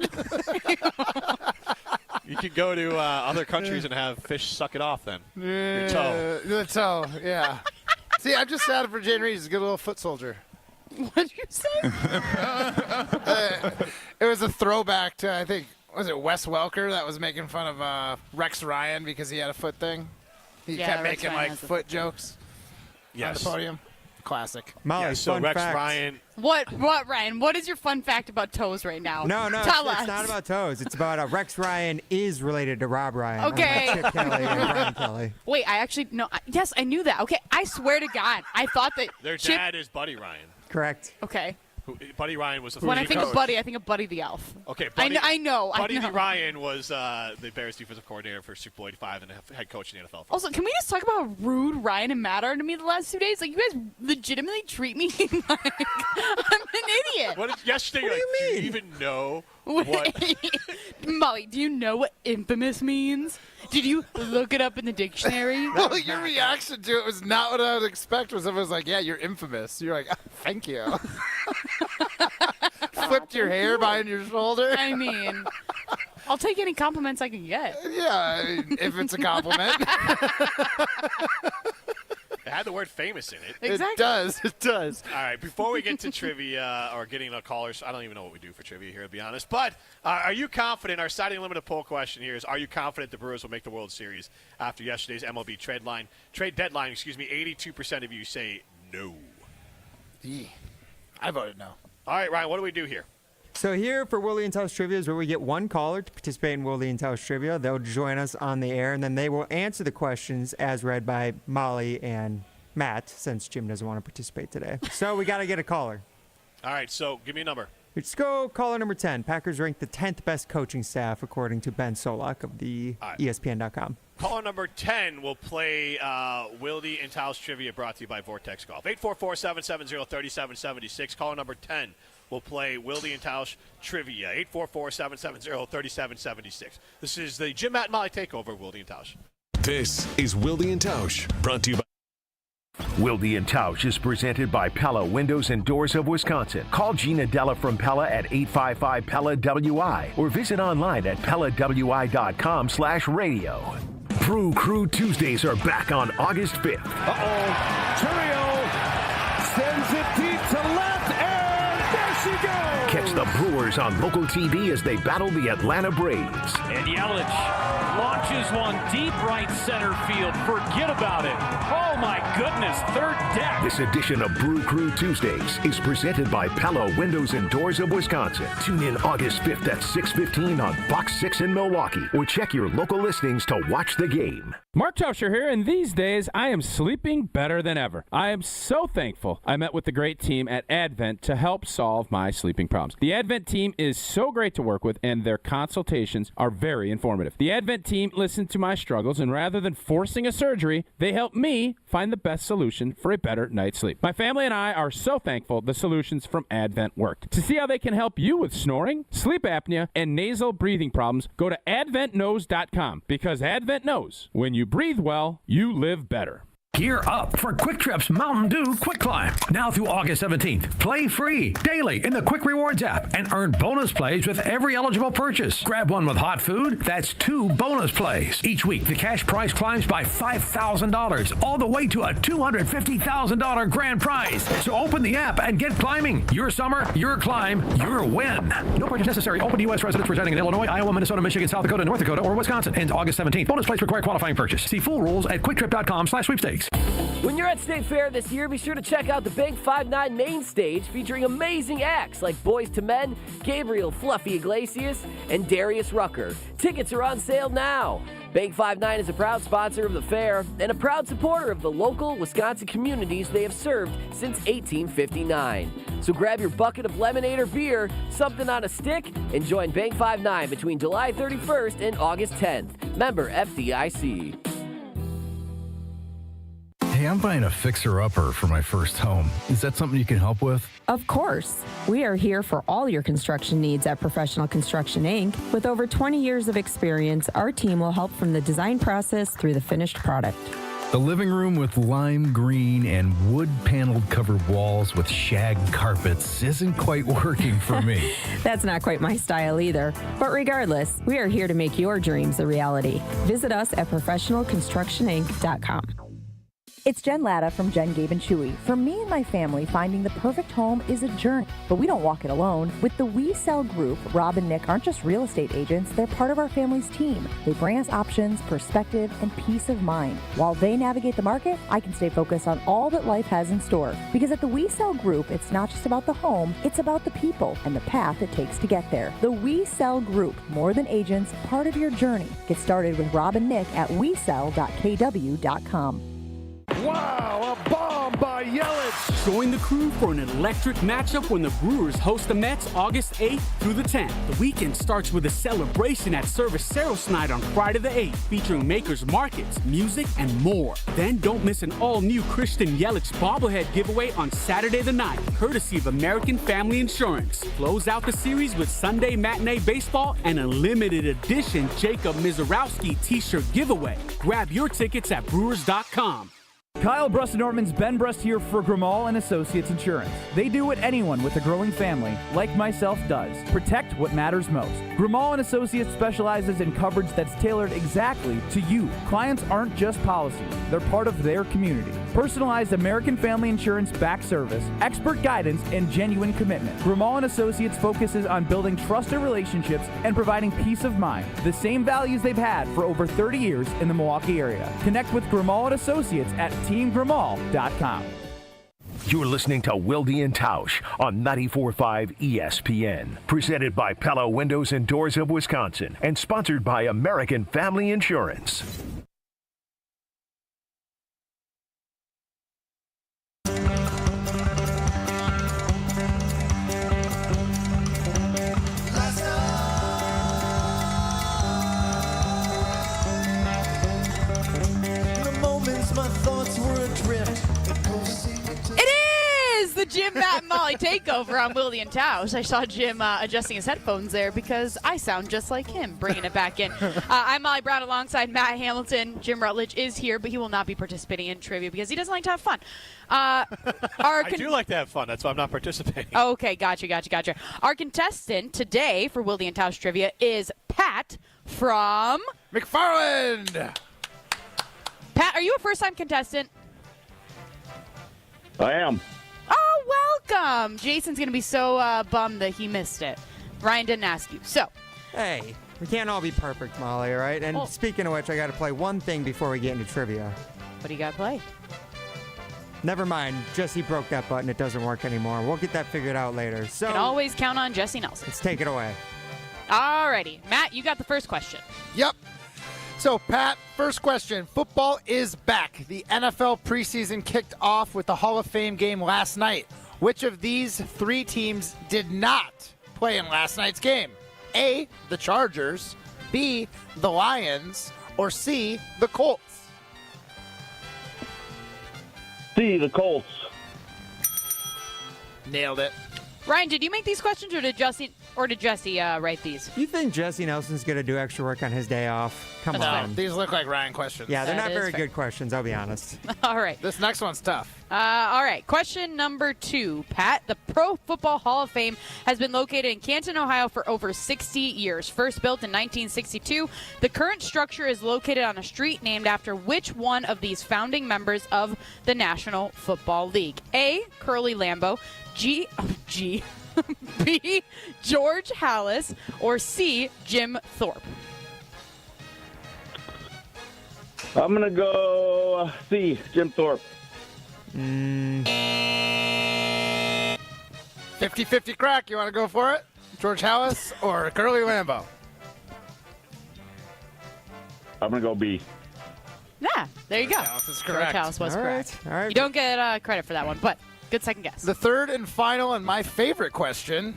You could go to other countries and have fish suck it off then. Your toe. The toe, yeah. See, I'm just sad for Jane Reed. He's a good little foot soldier. What did you say? It was a throwback to, I think, was it Wes Welker that was making fun of Rex Ryan because he had a foot thing? He kept Rex making, Ryan like, foot jokes on the podium. Classic. Molly, so fun Rex fact. Ryan. What, Ryan? What is your fun fact about toes right now? No, Tell it's us. not about toes. It's about Rex Ryan is related to Rob Ryan. Okay. Chip Kelly and Brian Kelly. Wait, I actually no. Yes, I knew that. Okay, I swear to God, I thought that Their Chip. dad is Buddy Ryan. Correct. Okay. Buddy Ryan was the When I first think coach. of Buddy, I think of Buddy the Elf. Okay, Buddy, I know. Buddy Ryan was the Bears defensive coordinator for Super Bowl 85 and head coach in the NFL. Also, can we just talk about how rude Ryan and Matt are to me the last 2 days? Like, you guys legitimately treat me like I'm an idiot. Yesterday, What do you mean? Do you even know what? Molly, do you know what infamous means? Did you look it up in the dictionary? Well, your reaction to it was not what I would expect. Was someone was like, "Yeah, you're infamous." You're like, oh, "Thank you." Flipped your hair behind your shoulder. I mean, I'll take any compliments I can get. Yeah, if it's a compliment. It had the word famous in it. Exactly. It does. It does. All right, before we get to trivia or getting the callers, I don't even know what we do for trivia here, to be honest. But are you confident? Our Siding Limited poll question here is, are you confident the Brewers will make the World Series after yesterday's MLB trade deadline? 82% of you say no. I voted no. All right, Ryan, what do we do here? So here for Wilde and Tausch Trivia is where we get one caller to participate in Wilde and Tausch Trivia. They'll join us on the air, and then they will answer the questions as read by Molly and Matt, since Jim doesn't want to participate today. So we got to get a caller. All right, so give me a number. Let's go caller number 10. Packers ranked the 10th best coaching staff, according to Ben Solak of the ESPN.com. Caller number 10 will play Wilde and Tausch Trivia, brought to you by Vortex Golf. 844-770-3776. Caller number 10 will play Wilde and Tausch Trivia. 844-770-3776. This is the Jim, Matt, and Molly Takeover, Wilde and Tausch. This is Wilde and Tausch, brought to you by Wilde and Tausch is presented by Pella Windows and Doors of Wisconsin. Call Gina Della from Pella at 855-PELLA-WI or visit online at PellaWI.com/radio. Brew Crew Tuesdays are back on August 5th. Turio sends it deep to left, and there she goes! Catch the Brewers on local TV as they battle the Atlanta Braves. And Yelich launches one deep right center field. Forget about it. Oh, my goodness. Third deck. This edition of Brew Crew Tuesdays is presented by Pella Windows and Doors of Wisconsin. Tune in August 5th at 6:15 on Fox 6 in Milwaukee, or check your local listings to watch the game. Mark Tauscher here, and these days I am sleeping better than ever. I am so thankful I met with the great team at Advent to help solve my sleeping problems. The Advent team is so great to work with, and their consultations are very informative. The Advent team listened to my struggles, and rather than forcing a surgery, they helped me find the best solution for a better night's sleep. My family and I are so thankful the solutions from Advent worked. To see how they can help you with snoring, sleep apnea, and nasal breathing problems, go to adventknows.com, because Advent knows when you breathe well, you live better. Gear up for Quick Trip's Mountain Dew Quick Climb. Now through August 17th. Play free daily in the Quick Rewards app and earn bonus plays with every eligible purchase. Grab one with hot food. That's 2 bonus plays. Each week, the cash prize climbs by $5,000, all the way to a $250,000 grand prize. So open the app and get climbing. Your summer, your climb, your win. No purchase necessary. Open to U.S. residents residing in Illinois, Iowa, Minnesota, Michigan, South Dakota, North Dakota, or Wisconsin. Ends August 17th. Bonus plays require qualifying purchase. See full rules at quicktrip.com/sweepstakes. When you're at State Fair this year, be sure to check out the Big 5-9 main stage featuring amazing acts like Boyz II Men, Gabriel Fluffy Iglesias, and Darius Rucker. Tickets are on sale now. Big 5-9 is a proud sponsor of the fair and a proud supporter of the local Wisconsin communities they have served since 1859. So grab your bucket of lemonade or beer, something on a stick, and join Big 5-9 between July 31st and August 10th. Member FDIC. Hey, I'm buying a fixer-upper for my first home. Is that something you can help with? Of course. We are here for all your construction needs at Professional Construction, Inc. With over 20 years of experience, our team will help from the design process through the finished product. The living room with lime green and wood-paneled covered walls with shag carpets isn't quite working for me. That's not quite my style either. But regardless, we are here to make your dreams a reality. Visit us at professionalconstructioninc.com. It's Jen Latta from Jen, Gabe, and Chewy. For me and my family, finding the perfect home is a journey, but we don't walk it alone. With the We Sell Group, Rob and Nick aren't just real estate agents, they're part of our family's team. They bring us options, perspective, and peace of mind. While they navigate the market, I can stay focused on all that life has in store. Because at the We Sell Group, it's not just about the home, it's about the people and the path it takes to get there. The We Sell Group, more than agents, part of your journey. Get started with Rob and Nick at wesell.kw.com. Wow, a bomb by Yelich. Join the crew for an electric matchup when the Brewers host the Mets August 8th through the 10th. The weekend starts with a celebration at Cerveceros Night on Friday the 8th, featuring makers markets, music, and more. Then don't miss an all-new Christian Yelich bobblehead giveaway on Saturday the 9th, courtesy of American Family Insurance. Close out the series with Sunday matinee baseball and a limited edition Jacob Mizorowski t-shirt giveaway. Grab your tickets at Brewers.com. Kyle Brust-Norman's Ben Brust here for Grimal & Associates Insurance. They do what anyone with a growing family, like myself, does. Protect what matters most. Grimal & Associates specializes in coverage that's tailored exactly to you. Clients aren't just policies. They're part of their community. Personalized American Family Insurance back service, expert guidance, and genuine commitment. Grimal & Associates focuses on building trusted relationships and providing peace of mind. The same values they've had for over 30 years in the Milwaukee area. Connect with Grimal & Associates at teamgrimal.com. You're listening to Wilde and Tausch on 94.5 ESPN. Presented by Pella Windows and Doors of Wisconsin and sponsored by American Family Insurance. The Jim, Matt, and Molly Takeover on Wilde and Tausch. I saw Jim adjusting his headphones there because I sound just like him, bringing it back in. I'm Molly Brown alongside Matt Hamilton. Jim Rutledge is here, but he will not be participating in trivia because he doesn't like to have fun. I do like to have fun. That's why I'm not participating. Okay, gotcha. Our contestant today for Wilde and Tausch trivia is Pat from McFarland. Pat, are you a first-time contestant? I am. Oh, welcome. Jason's going to be so bummed that he missed it. Ryan didn't ask you. So, hey, we can't all be perfect, Molly, all right? And speaking of which, I got to play one thing before we get into trivia. What do you got to play? Never mind. Jesse broke that button. It doesn't work anymore. We'll get that figured out later. So you can always count on Jesse Nelson. Let's take it away. Alrighty. Matt, you got the first question. Yep. So, Pat, first question. Football is back. The NFL preseason kicked off with the Hall of Fame game last night. Which of these three teams did not play in last night's game? A, the Chargers, B, the Lions, or C, the Colts? C, the Colts. Nailed it. Ryan, did you make these questions or did Jesse write these? You think Jesse Nelson's going to do extra work on his day off? Come on. These look like Ryan questions. Yeah, they're not very good questions, I'll be honest. All right. This next one's tough. All right. Question number 2, Pat. The Pro Football Hall of Fame has been located in Canton, Ohio for over 60 years. First built in 1962, the current structure is located on a street named after which one of these founding members of the National Football League? A, Curly Lambeau, B, George Halas, or C, Jim Thorpe? I'm going to go C, Jim Thorpe. 50-50 crack. You want to go for it? George Halas or Curly Lambeau? I'm going to go B. Yeah, there you go. Halas is correct. George Halas was correct. All right. You don't get credit for that one, but good second guess. The third and final and my favorite question.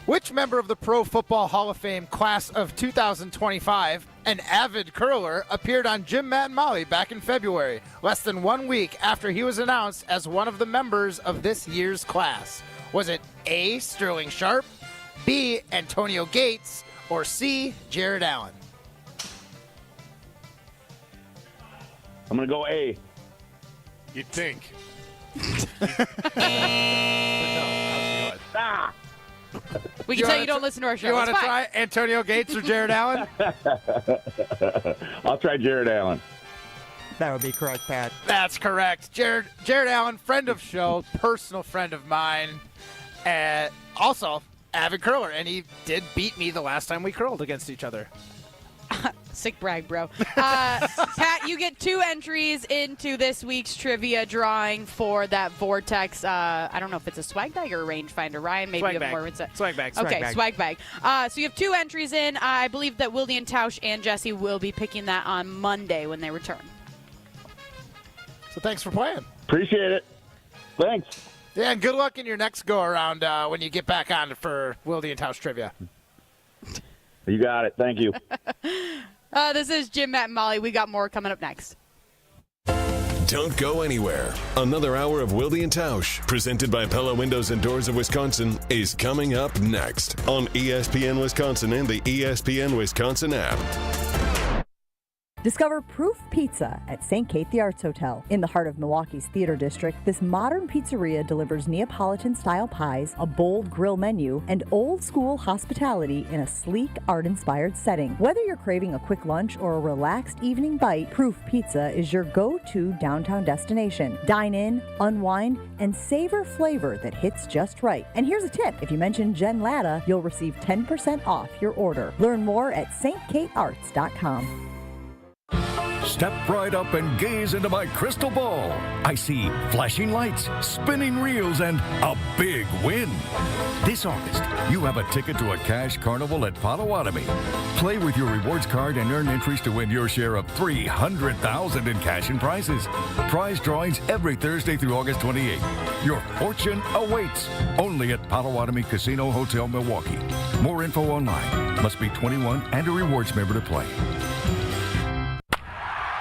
Which member of the Pro Football Hall of Fame class of 2025, an avid curler, appeared on Jim, Matt, and Molly back in February, less than 1 week after he was announced as one of the members of this year's class? Was it A, Sterling Sharp, B, Antonio Gates, or C, Jared Allen? I'm going to go A. You'd think. We can tell you don't listen to our show. You want to try Antonio Gates or Jared Allen? I'll try Jared Allen. That would be correct, Pat. That's correct. Jared Allen, friend of show, personal friend of mine, and also avid curler, and he did beat me the last time we curled against each other. Sick brag, bro. Pat, you get 2 entries into this week's trivia drawing for that Vortex. I don't know if it's a swag bag or a rangefinder. Ryan, maybe you have more insight. Swag bag. Okay, swag bag. So you have 2 entries in. I believe that Wilde and Tausch and Jesse will be picking that on Monday when they return. So thanks for playing. Appreciate it. Thanks. Yeah, and good luck in your next go-around when you get back on for Wilde and Tausch Trivia. You got it. Thank you. This is Jim, Matt, and Molly. We got more coming up next. Don't go anywhere. Another hour of Wilde and Tausch, presented by Pella Windows and Doors of Wisconsin, is coming up next on ESPN Wisconsin and the ESPN Wisconsin app. Discover Proof Pizza at St. Kate the Arts Hotel. In the heart of Milwaukee's Theater District, this modern pizzeria delivers Neapolitan-style pies, a bold grill menu, and old-school hospitality in a sleek, art-inspired setting. Whether you're craving a quick lunch or a relaxed evening bite, Proof Pizza is your go-to downtown destination. Dine in, unwind, and savor flavor that hits just right. And here's a tip. If you mention Jen Latta, you'll receive 10% off your order. Learn more at stkatearts.com. step right up and gaze into my crystal ball. I see flashing lights, spinning reels, and a big win. This August, you have a ticket to a cash carnival at Potawatomi. Play with your rewards card and earn entries to win your share of $300,000 in cash and prizes. Prize drawings every Thursday through August 28th. Your fortune awaits only at Potawatomi Casino Hotel, Milwaukee. More info online. Must be 21 and a rewards member to play.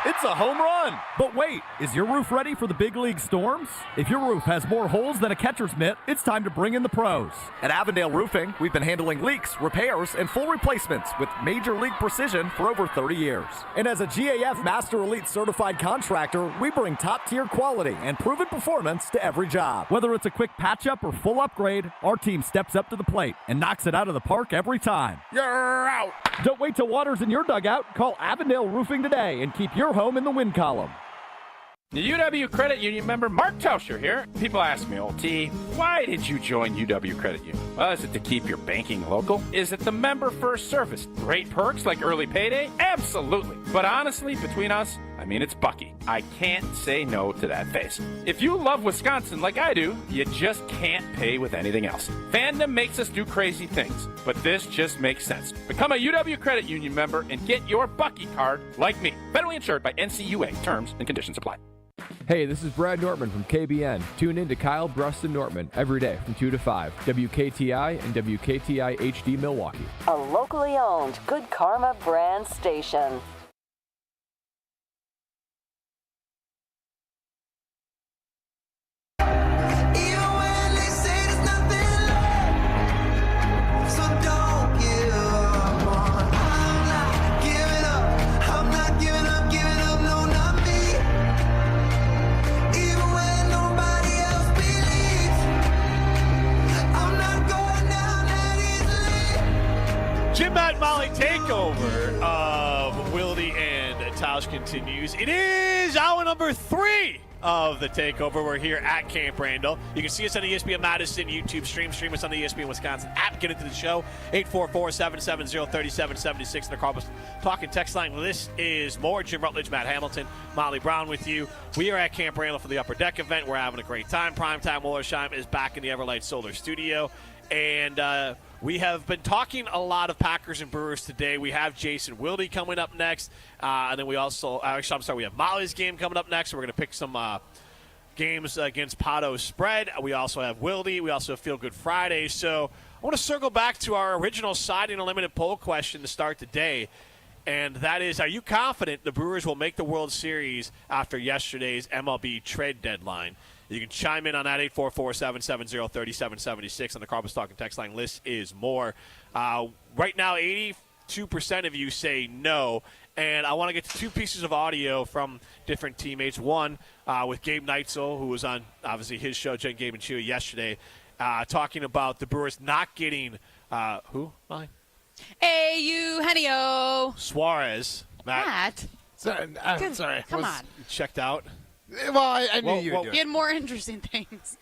It's a home run! But wait, is your roof ready for the big league storms? If your roof has more holes than a catcher's mitt, it's time to bring in the pros. At Avondale Roofing, we've been handling leaks, repairs, and full replacements with major league precision for over 30 years. And as a GAF Master Elite certified contractor, we bring top-tier quality and proven performance to every job. Whether it's a quick patch-up or full upgrade, our team steps up to the plate and knocks it out of the park every time. You're out! Don't wait till water's in your dugout. Call Avondale Roofing today and keep your home in the win column. The UW Credit Union member Mark Tauscher here. People ask me, old T, why did you join UW Credit Union? Well, is it to keep your banking local? Is it the member first service? Great perks like early payday? Absolutely. But honestly, between us, I mean, it's Bucky. I can't say no to that face. If you love Wisconsin like I do, you just can't pay with anything else. Fandom makes us do crazy things, but this just makes sense. Become a UW Credit Union member and get your Bucky card like me. Federally insured by NCUA. Terms and conditions apply. Hey, this is Brad Nortman from KBN. Tune in to Kyle Brust and Nortman every day from 2 to 5. WKTI and WKTI HD Milwaukee. A locally owned Good Karma brand station. Jim Matt Molly Takeover of Wilde and Tausch continues. It is hour number 3 of the Takeover. We're here at Camp Randall. You can see us on the ESPN Madison YouTube stream us on the ESPN Wisconsin app. Get into the show, 844-770-3776 in the Carbos Talking text line. This is more. Jim Rutledge, Matt Hamilton, Molly Brown with you. We are at Camp Randall for the Upper Deck event. We're having a great time. Primetime Wollersheim is back in the Everlight Solar Studio. And we have been talking a lot of Packers and Brewers today. We have Jason Wilde coming up next. And then we also, we have Molly's game coming up next. We're going to pick some games against Pado's spread. We also have Wilde. We also have Feel Good Friday. So I want to circle back to our original Siding Unlimited poll question to start the day. And that is, are you confident the Brewers will make the World Series after yesterday's MLB trade deadline? You can chime in on that, 844-770-3776 on the Carbos Talking text line. List is more. Right now, 82% of you say no. And I want to get to 2 pieces of audio from different teammates. One with Gabe Neitzel, who was on, obviously, his show, Jen, Gabe, and Chewy, yesterday, talking about the Brewers not getting who? Molly? Eugenio Suarez. Matt. Sorry. Come on. Checked out. Well, I knew you would do He had more interesting things.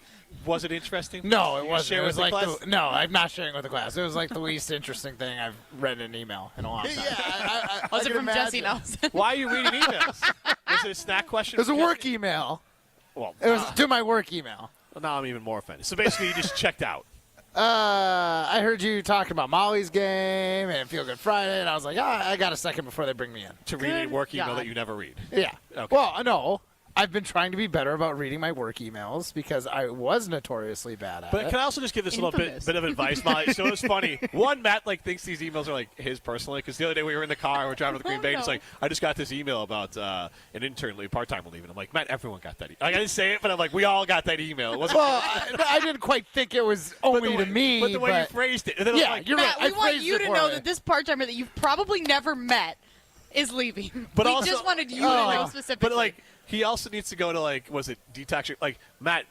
Was it interesting? No, it wasn't. It was like no, I'm not sharing with the class. It was like the least interesting thing I've read in an email in a long time. Yeah, was it from Jesse Nelson? Why are you reading emails? Was it a snack question? It was a work email. Well, it was to my work email. Well, now I'm even more offended. So basically, you just checked out. I heard you talking about Molly's game and Feel Good Friday, and I was like, I got a second before they bring me in. To read a work email that you never read. Yeah. Okay. Well, no. I've been trying to be better about reading my work emails because I was notoriously bad at it. But can I also just give this little bit of advice, Molly? So it's funny. One, Matt thinks these emails are his personally, because the other day we were in the car, we're driving to the Green Bay, and it's like, I just got this email about an intern part-time leaving. I'm like, Matt, everyone got that. I didn't say it, but I'm like, we all got that email. I didn't quite think it was only to me. But the way you phrased it. And then Yeah, you're Matt, right. we want you to know that this part-timer that you've probably never met is leaving. But we also, just wanted you to know specifically. But he also needs to go to was it detox? Matt,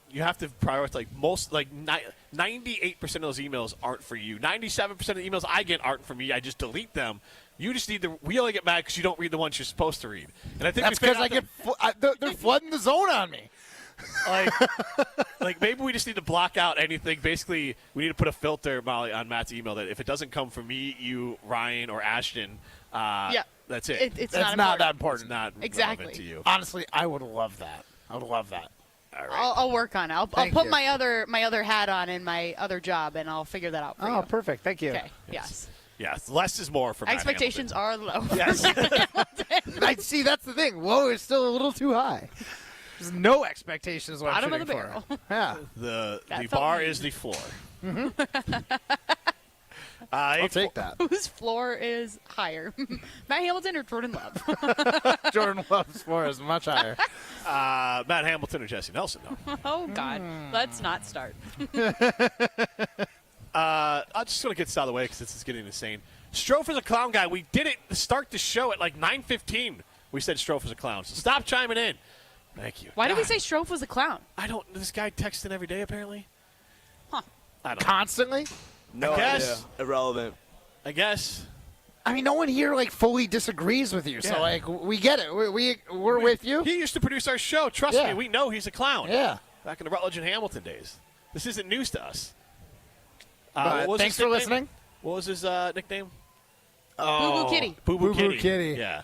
you have to prioritize. Most 98% of those emails aren't for you. 97% of the emails I get aren't for me. I just delete them. You just need to. We only get mad because you don't read the ones you're supposed to read. And I think that's because they're flooding the zone on me. Maybe we just need to block out anything. Basically, we need to put a filter, Molly, on Matt's email that if it doesn't come from me, you, Ryan, or Ashton, That's it. It's not that important. important. It's not Exactly. relevant to you. Honestly, I would love that. All right. I'll work on it. I'll Thank put you. my other hat on in my other job, and I'll figure that out for you. Oh, perfect. Thank you. Okay. Yes. Yes, less is more for Matt Expectations are low. Yes. I see. That's the thing. Low is still a little too high. There's no expectations. What Bottom I'm of the shooting for. barrel. Yeah. The That felt bar mean. is the floor. I'll take that. Whose floor is higher, Matt Hamilton or Jordan Love? Jordan Love's floor is much higher. Matt Hamilton or Jesse Nelson, though. Oh God, let's not start. I'm just going to get this out of the way because this is getting insane. Strofe is a clown guy. We did it to start the show at like 9:15. We said Strofe is a clown. So stop chiming in. Thank you. Why did we say Strofe was a clown? I don't. This guy texting every day apparently. Huh? I don't know. Constantly? No I guess. idea. Irrelevant. I guess. I mean, no one here like fully disagrees with you, Yeah. so like we get it. We're with you. He used to produce our show. Trust Yeah. me, we know he's a clown. Yeah. Back in the Rutledge and Hamilton days. This isn't news to us. But what was thanks his for nickname? listening. What was his nickname? Boo Boo Kitty. Boo Boo Boo Boo Kitty. Kitty. Yeah.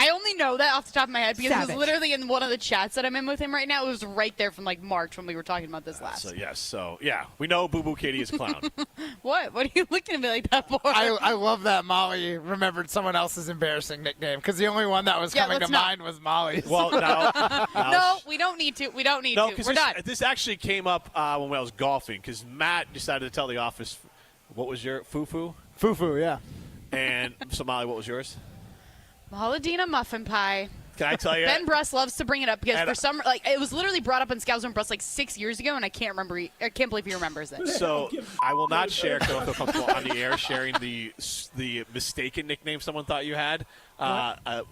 I only know that off the top of my head because it Savage. was literally in one of the chats that I'm in with him right now. It was right there from like March when we were talking about this last. So yes. So yeah, we know Boo Boo Kitty is a clown. What? What are you looking at me like that for? I love that Molly remembered someone else's embarrassing nickname because the only one that was coming to let's not. mind was Molly's. well, now No, we don't need to. We don't need no, to. because We're done. this actually came up when I was golfing because Matt decided to tell the office what was your foo-foo, yeah. and so Molly, what was yours? Mahaladina muffin pie. Can I tell you? Ben Bruss loves to bring it up because And- for some it was literally brought up in Scouser and Bruss like 6 years ago, and I can't remember. I can't believe he remembers it. So I will not share because I don't feel comfortable on the air sharing the mistaken nickname someone thought you had. It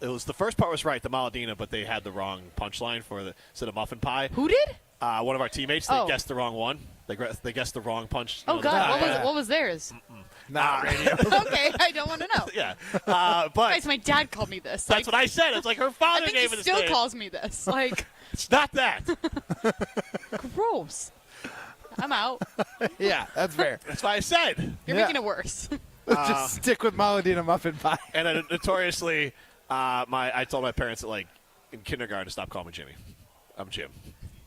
was the first part was right, the Maladina, but they had the wrong punchline for the instead of muffin pie. Who did? One of our teammates. They guessed the wrong one. They guessed the wrong punch. Oh God, what was theirs? Not radio. Okay, I don't want to know. Yeah, but Guys, my dad called me this. that's what I said. It's like her father I think gave he it. still calls me this. Like, It's not that. gross. I'm out. Yeah, that's fair. That's why I said. You're making it worse. Let's just stick with Molladina muffin pie. And then notoriously, I told my parents that like in kindergarten to stop calling me Jimmy. I'm Jim.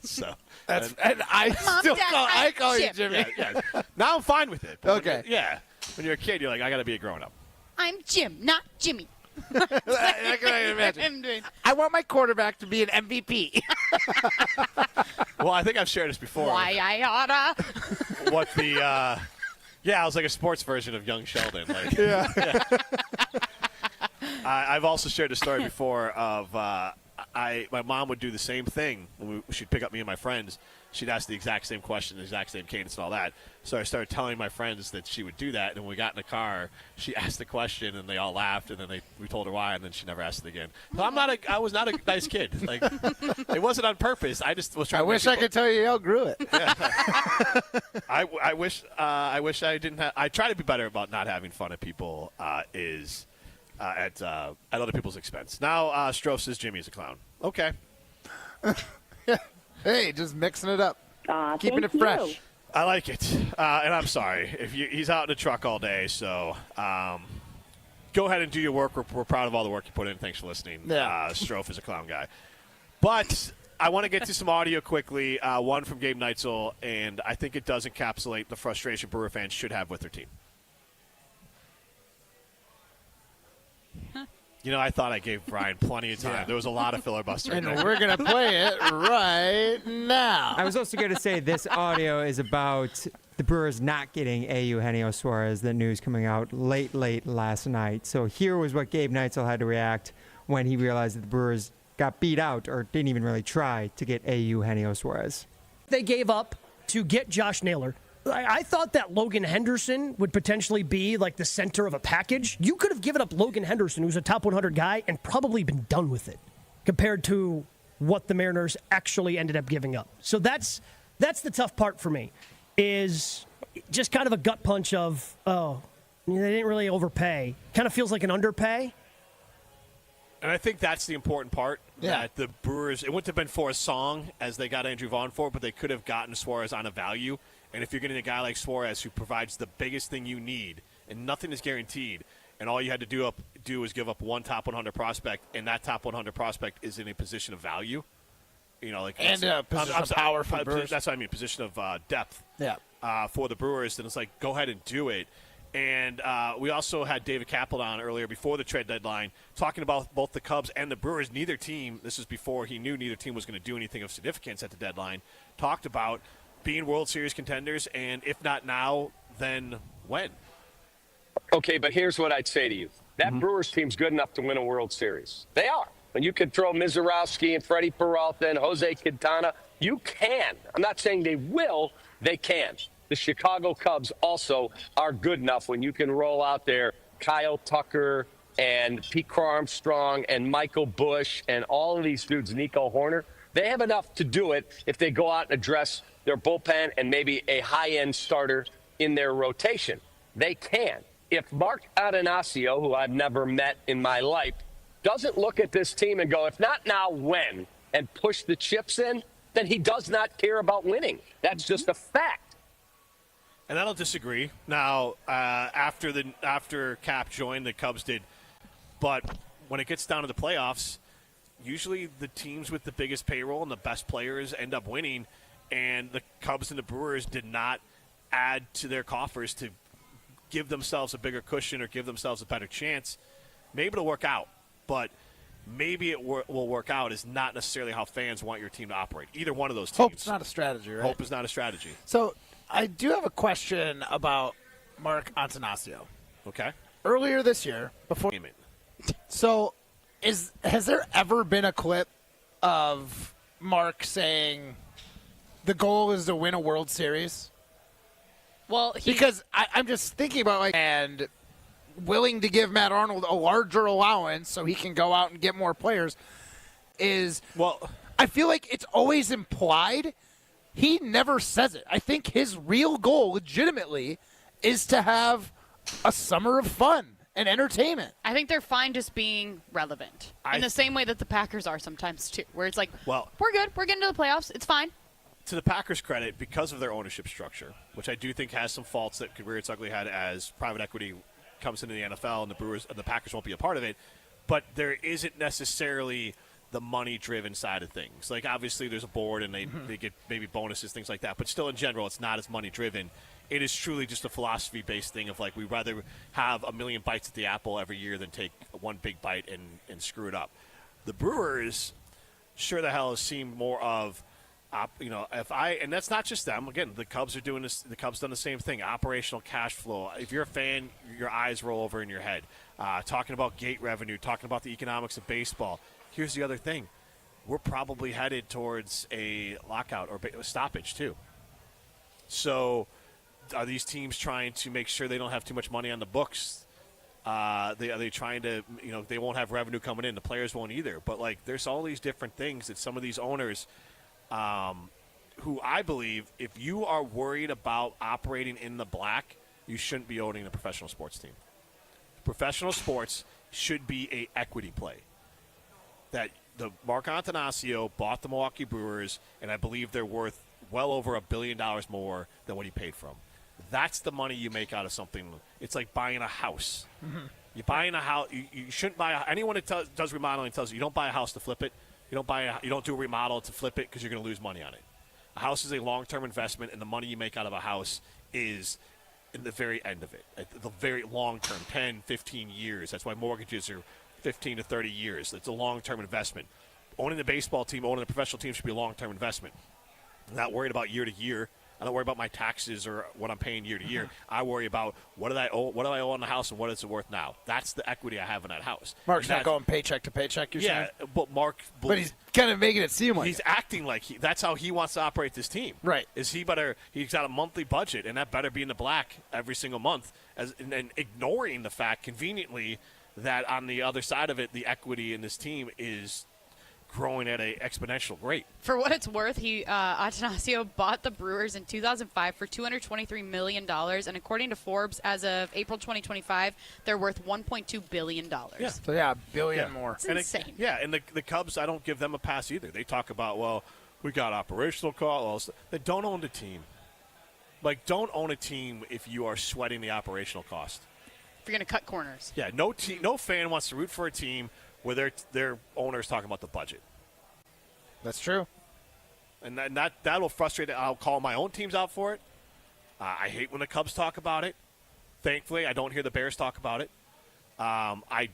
So and I Mom, still Dad, I call you Jim. Jimmy. yeah. Now I'm fine with it. But Okay. When you're a kid, you're like, I got to be a grown up. I'm Jim, not Jimmy. I can imagine. I want my quarterback to be an MVP. Well, I think I've shared this before. Why I oughta. What the? I was like a sports version of young Sheldon. Like, Yeah. I've also shared a story before of my mom would do the same thing when she'd pick up me and my friends. She'd ask the exact same question, the exact same cadence and all that. So I started telling my friends that she would do that. And when we got in the car, she asked the question, and they all laughed. And then we told her why, and then she never asked it again. So I was not a nice kid. Like it wasn't on purpose. I just was trying. I wish I could tell you outgrew it. I wish I didn't have. I try to be better about not having fun at people. At other people's expense. Now Strofe says Jimmy's a clown. Okay. Hey, just mixing it up, keeping it thank fresh. you. I like it, and I'm sorry if he's out in the truck all day. So go ahead and do your work. We're proud of all the work you put in. Thanks for listening. Yeah. Strofe is a clown guy, but I want to get to some audio quickly. One from Gabe Neitzel, and I think it does encapsulate the frustration Brewer fans should have with their team. You know, I thought I gave Brian plenty of time. Yeah. There was a lot of filibuster. And we're going to play it right now. I was also going to say this audio is about the Brewers not getting A.U. Henio Suarez, the news coming out late last night. So here was what Gabe Neitzel had to react when he realized that the Brewers got beat out or didn't even really try to get A.U. Henio Suarez. They gave up to get Josh Naylor. I thought that Logan Henderson would potentially be like the center of a package. You could have given up Logan Henderson, who's a top 100 guy, and probably been done with it compared to what the Mariners actually ended up giving up. So that's the tough part for me, is just kind of a gut punch of, they didn't really overpay. Kind of feels like an underpay. And I think that's the important part. Yeah. That the Brewers, it wouldn't have been for a song as they got Andrew Vaughn for, but they could have gotten Suarez on a value. And if you're getting a guy like Suarez who provides the biggest thing you need, and nothing is guaranteed, and all you had to do was give up one top 100 prospect, and that top 100 prospect is in a position of value. And a position of power for the Brewers. That's what I mean, position of depth. Yeah. For the Brewers, then it's like, go ahead and do it. And we also had David Kaplan on earlier before the trade deadline talking about both the Cubs and the Brewers. Neither team, this is before he knew neither team was going to do anything of significance at the deadline, talked about being World Series contenders, and if not now, then when? Okay, but here's what I'd say to you. That Brewers team's good enough to win a World Series. They are. And you can throw Mizorowski and Freddie Peralta and Jose Quintana. You can. I'm not saying they will. They can. The Chicago Cubs also are good enough when you can roll out there Kyle Tucker and Pete Armstrong and Michael Busch and all of these dudes, Nico Horner. They have enough to do it if they go out and address their bullpen and maybe a high-end starter in their rotation. They can. If Mark Atanasio, who I've never met in my life, doesn't look at this team and go, if not now, when, and push the chips in, then he does not care about winning. That's just a fact. And I don't disagree. Now, after Cap joined, the Cubs did. But when it gets down to the playoffs, usually the teams with the biggest payroll and the best players end up winning. And the Cubs and the Brewers did not add to their coffers to give themselves a bigger cushion or give themselves a better chance. Maybe it'll work out, but maybe it will work out is not necessarily how fans want your team to operate. Either one of those teams. Hope's not a strategy, right? Hope is not a strategy. So I do have a question about Mark Atanasio. Okay. Earlier this year, before so has there ever been a clip of Mark saying the goal is to win a World Series? Well, because I'm just thinking about and willing to give Matt Arnold a larger allowance so he can go out and get more players I feel like it's always implied. He never says it. I think his real goal legitimately is to have a summer of fun and entertainment. I think they're fine just being relevant in the same way that the Packers are sometimes too, where it's like, we're good. We're getting to the playoffs. It's fine. To the Packers' credit, because of their ownership structure, which I do think has some faults that could rear its ugly head as private equity comes into the NFL and the Packers won't be a part of it, but there isn't necessarily the money-driven side of things. Like, obviously, there's a board and they get maybe bonuses, things like that, but still, in general, it's not as money-driven. It is truly just a philosophy-based thing of, like, we'd rather have a million bites at the apple every year than take one big bite and screw it up. The Brewers sure the hell seem more of, and that's not just them. Again, the Cubs are doing this. The Cubs done the same thing. Operational cash flow. If you're a fan, your eyes roll over in your head. Talking about gate revenue, talking about the economics of baseball. Here's the other thing: we're probably headed towards a lockout or stoppage too. So, are these teams trying to make sure they don't have too much money on the books? Are they trying to? They won't have revenue coming in. The players won't either. But there's all these different things that some of these owners. Who I believe, if you are worried about operating in the black, you shouldn't be owning a professional sports team. Professional sports should be a equity play. That the Mark Atanasio bought the Milwaukee Brewers, and I believe they're worth well over $1 billion more than what he paid for them. That's the money you make out of something. It's like buying a house. Mm-hmm. You're buying a house. You shouldn't buy anyone that does remodeling tells you don't buy a house to flip it. You don't do a remodel to flip it because you're going to lose money on it. A house is a long-term investment, and the money you make out of a house is in the very end of it, at the very long-term, 10, 15 years. That's why mortgages are 15 to 30 years. It's a long-term investment. Owning the baseball team, owning a professional team should be a long-term investment. I'm not worried about year to year. I don't worry about my taxes or what I'm paying year to year. I worry about what do I owe on the house and what is it worth now. That's the equity I have in that house. Mark's not going paycheck to paycheck, you're saying? Yeah, but Mark... But he's kind of making it seem like he's acting like that's how he wants to operate this team. Right. He's got a monthly budget, and that better be in the black every single month, and ignoring the fact, conveniently, that on the other side of it, the equity in this team is growing at an exponential rate. For what it's worth, Atanasio bought the Brewers in 2005 for $223 million, and according to Forbes, as of April 2025, they're worth $1.2 billion. Yeah. So, $1 billion more. It's insane. And the Cubs, I don't give them a pass either. They talk about, we got operational costs. They don't own the team. Don't own a team if you are sweating the operational cost. If you're going to cut corners. Yeah, no fan wants to root for a team where their owner's talking about the budget. That's true. And that will frustrate it. I'll call my own teams out for it. I hate when the Cubs talk about it. Thankfully, I don't hear the Bears talk about it. I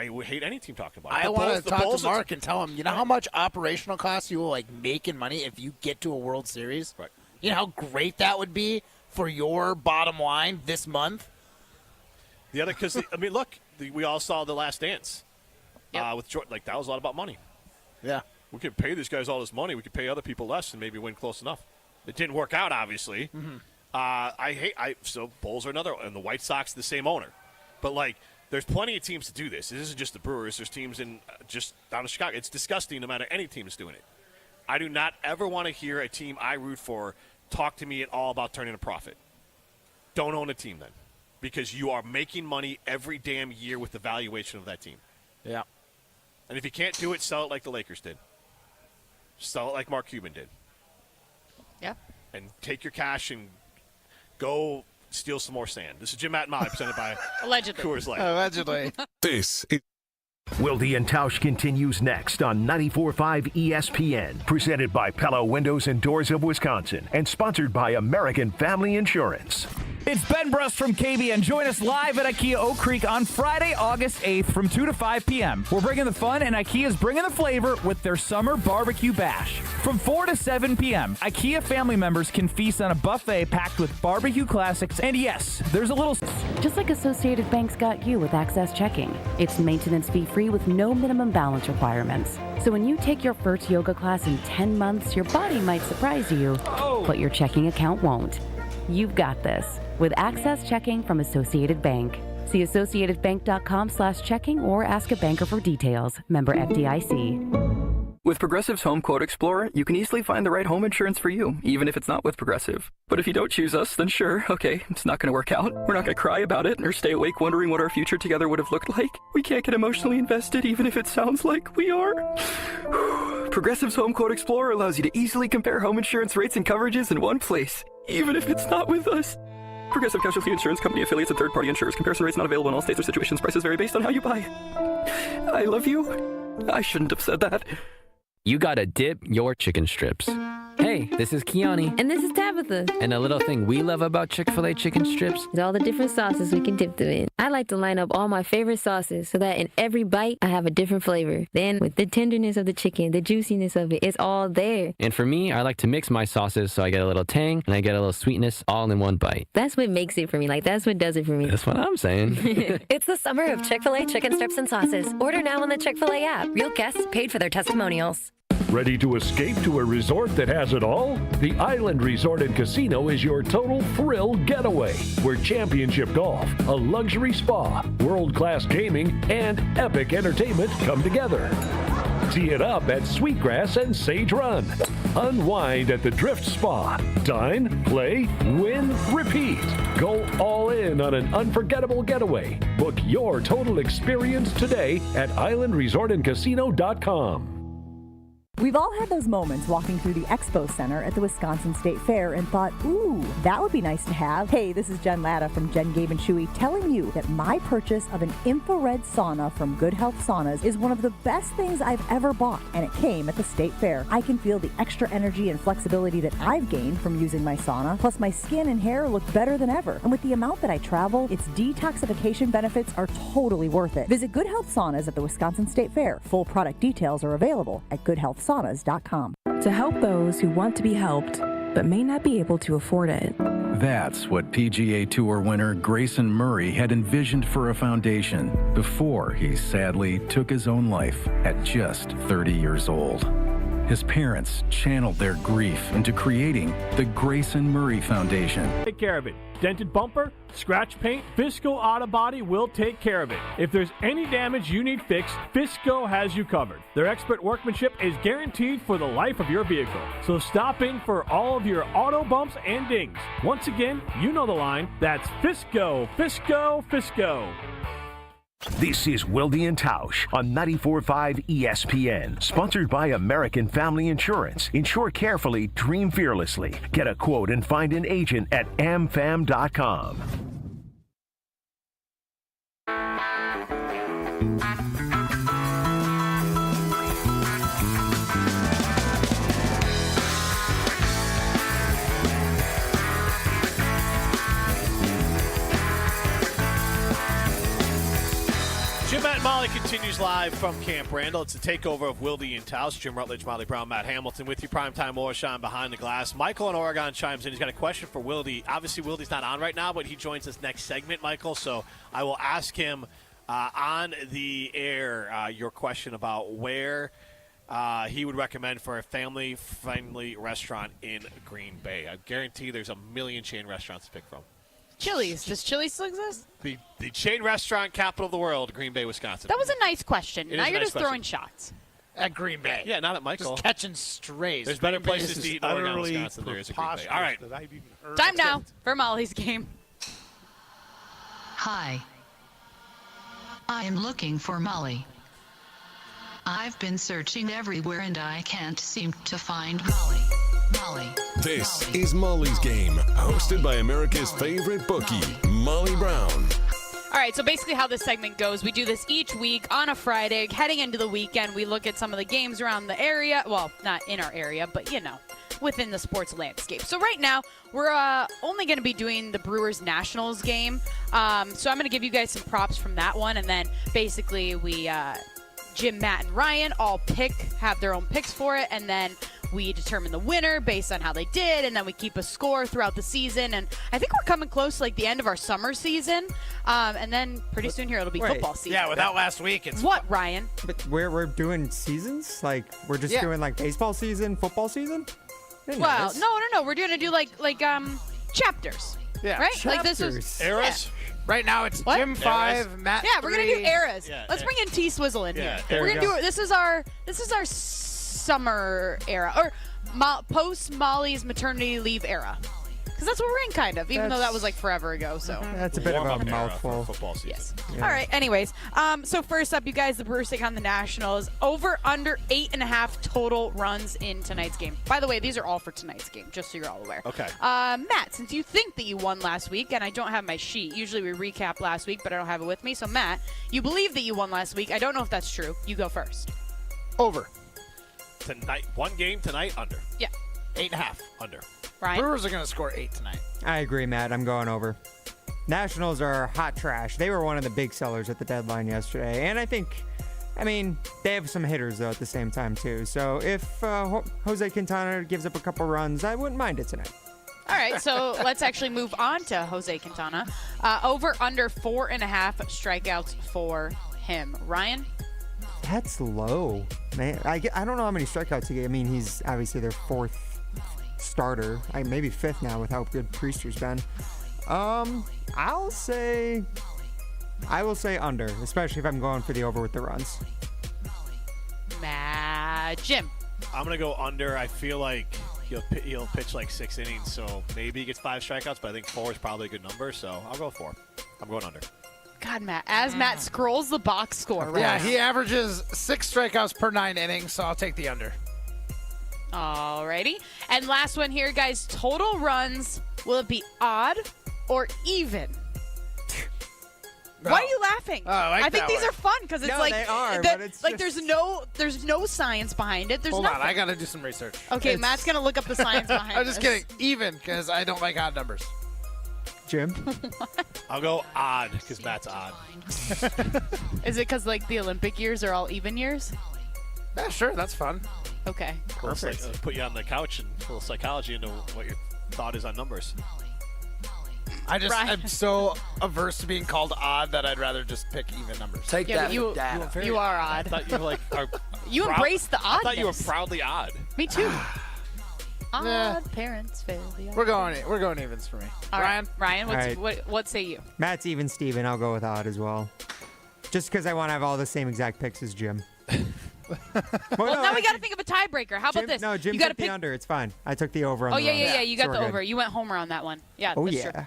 would hate any team talking about it. I want to talk to Mark and tell him, you know how much operational costs you will make in money if you get to a World Series? Right. You know how great that would be for your bottom line this month? The other, because, look, we all saw The Last Dance with Jordan. That was a lot about money. Yeah. We could pay these guys all this money. We could pay other people less and maybe win close enough. It didn't work out, obviously. Mm-hmm. So Bulls are another, and the White Sox, the same owner. But, there's plenty of teams to do this. This isn't just the Brewers. There's teams in just down in Chicago. It's disgusting no matter any team is doing it. I do not ever want to hear a team I root for talk to me at all about turning a profit. Don't own a team then, because you are making money every damn year with the valuation of that team. Yeah. And if you can't do it, sell it like the Lakers did. Sell it like Mark Cuban did. Yeah. And take your cash and go steal some more sand. This is Jim Matt and Molly, presented by Allegedly. Coors Light. Allegedly. This is Wilde and Tausch continues next on 94.5 ESPN, presented by Pella Windows and Doors of Wisconsin, and sponsored by American Family Insurance. It's Ben Brust from KBN. Join us live at IKEA Oak Creek on Friday, August 8th from 2 to 5 p.m. We're bringing the fun, and IKEA's bringing the flavor with their summer barbecue bash. From 4 to 7 p.m., IKEA family members can feast on a buffet packed with barbecue classics. And yes, there's a little... Just like Associated Bank's got you with Access Checking. It's maintenance fee-free with no minimum balance requirements. So when you take your first yoga class in 10 months, your body might surprise you, but your checking account won't. You've got this with Access Checking from Associated Bank. See associatedbank.com/checking or ask a banker for details. Member FDIC. With Progressive's Home Quote Explorer, you can easily find the right home insurance for you, even if it's not with Progressive. But if you don't choose us, then sure, okay, it's not going to work out. We're not going to cry about it or stay awake wondering what our future together would have looked like. We can't get emotionally invested, even if it sounds like we are. Progressive's Home Quote Explorer allows you to easily compare home insurance rates and coverages in one place, even if it's not with us. Progressive Casualty Insurance Company affiliates and third-party insurers. Comparison rates not available in all states or situations. Prices vary based on how you buy. I love you. I shouldn't have said that. You gotta dip your chicken strips. Hey, this is Kiani. And this is Tabitha. And a little thing we love about Chick-fil-A chicken strips is all the different sauces we can dip them in. I like to line up all my favorite sauces so that in every bite, I have a different flavor. Then with the tenderness of the chicken, the juiciness of it, it's all there. And for me, I like to mix my sauces so I get a little tang and I get a little sweetness all in one bite. That's what makes it for me. That's what does it for me. That's what I'm saying. It's the summer of Chick-fil-A chicken strips and sauces. Order now on the Chick-fil-A app. Real guests paid for their testimonials. Ready to escape to a resort that has it all? The Island Resort and Casino is your total thrill getaway, where championship golf, a luxury spa, world-class gaming, and epic entertainment come together. Tee it up at Sweetgrass and Sage Run. Unwind at the Drift Spa. Dine, play, win, repeat. Go all in on an unforgettable getaway. Book your total experience today at islandresortandcasino.com. We've all had those moments walking through the Expo Center at the Wisconsin State Fair and thought, ooh, that would be nice to have. Hey, this is Jen Latta from Jen Gabe and Chewy telling you that my purchase of an infrared sauna from Good Health Saunas is one of the best things I've ever bought, and it came at the State Fair. I can feel the extra energy and flexibility that I've gained from using my sauna, plus my skin and hair look better than ever. And with the amount that I travel, its detoxification benefits are totally worth it. Visit Good Health Saunas at the Wisconsin State Fair. Full product details are available at goodhealthsaunas.com. To help those who want to be helped, but may not be able to afford it. That's what PGA Tour winner Grayson Murray had envisioned for a foundation before he sadly took his own life at just 30 years old. His parents channeled their grief into creating the Grayson Murray Foundation. Take care of it. Dented bumper, scratch paint, Fisco Auto Body will take care of it. If there's any damage you need fixed, Fisco has you covered. Their expert workmanship is guaranteed for the life of your vehicle. So stop in for all of your auto bumps and dings. Once again, you know the line. That's Fisco, Fisco, Fisco. This is Wilde and Tausch on 94.5 ESPN, sponsored by American Family Insurance. Insure carefully, dream fearlessly. Get a quote and find an agent at amfam.com. Jim, Matt, and Molly continues live from Camp Randall. It's a takeover of Wilde and Tausch. Jim Rutledge, Molly Brown, Matt Hamilton with you. Primetime Orshon behind the glass. Michael in Oregon chimes in. He's got a question for Wilde. Obviously, Wilde's not on right now, but he joins us next segment, Michael. So I will ask him on the air your question about where he would recommend for a family-friendly restaurant in Green Bay. I guarantee there's a million chain restaurants to pick from. Chili's. Does Chili's still exist? The chain restaurant capital of the world, Green Bay, Wisconsin. That was a nice question. It Now is a you're nice just question. throwing shots. At Green Bay. Yeah, not at Michael. Just catching strays. There's better Green Bay places is to eat in Oregon, Wisconsin than there is at Green Bay. All right. Time now for Molly's game. Hi. I am looking for Molly. I've been searching everywhere and I can't seem to find Molly. This is Molly's Game, hosted by America's favorite bookie, Molly Brown. All right, so basically how this segment goes, we do this each week on a Friday. Heading into the weekend, we look at some of the games around the area. Well, not in our area, but, within the sports landscape. So right now, we're only going to be doing the Brewers Nationals game. So I'm going to give you guys some props from that one. And then basically we, Jim, Matt, and Ryan all have their own picks for it. And then we determine the winner based on how they did, and then we keep a score throughout the season. And I think we're coming close to the end of our summer season. And then pretty soon here it'll be football season. Yeah, without last week, it's what, Ryan? But we're doing seasons? We're just doing baseball season, football season? Well, no. We're going to do chapters. Yeah. Right? Chapters. This was eras. Yeah. Right now it's What? Jim 5, Matt Yeah, we're 3. going to do eras. Yeah, Let's bring in T Swizzle in here. We're going to do it. This is our summer era, or post Molly's maternity leave era, because that's what we're in, kind of. Even though that was forever ago. So that's a bit of a mouthful. Football season. Yes. Yeah. All right. Anyways, so first up, you guys, the Brewers take on the Nationals. Over under 8.5 total runs in tonight's game. By the way, these are all for tonight's game, just so you're all aware. Okay. Matt, since you think that you won last week, and I don't have my sheet. Usually we recap last week, but I don't have it with me. So Matt, you believe that you won last week. I don't know if that's true. You go first. Over. Tonight, one game tonight, under. Yeah. 8.5. Under. Ryan? Brewers are going to score 8 tonight. I agree, Matt. I'm going over. Nationals are hot trash. They were one of the big sellers at the deadline yesterday. And they have some hitters, though, at the same time, too. So if Jose Quintana gives up a couple runs, I wouldn't mind it tonight. All right, so let's actually move on to Jose Quintana. Over under 4.5 strikeouts for him. Ryan? That's low, man. I don't know how many strikeouts he gave. He's obviously their fourth starter. Maybe fifth now with how good Priester's been. I will say under, especially if I'm going for the over with the runs. Jim. I'm going to go under. I feel like he'll pitch 6 innings, so maybe he gets 5 strikeouts, but I think 4 is probably a good number, so I'll go 4. I'm going under. God, Matt. As Matt scrolls the box score right Yeah, now. he averages 6 strikeouts per 9 innings, so I'll take the under. Alrighty. And last one here, guys. Total runs. Will it be odd or even? Why are you laughing? Oh, I think these are fun because it's they are, but it's there's no science behind it. There's Hold nothing. on, I got to do some research. Okay, Matt's going to look up the science behind it. I'm just kidding. Even, because I don't like odd numbers. Jim? I'll go odd because Matt's odd. Is it because the Olympic years are all even years? Yeah, sure. That's fun. Okay. Perfect. Put you on the couch and a little psychology into what your thought is on numbers. I'm so averse to being called odd that I'd rather just pick even numbers. Take that. You are odd. I thought you were you embrace the oddness. I thought you were proudly odd. Me too. Odd Yeah. parents fail the odd. We're going evens for me. All right. Ryan, All right. what say you? Matt's even Steven. I'll go with odd as well. Just because I want to have all the same exact picks as Jim. Well, now we got to think of a tiebreaker. How about this? No, Jim you took gotta pick the under. It's fine. I took the over on the runs. yeah. You got So the we're over. good. You went homer on that one. Yeah. Oh, that's yeah. True.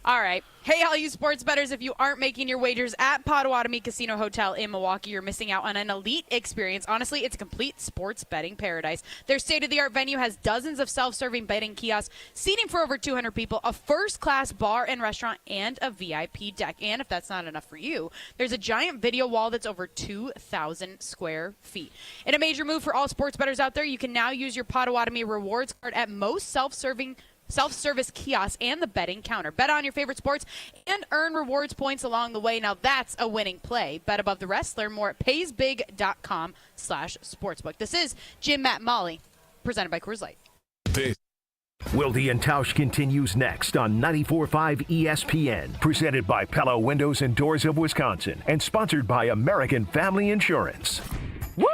All right. Hey, all you sports bettors, if you aren't making your wagers at Potawatomi Casino Hotel in Milwaukee, you're missing out on an elite experience. Honestly, it's a complete sports betting paradise. Their state-of-the-art venue has dozens of self-serving betting kiosks, seating for over 200 people, a first-class bar and restaurant, and a VIP deck. And if that's not enough for you, there's a giant video wall that's over 2,000 square feet. In a major move for all sports bettors out there, you can now use your Potawatomi rewards card at most self-service kiosks and the betting counter. Bet on your favorite sports and earn rewards points along the way. Now that's a winning play. Bet above the rest. Learn more at paysbig.com/sportsbook. This is Jim, Matt, Molly, presented by Coors Light. Wilde and Tausch continues next on 94.5 ESPN, presented by Pella Windows and Doors of Wisconsin, and sponsored by American Family Insurance. Woo!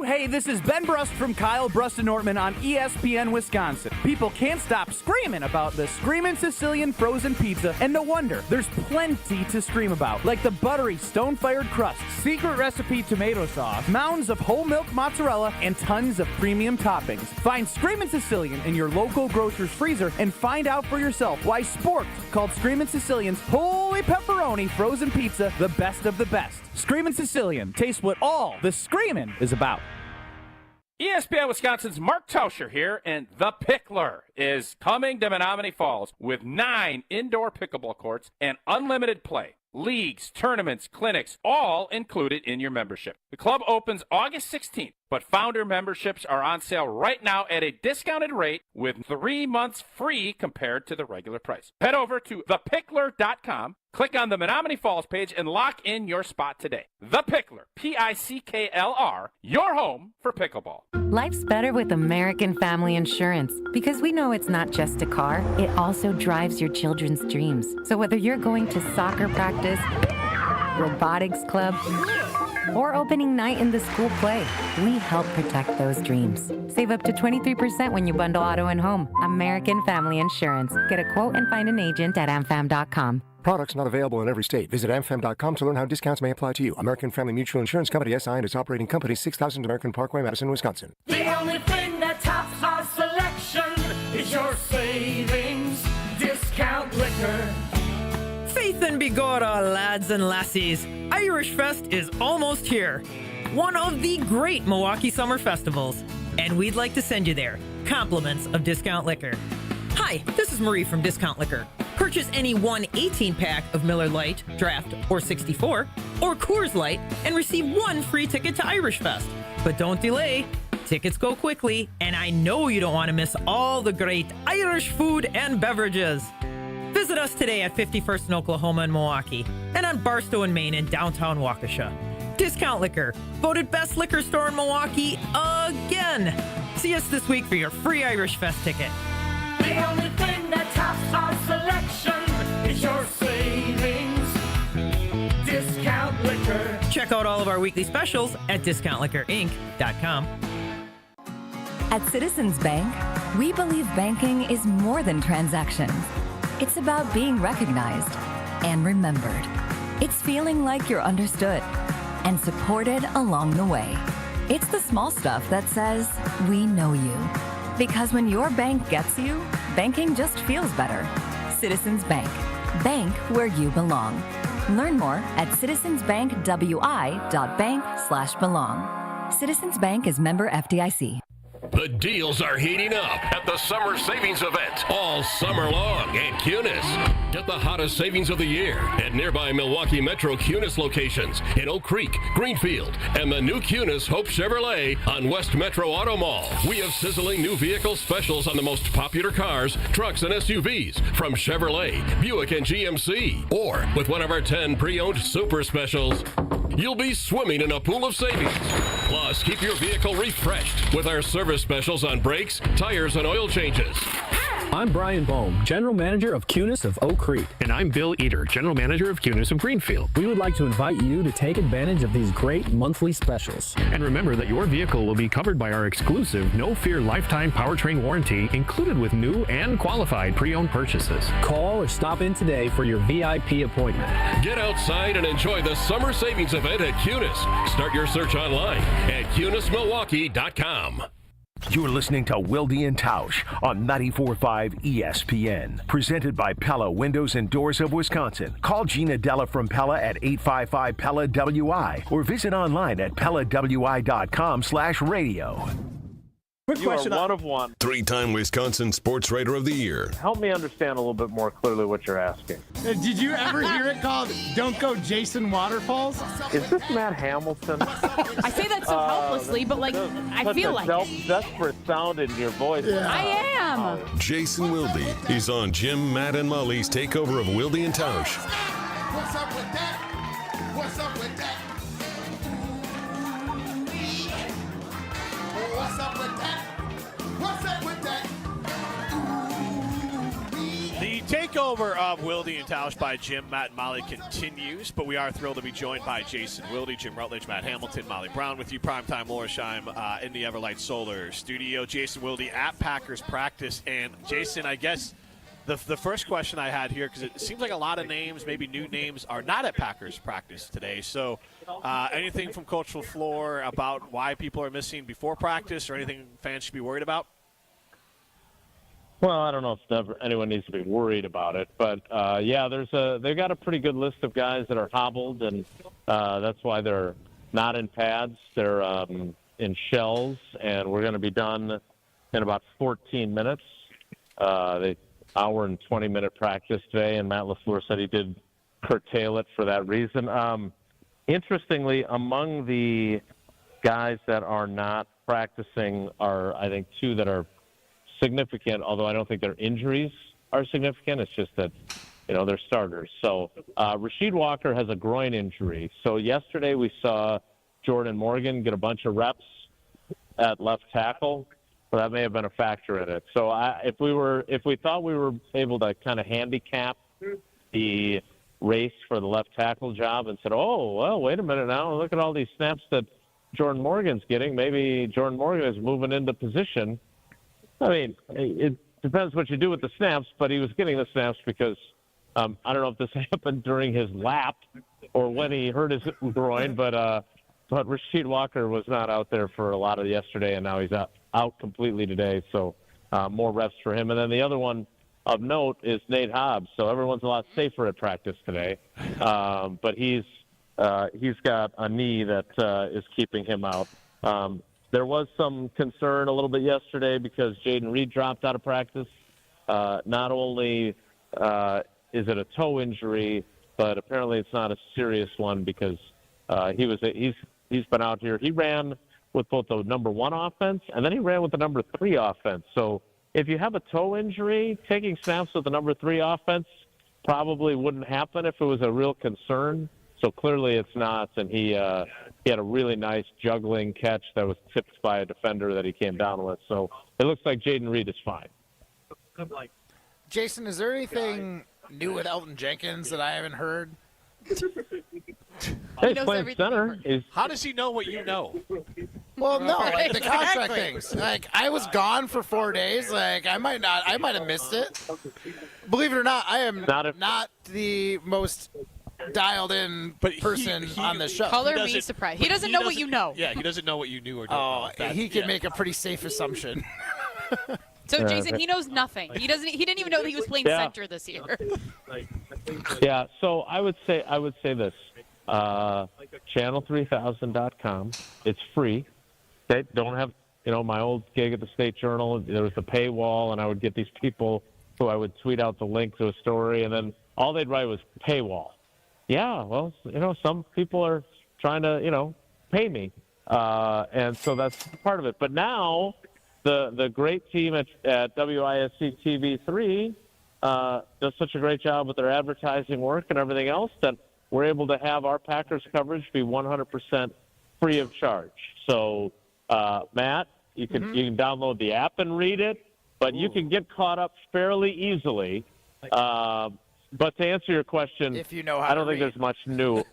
Hey, this is Ben Brust from Kyle Brust and Nortman on ESPN Wisconsin. People can't stop screaming about the Screamin' Sicilian frozen pizza, and no wonder. There's plenty to scream about, like the buttery stone-fired crust, secret recipe tomato sauce, mounds of whole milk mozzarella, and tons of premium toppings. Find Screamin' Sicilian in your local grocer's freezer and find out for yourself why Sporked called Screamin' Sicilian's Holy Pepperoni frozen pizza the best of the best. Screamin' Sicilian, taste what all the screamin' is about. ESPN Wisconsin's Mark Tauscher here, and The Pickler is coming to Menominee Falls with 9 indoor pickleball courts and unlimited play. Leagues, tournaments, clinics, all included in your membership. The club opens August 16th, but founder memberships are on sale right now at a discounted rate with 3 months free compared to the regular price. Head over to thepickler.com, click on the Menominee Falls page, and lock in your spot today. The Pickler, P-I-C-K-L-R, your home for pickleball. Life's better with American Family Insurance because we know it's not just a car, it also drives your children's dreams. So whether you're going to soccer practice, robotics club, or opening night in the school play, we help protect those dreams. Save up to 23% when you bundle auto and home. American Family Insurance. Get a quote and find an agent at amfam.com. Products not available in every state. Visit amfam.com to learn how discounts may apply to you. American Family Mutual Insurance Company, SI, and its operating company, 6000 American Parkway, Madison, Wisconsin. The only thing that tops our selection is your savings discount liquor. Faith and Bigora, lads and lassies. Irish Fest is almost here. One of the great Milwaukee summer festivals. And we'd like to send you there. Compliments of Discount Liquor. Hi, this is Marie from Discount Liquor. Purchase any one 18-pack of Miller Lite, Draft, or 64, or Coors Light, and receive 1 free ticket to Irish Fest. But don't delay. Tickets go quickly, and I know you don't want to miss all the great Irish food and beverages. Visit us today at 51st in Oklahoma and Milwaukee, and on Barstow and Maine in downtown Waukesha. Discount Liquor, voted best liquor store in Milwaukee again. See us this week for your free Irish Fest ticket. The only thing that tops our selection is your savings discount liquor. Check out all of our weekly specials at discountliquorinc.com. At Citizens Bank, we believe banking is more than transactions. It's about being recognized and remembered. It's feeling like you're understood and supported along the way. It's the small stuff that says, we know you. Because when your bank gets you, banking just feels better. Citizens Bank. Bank where you belong. Learn more at citizensbankwi.bank/belong. Citizens Bank is member FDIC. The deals are heating up at the Summer Savings Event all summer long at Cunis. Get the hottest savings of the year at nearby Milwaukee Metro Cunis locations in Oak Creek, Greenfield, and the new Cunis Hope Chevrolet on West Metro Auto Mall. We have sizzling new vehicle specials on the most popular cars, trucks, and SUVs from Chevrolet, Buick, and GMC. Or with one of our 10 pre-owned super specials, you'll be swimming in a pool of savings. Plus, keep your vehicle refreshed with our service specials on brakes, tires, and oil changes. I'm Brian Bohm, General Manager of Cunis of Oak Creek. And I'm Bill Eater, General Manager of Cunis of Greenfield. We would like to invite you to take advantage of these great monthly specials. And remember that your vehicle will be covered by our exclusive No Fear Lifetime Powertrain Warranty included with new and qualified pre-owned purchases. Call or stop in today for your VIP appointment. Get outside and enjoy the Summer Savings Event at Cunis. Start your search online at CunisMilwaukee.com. You're listening to Wilde and Tausch on 94.5 ESPN. Presented by Pella Windows and Doors of Wisconsin. Call Gina Della from Pella at 855-PELLA-WI or visit online at PellaWI.com/radio. Quick question. You are one of one. Three-time Wisconsin Sports Writer of the Year. Help me understand a little bit more clearly what you're asking. Did you ever hear it called Don't Go Jason Waterfalls? Is this Matt Hamilton? I say that so helplessly, but like I feel like it. Desperate sound in your voice. Yeah. I am. Jason Wilde. He's on Jim, Matt, and Molly's takeover of Wilde and Tausch. What's up with that? What's up with that? What's up with that? What's up with that? The takeover of Wilde and Tausch by Jim, Matt, and Molly continues, but we are thrilled to be joined by Jason Wilde, Jim Rutledge, Matt Hamilton, Molly Brown with you, Primetime Lorisheim in the Everlight Solar studio. Jason Wilde at Packers practice. And Jason, I guess the first question I had here, because it seems like a lot of names, maybe new names, are not at Packers practice today. So anything from Coach LaFleur about why people are missing before practice or anything fans should be worried about? Well, I don't know if anyone needs to be worried about it, but yeah, they've got a pretty good list of guys that are hobbled, and that's why they're not in pads. They're in shells, and we're going to be done in about 14 minutes. They hour and 20-minute practice today, and Matt LaFleur said he did curtail it for that reason. Interestingly, among the guys that are not practicing are, I think, two that are significant, although I don't think their injuries are significant. It's just that, they're starters. So Rasheed Walker has a groin injury. So yesterday we saw Jordan Morgan get a bunch of reps at left tackle. So that may have been a factor in it. So if we thought we were able to kind of handicap the race for the left tackle job and said, oh, well, wait a minute now, look at all these snaps that Jordan Morgan's getting. Maybe Jordan Morgan is moving into position. I mean, it depends what you do with the snaps, but he was getting the snaps because I don't know if this happened during his lap or when he hurt his groin, but Rasheed Walker was not out there for a lot of yesterday, and now he's out completely today, so more reps for him. And then the other one of note is Nate Hobbs, so everyone's a lot safer at practice today, but he's got a knee that is keeping him out. There was some concern a little bit yesterday because Jaden Reed dropped out of practice. Not only is it a toe injury, but apparently it's not a serious one because he's been out here. He ran with both the number 1 offense and then he ran with the number 3 offense. So if you have a toe injury, taking snaps with the number 3 offense probably wouldn't happen if it was a real concern. So clearly it's not, and he had a really nice juggling catch that was tipped by a defender that he came down with. So it looks like Jaden Reed is fine. Jason, is there anything new with Elton Jenkins that I haven't heard? Hey, playing center. How does he know what you know? Well, no, like the contract things. Like, I was gone for 4 days. Like, I might have missed it. Believe it or not, I am not the most dialed-in person on the show. Color me surprised. He doesn't know what you know. Yeah, he doesn't know what you knew or didn't know. He can make a pretty safe assumption. So, Jason, he knows nothing. He didn't even know that he was playing center this year. Yeah, so I would say this. Channel3000.com. It's free. They don't have, my old gig at the State Journal. There was a paywall, and I would get these people who I would tweet out the link to a story, and then all they'd write was paywall. Yeah, well, some people are trying to, pay me. And so that's part of it. But now the great team at WISC TV3 does such a great job with their advertising work and everything else that we're able to have our Packers coverage be 100% free of charge. So, Matt, you can download the app and read it, but you can get caught up fairly easily. But to answer your question, if you know how I don't to think read. there's much new.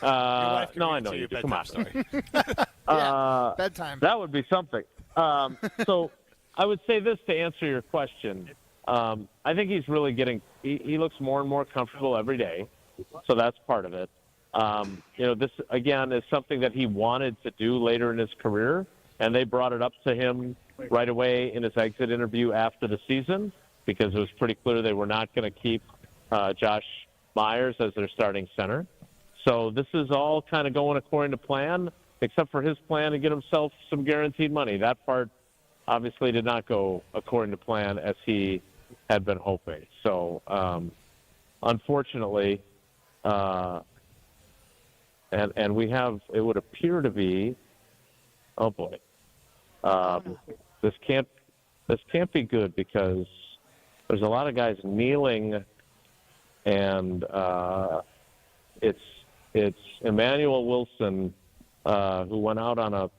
No, I know you do. Come on. Bedtime. That would be something. So I would say this to answer your question. I think he's really he looks more and more comfortable every day. So that's part of it. This, again, is something that he wanted to do later in his career, and they brought it up to him right away in his exit interview after the season because it was pretty clear they were not going to keep Josh Myers as their starting center. So this is all kind of going according to plan, except for his plan to get himself some guaranteed money. That part obviously did not go according to plan as he had been hoping. So, unfortunately, and we have, it would appear to be, oh boy, this can't be good because there's a lot of guys kneeling, and it's Emmanuel Wilson who went out on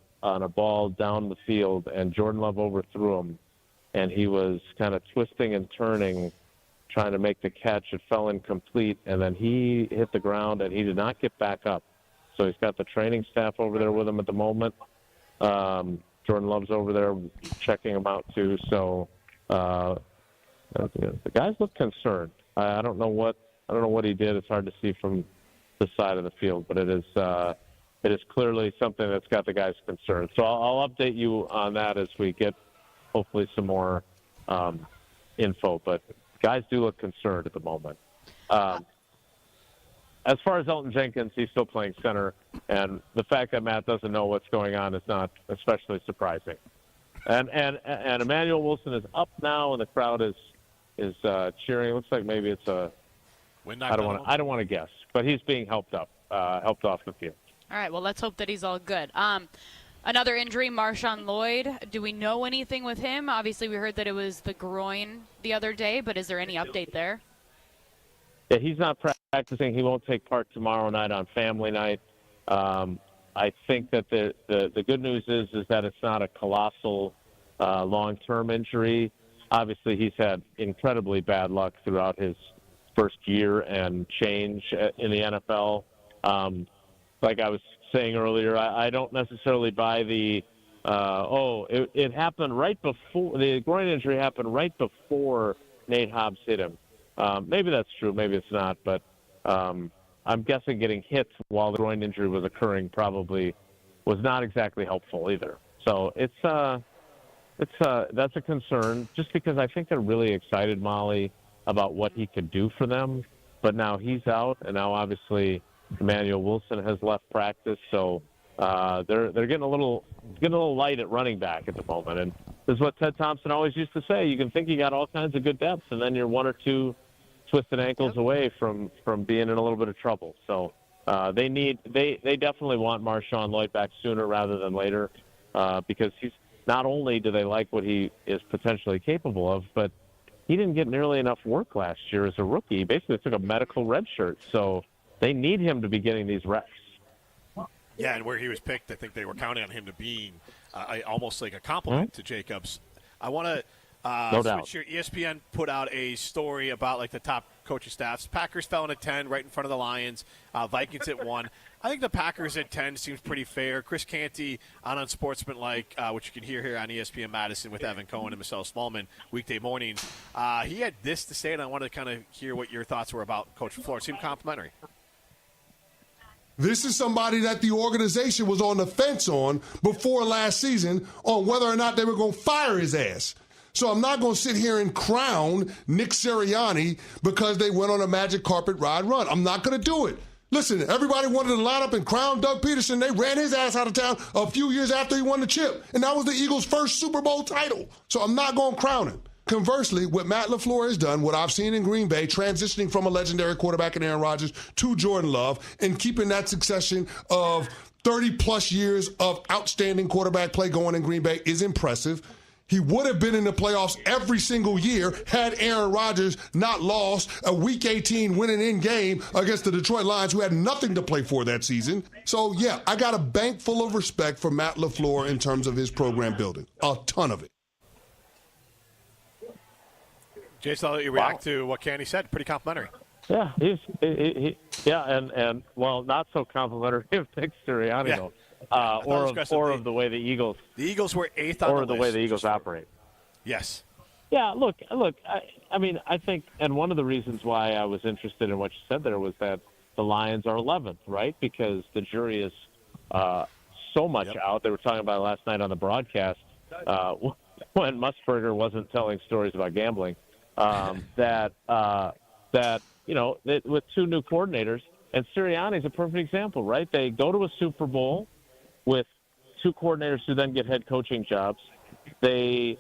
a ball down the field, and Jordan Love overthrew him, and he was kind of twisting and turning, trying to make the catch. It fell incomplete, and then he hit the ground, and he did not get back up. So he's got the training staff over there with him at the moment. Jordan Love's over there checking him out too. So the guys look concerned. I don't know what he did. It's hard to see from the side of the field, but it is clearly something that's got the guys concerned. So I'll update you on that as we get hopefully some more info. But guys do look concerned at the moment. As far as Elton Jenkins, he's still playing center, and the fact that Matt doesn't know what's going on is not especially surprising. And Emmanuel Wilson is up now, and the crowd is cheering. It looks like maybe it's a I don't want to guess, but he's being helped off the field. All right, well, let's hope that he's all good. Another injury, Marshawn Lloyd. Do we know anything with him? Obviously, we heard that it was the groin the other day, but is there any update there? Yeah, he's not practicing. He won't take part tomorrow night on family night. I think that the good news is that it's not a colossal long-term injury. Obviously, he's had incredibly bad luck throughout his first year and change in the NFL. Like I was saying earlier, I don't necessarily buy the it happened right before the groin injury happened right before Nate Hobbs hit him. Maybe that's true, maybe it's not, but I'm guessing getting hit while the groin injury was occurring probably was not exactly helpful either. So that's a concern, just because I think they're really excited, Molly, about what he could do for them. But now he's out, and now obviously Emmanuel Wilson has left practice, so they're getting a little light at running back at the moment. And this is what Ted Thompson always used to say: you can think you got all kinds of good depth, and then you're one or two twisted ankles away from being in a little bit of trouble. So they definitely want Marshawn Lloyd back sooner rather than later, because he's not only do they like what he is potentially capable of, but he didn't get nearly enough work last year as a rookie. He basically took a medical red shirt, so they need him to be getting these reps. Yeah, and where he was picked, I think they were counting on him to being almost like a compliment to Jacobs. I want to no doubt. switch here. ESPN put out a story about like the top coaching staffs. Packers fell in at 10, right in front of the Lions. Vikings at 1. I think the Packers at 10 seems pretty fair. Chris Canty on Unsportsmanlike, which you can hear here on ESPN Madison with Evan Cohen and Marcel Smallman weekday mornings. He had this to say, and I wanted to kind of hear what your thoughts were about Coach LaFleur. It seemed complimentary. This is somebody that the organization was on the fence on before last season on whether or not they were going to fire his ass. So I'm not going to sit here and crown Nick Sirianni because they went on a magic carpet ride run. I'm not going to do it. Listen, everybody wanted to line up and crown Doug Peterson. They ran his ass out of town a few years after he won the chip. And that was the Eagles' first Super Bowl title. So I'm not going to crown him. Conversely, what Matt LaFleur has done, what I've seen in Green Bay, transitioning from a legendary quarterback in Aaron Rodgers to Jordan Love and keeping that succession of 30-plus years of outstanding quarterback play going in Green Bay is impressive. He would have been in the playoffs every single year had Aaron Rodgers not lost a Week 18 winning-in game against the Detroit Lions, who had nothing to play for that season. So, yeah, I got a bank full of respect for Matt LaFleur in terms of his program building. A ton of it. Jason, I'll let you react to what Canty said. Pretty complimentary. Yeah, and not so complimentary of Nick Sirianni, though. Or of the way the Eagles. The Eagles were 8th on the list. Or the way the Eagles operate. Yes. Yeah, look. I mean, I think, and one of the reasons why I was interested in what you said there was that the Lions are 11th, right? Because the jury is so much out. They were talking about it last night on the broadcast. Musburger wasn't telling stories about gambling, that with two new coordinators, and Sirianni's a perfect example, right? They go to a Super Bowl with two coordinators who then get head coaching jobs. They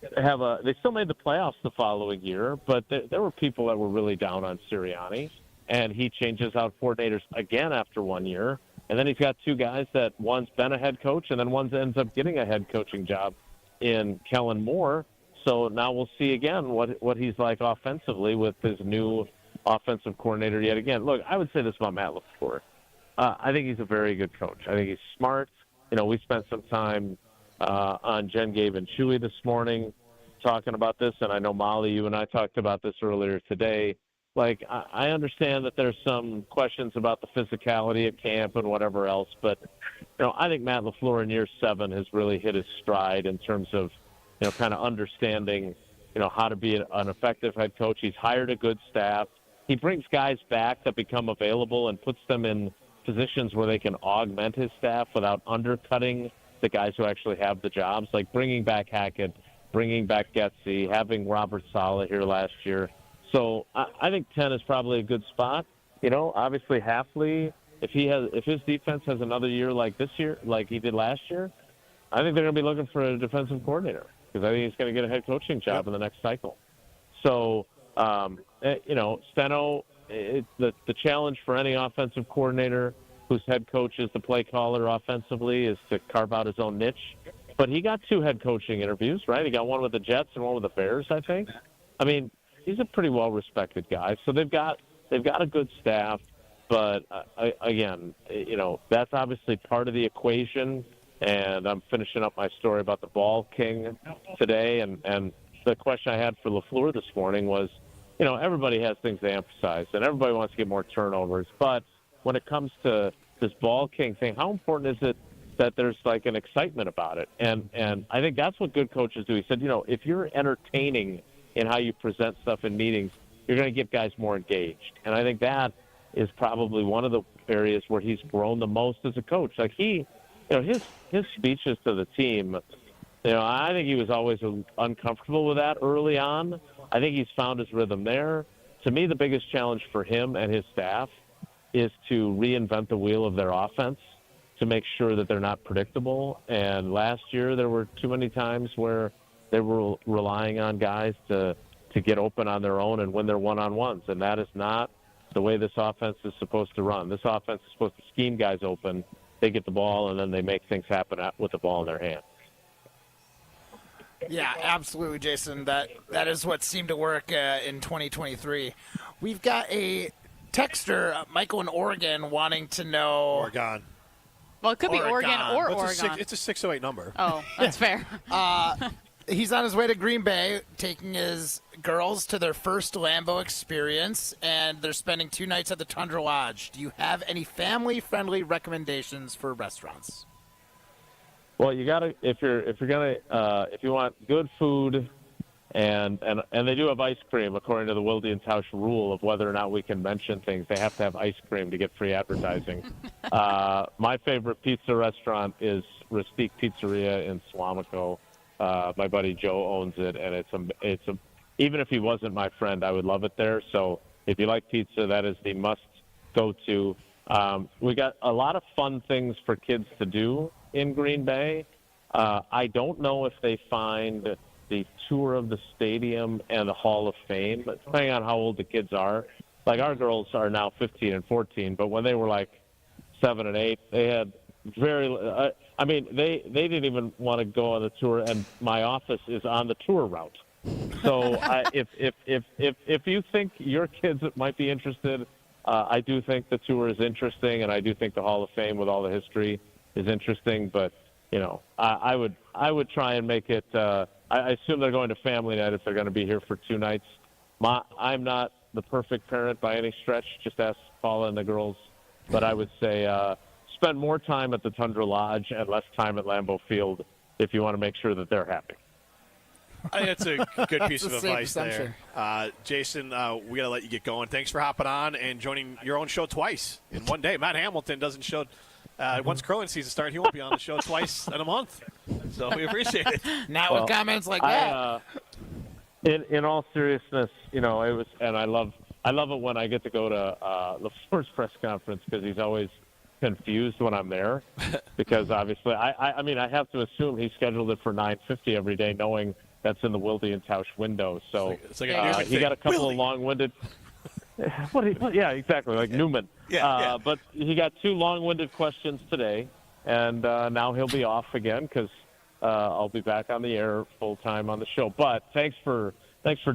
still made the playoffs the following year, but there were people that were really down on Sirianni, and he changes out coordinators again after 1 year. And then he's got two guys that one's been a head coach, and then one ends up getting a head coaching job in Kellen Moore. So now we'll see again what he's like offensively with his new offensive coordinator yet again. Look, I would say this about Matt LaFleur. I think he's a very good coach. I think he's smart. We spent some time on Jen, Gabe, and Chewy this morning talking about this, and I know, Molly, you and I talked about this earlier today. Like, I understand that there's some questions about the physicality at camp and whatever else, but, I think Matt LaFleur in year 7 has really hit his stride in terms of, kind of understanding, how to be an effective head coach. He's hired a good staff. He brings guys back that become available and puts them in positions where they can augment his staff without undercutting the guys who actually have the jobs, like bringing back Hackett, bringing back Getsy, having Robert Saleh here last year. So I think 10 is probably a good spot. Obviously Hafley, if his defense has another year like this year, like he did last year, I think they're going to be looking for a defensive coordinator because I think he's going to get a head coaching job in the next cycle. So, Steno, the challenge for any offensive coordinator whose head coach is the play caller offensively is to carve out his own niche. But he got 2 head coaching interviews, right? He got one with the Jets and one with the Bears, I think. I mean, he's a pretty well-respected guy. So they've got a good staff. But, again, that's obviously part of the equation. And I'm finishing up my story about the Ball King today. And the question I had for LaFleur this morning was, everybody has things they emphasize, and everybody wants to get more turnovers. But when it comes to this Ball King thing, how important is it that there's like an excitement about it? And I think that's what good coaches do. He said, if you're entertaining in how you present stuff in meetings, you're going to get guys more engaged. And I think that is probably one of the areas where he's grown the most as a coach. Like his speeches to the team, I think he was always uncomfortable with that early on. I think he's found his rhythm there. To me, the biggest challenge for him and his staff is to reinvent the wheel of their offense to make sure that they're not predictable. And last year there were too many times where they were relying on guys to get open on their own and win their one-on-ones. And that is not the way this offense is supposed to run. This offense is supposed to scheme guys open. They get the ball, and then they make things happen with the ball in their hand. Yeah, absolutely, Jason. That is what seemed to work in 2023. We've got a texter, Michael in Oregon, wanting to know. Oregon. Well, it could be Oregon or Oregon. It's a 608 number. Oh, that's fair. He's on his way to Green Bay, taking his girls to their first Lambeau experience, and they're spending 2 nights at the Tundra Lodge. Do you have any family-friendly recommendations for restaurants? Well, you gotta if you want good food, and they do have ice cream according to the Wilde and Tausch rule of whether or not we can mention things. They have to have ice cream to get free advertising. My favorite pizza restaurant is Rustique Pizzeria in Suamico. My buddy Joe owns it, and it's even if he wasn't my friend, I would love it there. So if you like pizza, that is the must go to. We got a lot of fun things for kids to do in Green Bay. I don't know if they find the tour of the stadium and the Hall of Fame, depending on how old the kids are. Like our girls are now 15 and 14, but when they were like 7 and 8, they had they didn't even want to go on the tour, and my office is on the tour route. So if you think your kids might be interested, I do think the tour is interesting, and I do think the Hall of Fame with all the history is interesting. But I would try and make it. I assume they're going to family night if they're going to be here for 2 nights. I'm not the perfect parent by any stretch. Just ask Paula and the girls. But I would say spend more time at the Tundra Lodge and less time at Lambeau Field if you want to make sure that they're happy. I think that's a good piece of advice there. Jason, we got to let you get going. Thanks for hopping on and joining your own show twice in one day. Matt Hamilton doesn't show. Once curling season starts, he won't be on the show twice in a month. So we appreciate it. Not with comments like that. In all seriousness, it was, and I love it when I get to go to LaFleur's press conference because he's always confused when I'm there. Because obviously, I have to assume he scheduled it for 9:50 every day, knowing that's in the Wilde and Tausch window. So it's like a he got a couple of long-winded. Yeah, exactly, like Newman. But he got 2 long-winded questions today, and now he'll be off again because I'll be back on the air full-time on the show. But thanks for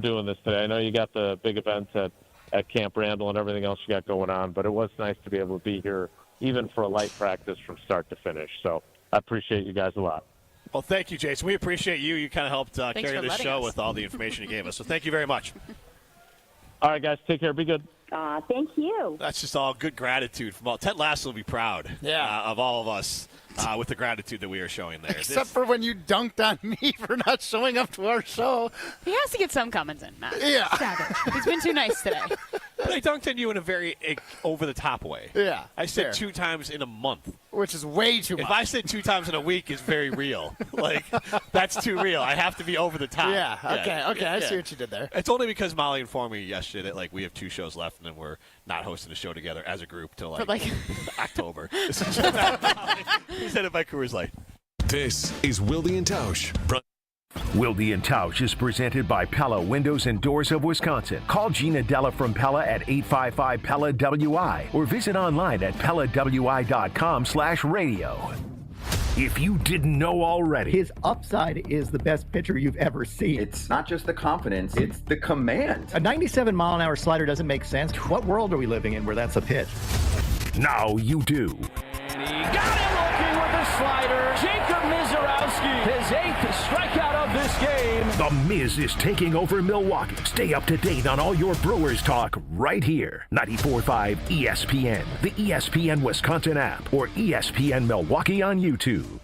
doing this today. I know you got the big events at Camp Randall and everything else you got going on, but it was nice to be able to be here even for a light practice from start to finish. So I appreciate you guys a lot. Well, thank you, Jason. We appreciate you. You kind of helped carry this show us. with all the information you gave us. So thank you very much. All right, guys. Take care. Be good. Thank you. That's just all good gratitude from all. Ted Lasso will be proud of all of us with the gratitude that we are showing there. Except for when you dunked on me for not showing up to our show. He has to get some comments in, Matt. Yeah. Savage. He's been too nice today. But I dunked on you in a very over-the-top way. Yeah. I said fair. 2 times in a month. Which is way too much. If I said 2 times in a week, it's very real. Like, that's too real. I have to be over the top. Yeah, okay. I see what you did there. It's only because Molly informed me yesterday that, we have 2 shows left, and then we're not hosting a show together as a group till, October. He said it by Coors Light. This is Wilde and Tausch. Wilde and Tausch is presented by Pella Windows and Doors of Wisconsin. Call Gina Della from Pella at 855-PELLA-WI or visit online at PellaWI.com/radio. If you didn't know already, his upside is the best pitcher you've ever seen. It's not just the confidence, it's the command. A 97-mile-an-hour slider doesn't make sense. What world are we living in where that's a pitch? Now you do. And he got him looking with the slider. Jacob Mizorowski, his 8th strikeout of this game. The Miz is taking over Milwaukee. Stay up to date on all your Brewers talk right here. 94.5 ESPN, the ESPN Wisconsin app, or ESPN Milwaukee on YouTube.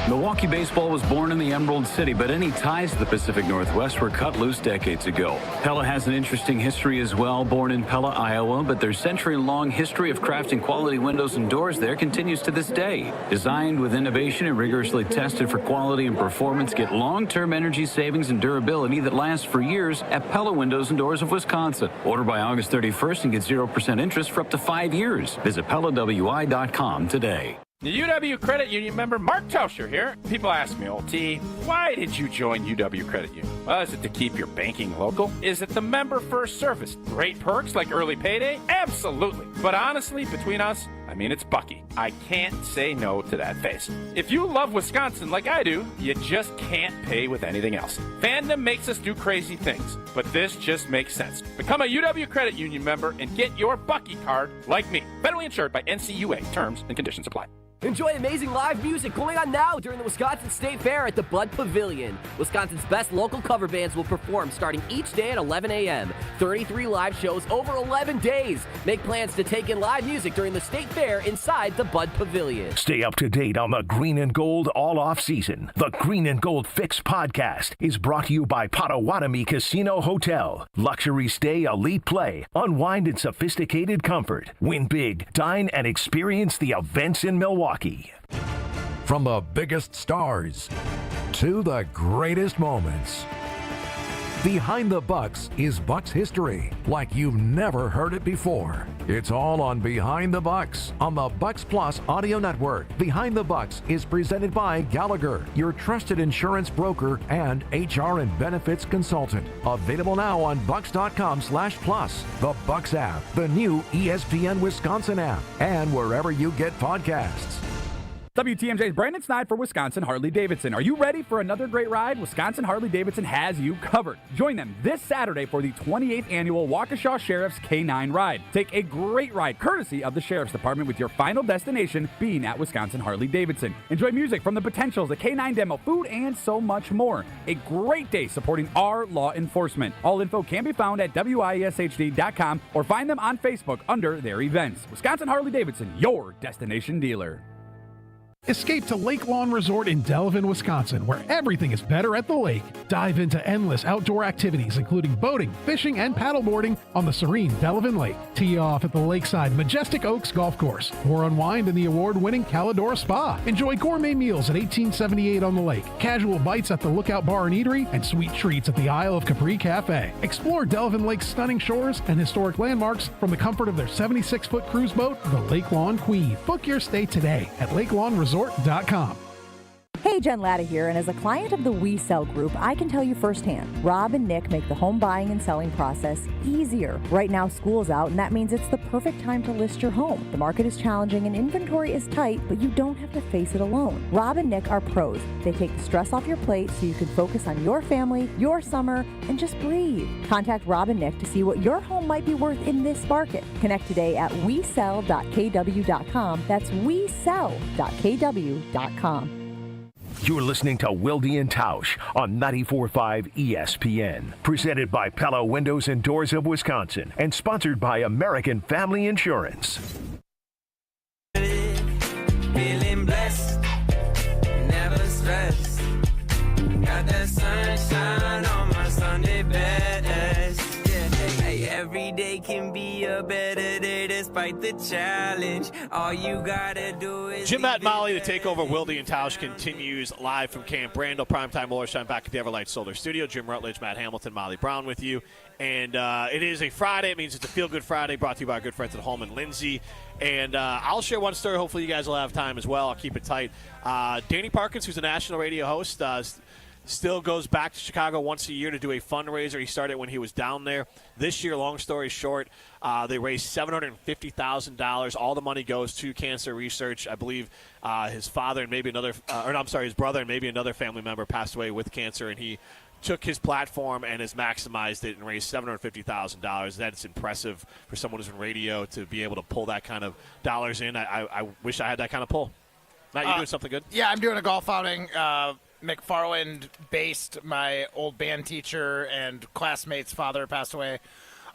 Milwaukee baseball was born in the Emerald City, but any ties to the Pacific Northwest were cut loose decades ago. Pella has an interesting history as well. Born in Pella, Iowa, but their century-long history of crafting quality windows and doors there continues to this day. Designed with innovation and rigorously tested for quality and performance, get long-term energy savings and durability that lasts for years at Pella Windows and Doors of Wisconsin. Order by August 31st and get 0% interest for up to 5 years. Visit PellaWI.com today. The UW Credit Union member Mark Tauscher here. People ask me, old T, why did you join UW Credit Union? Well, is it to keep your banking local? Is it the member first service? Great perks like early payday? Absolutely. But honestly, between us, it's Bucky. I can't say no to that face. If you love Wisconsin like I do, you just can't pay with anything else. Fandom makes us do crazy things, but this just makes sense. Become a UW Credit Union member and get your Bucky card like me. Federally insured by NCUA. Terms and conditions apply. Enjoy amazing live music going on now during the Wisconsin State Fair at the Bud Pavilion. Wisconsin's best local cover bands will perform starting each day at 11 a.m. 33 live shows over 11 days. Make plans to take in live music during the State Fair inside the Bud Pavilion. Stay up to date on the Green and Gold all off season. The Green and Gold Fix podcast is brought to you by Potawatomi Casino Hotel. Luxury stay, elite play, unwind in sophisticated comfort. Win big, dine, and experience the events in Milwaukee. From the biggest stars to the greatest moments, Behind the Bucks is Bucks history like you've never heard it before. It's all on Behind the Bucks on the Bucks Plus audio network. Behind the Bucks is presented by Gallagher, your trusted insurance broker and HR and benefits consultant. Available now on bucks.com/plus, the Bucks app, the new ESPN Wisconsin app, and wherever you get podcasts. WTMJ's Brandon Snide for Wisconsin Harley-Davidson. Are you ready for another great ride? Wisconsin Harley-Davidson has you covered. Join them this Saturday for the 28th annual Waukesha Sheriff's K9 Ride. Take a great ride courtesy of the Sheriff's Department with your final destination being at Wisconsin Harley-Davidson. Enjoy music from the Potentials, the K9 demo, food, and so much more. A great day supporting our law enforcement. All info can be found at WISHD.com or find them on Facebook under their events. Wisconsin Harley-Davidson, your destination dealer. Escape to Lake Lawn Resort in Delavan, Wisconsin, where everything is better at the lake. Dive into endless outdoor activities, including boating, fishing, and paddleboarding on the serene Delavan Lake. Tee off at the lakeside Majestic Oaks Golf Course, or unwind in the award-winning Calidora Spa. Enjoy gourmet meals at 1878 on the lake, casual bites at the Lookout Bar and Eatery, and sweet treats at the Isle of Capri Cafe. Explore Delavan Lake's stunning shores and historic landmarks from the comfort of their 76-foot cruise boat, the Lake Lawn Queen. Book your stay today at LakeLawnResort.com. Hey, Jen Latta here, and as a client of the We Sell Group, I can tell you firsthand, Rob and Nick make the home buying and selling process easier. Right now, school's out, and that means it's the perfect time to list your home. The market is challenging and inventory is tight, but you don't have to face it alone. Rob and Nick are pros. They take the stress off your plate so you can focus on your family, your summer, and just breathe. Contact Rob and Nick to see what your home might be worth in this market. Connect today at wesell.kw.com. That's wesell.kw.com. You're listening to Wilde and Tausch on 94.5 ESPN. Presented by Pella Windows and Doors of Wisconsin and sponsored by American Family Insurance. Feeling blessed, never stressed. Got that sunshine on my Sunday best. Yeah, hey, every day can be a better day despite the challenge. All you gotta do is. Jim, Matt, Molly, the Takeover, Wilde and Tausch continues live from Camp Randall. Primetime Millerstein back at the Everlight Solar Studio. Jim Rutledge, Matt Hamilton, Molly Brown with you. And it is a Friday. It means it's a feel-good Friday brought to you by our good friends at Holman Lindsay. And I'll share one story. Hopefully you guys will have time as well. I'll keep it tight. Danny Parkins, who's a national radio host, still goes back to Chicago once a year to do a fundraiser. He started when he was down there. This year, long story short, they raised $750,000. All the money goes to cancer research. I believe his father and maybe another, his brother and maybe another family member passed away with cancer, and he took his platform and has maximized it and raised $750,000. That's impressive for someone who's in radio to be able to pull that kind of dollars in. I wish I had that kind of pull. Matt, you doing something good? Yeah, I'm doing a golf outing. McFarland-based, my old band teacher and classmate's father passed away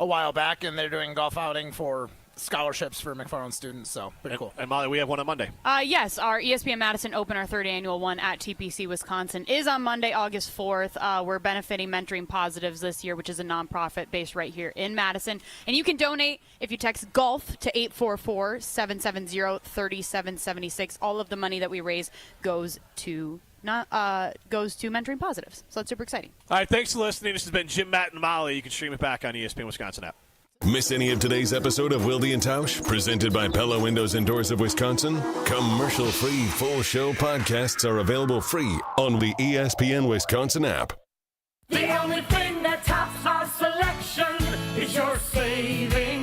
a while back, and they're doing a golf outing for scholarships for McFarland students, so pretty cool. And Molly, we have one on Monday. Yes, our ESPN Madison Open, our third annual one at TPC Wisconsin, is on Monday, August 4th. We're benefiting Mentoring Positives this year, which is a nonprofit based right here in Madison. And you can donate if you text GOLF to 844-770-3776. All of the money that we raise goes to Mentoring Positives. So that's super exciting. All right, thanks for listening. This has been Jim, Matt, and Molly. You can stream it back on ESPN Wisconsin app. Miss any of today's episode of Wilde and Tausch, presented by Pella Windows and Doors of Wisconsin? Commercial-free full show podcasts are available free on the ESPN Wisconsin app. The only thing that tops our selection is your savings.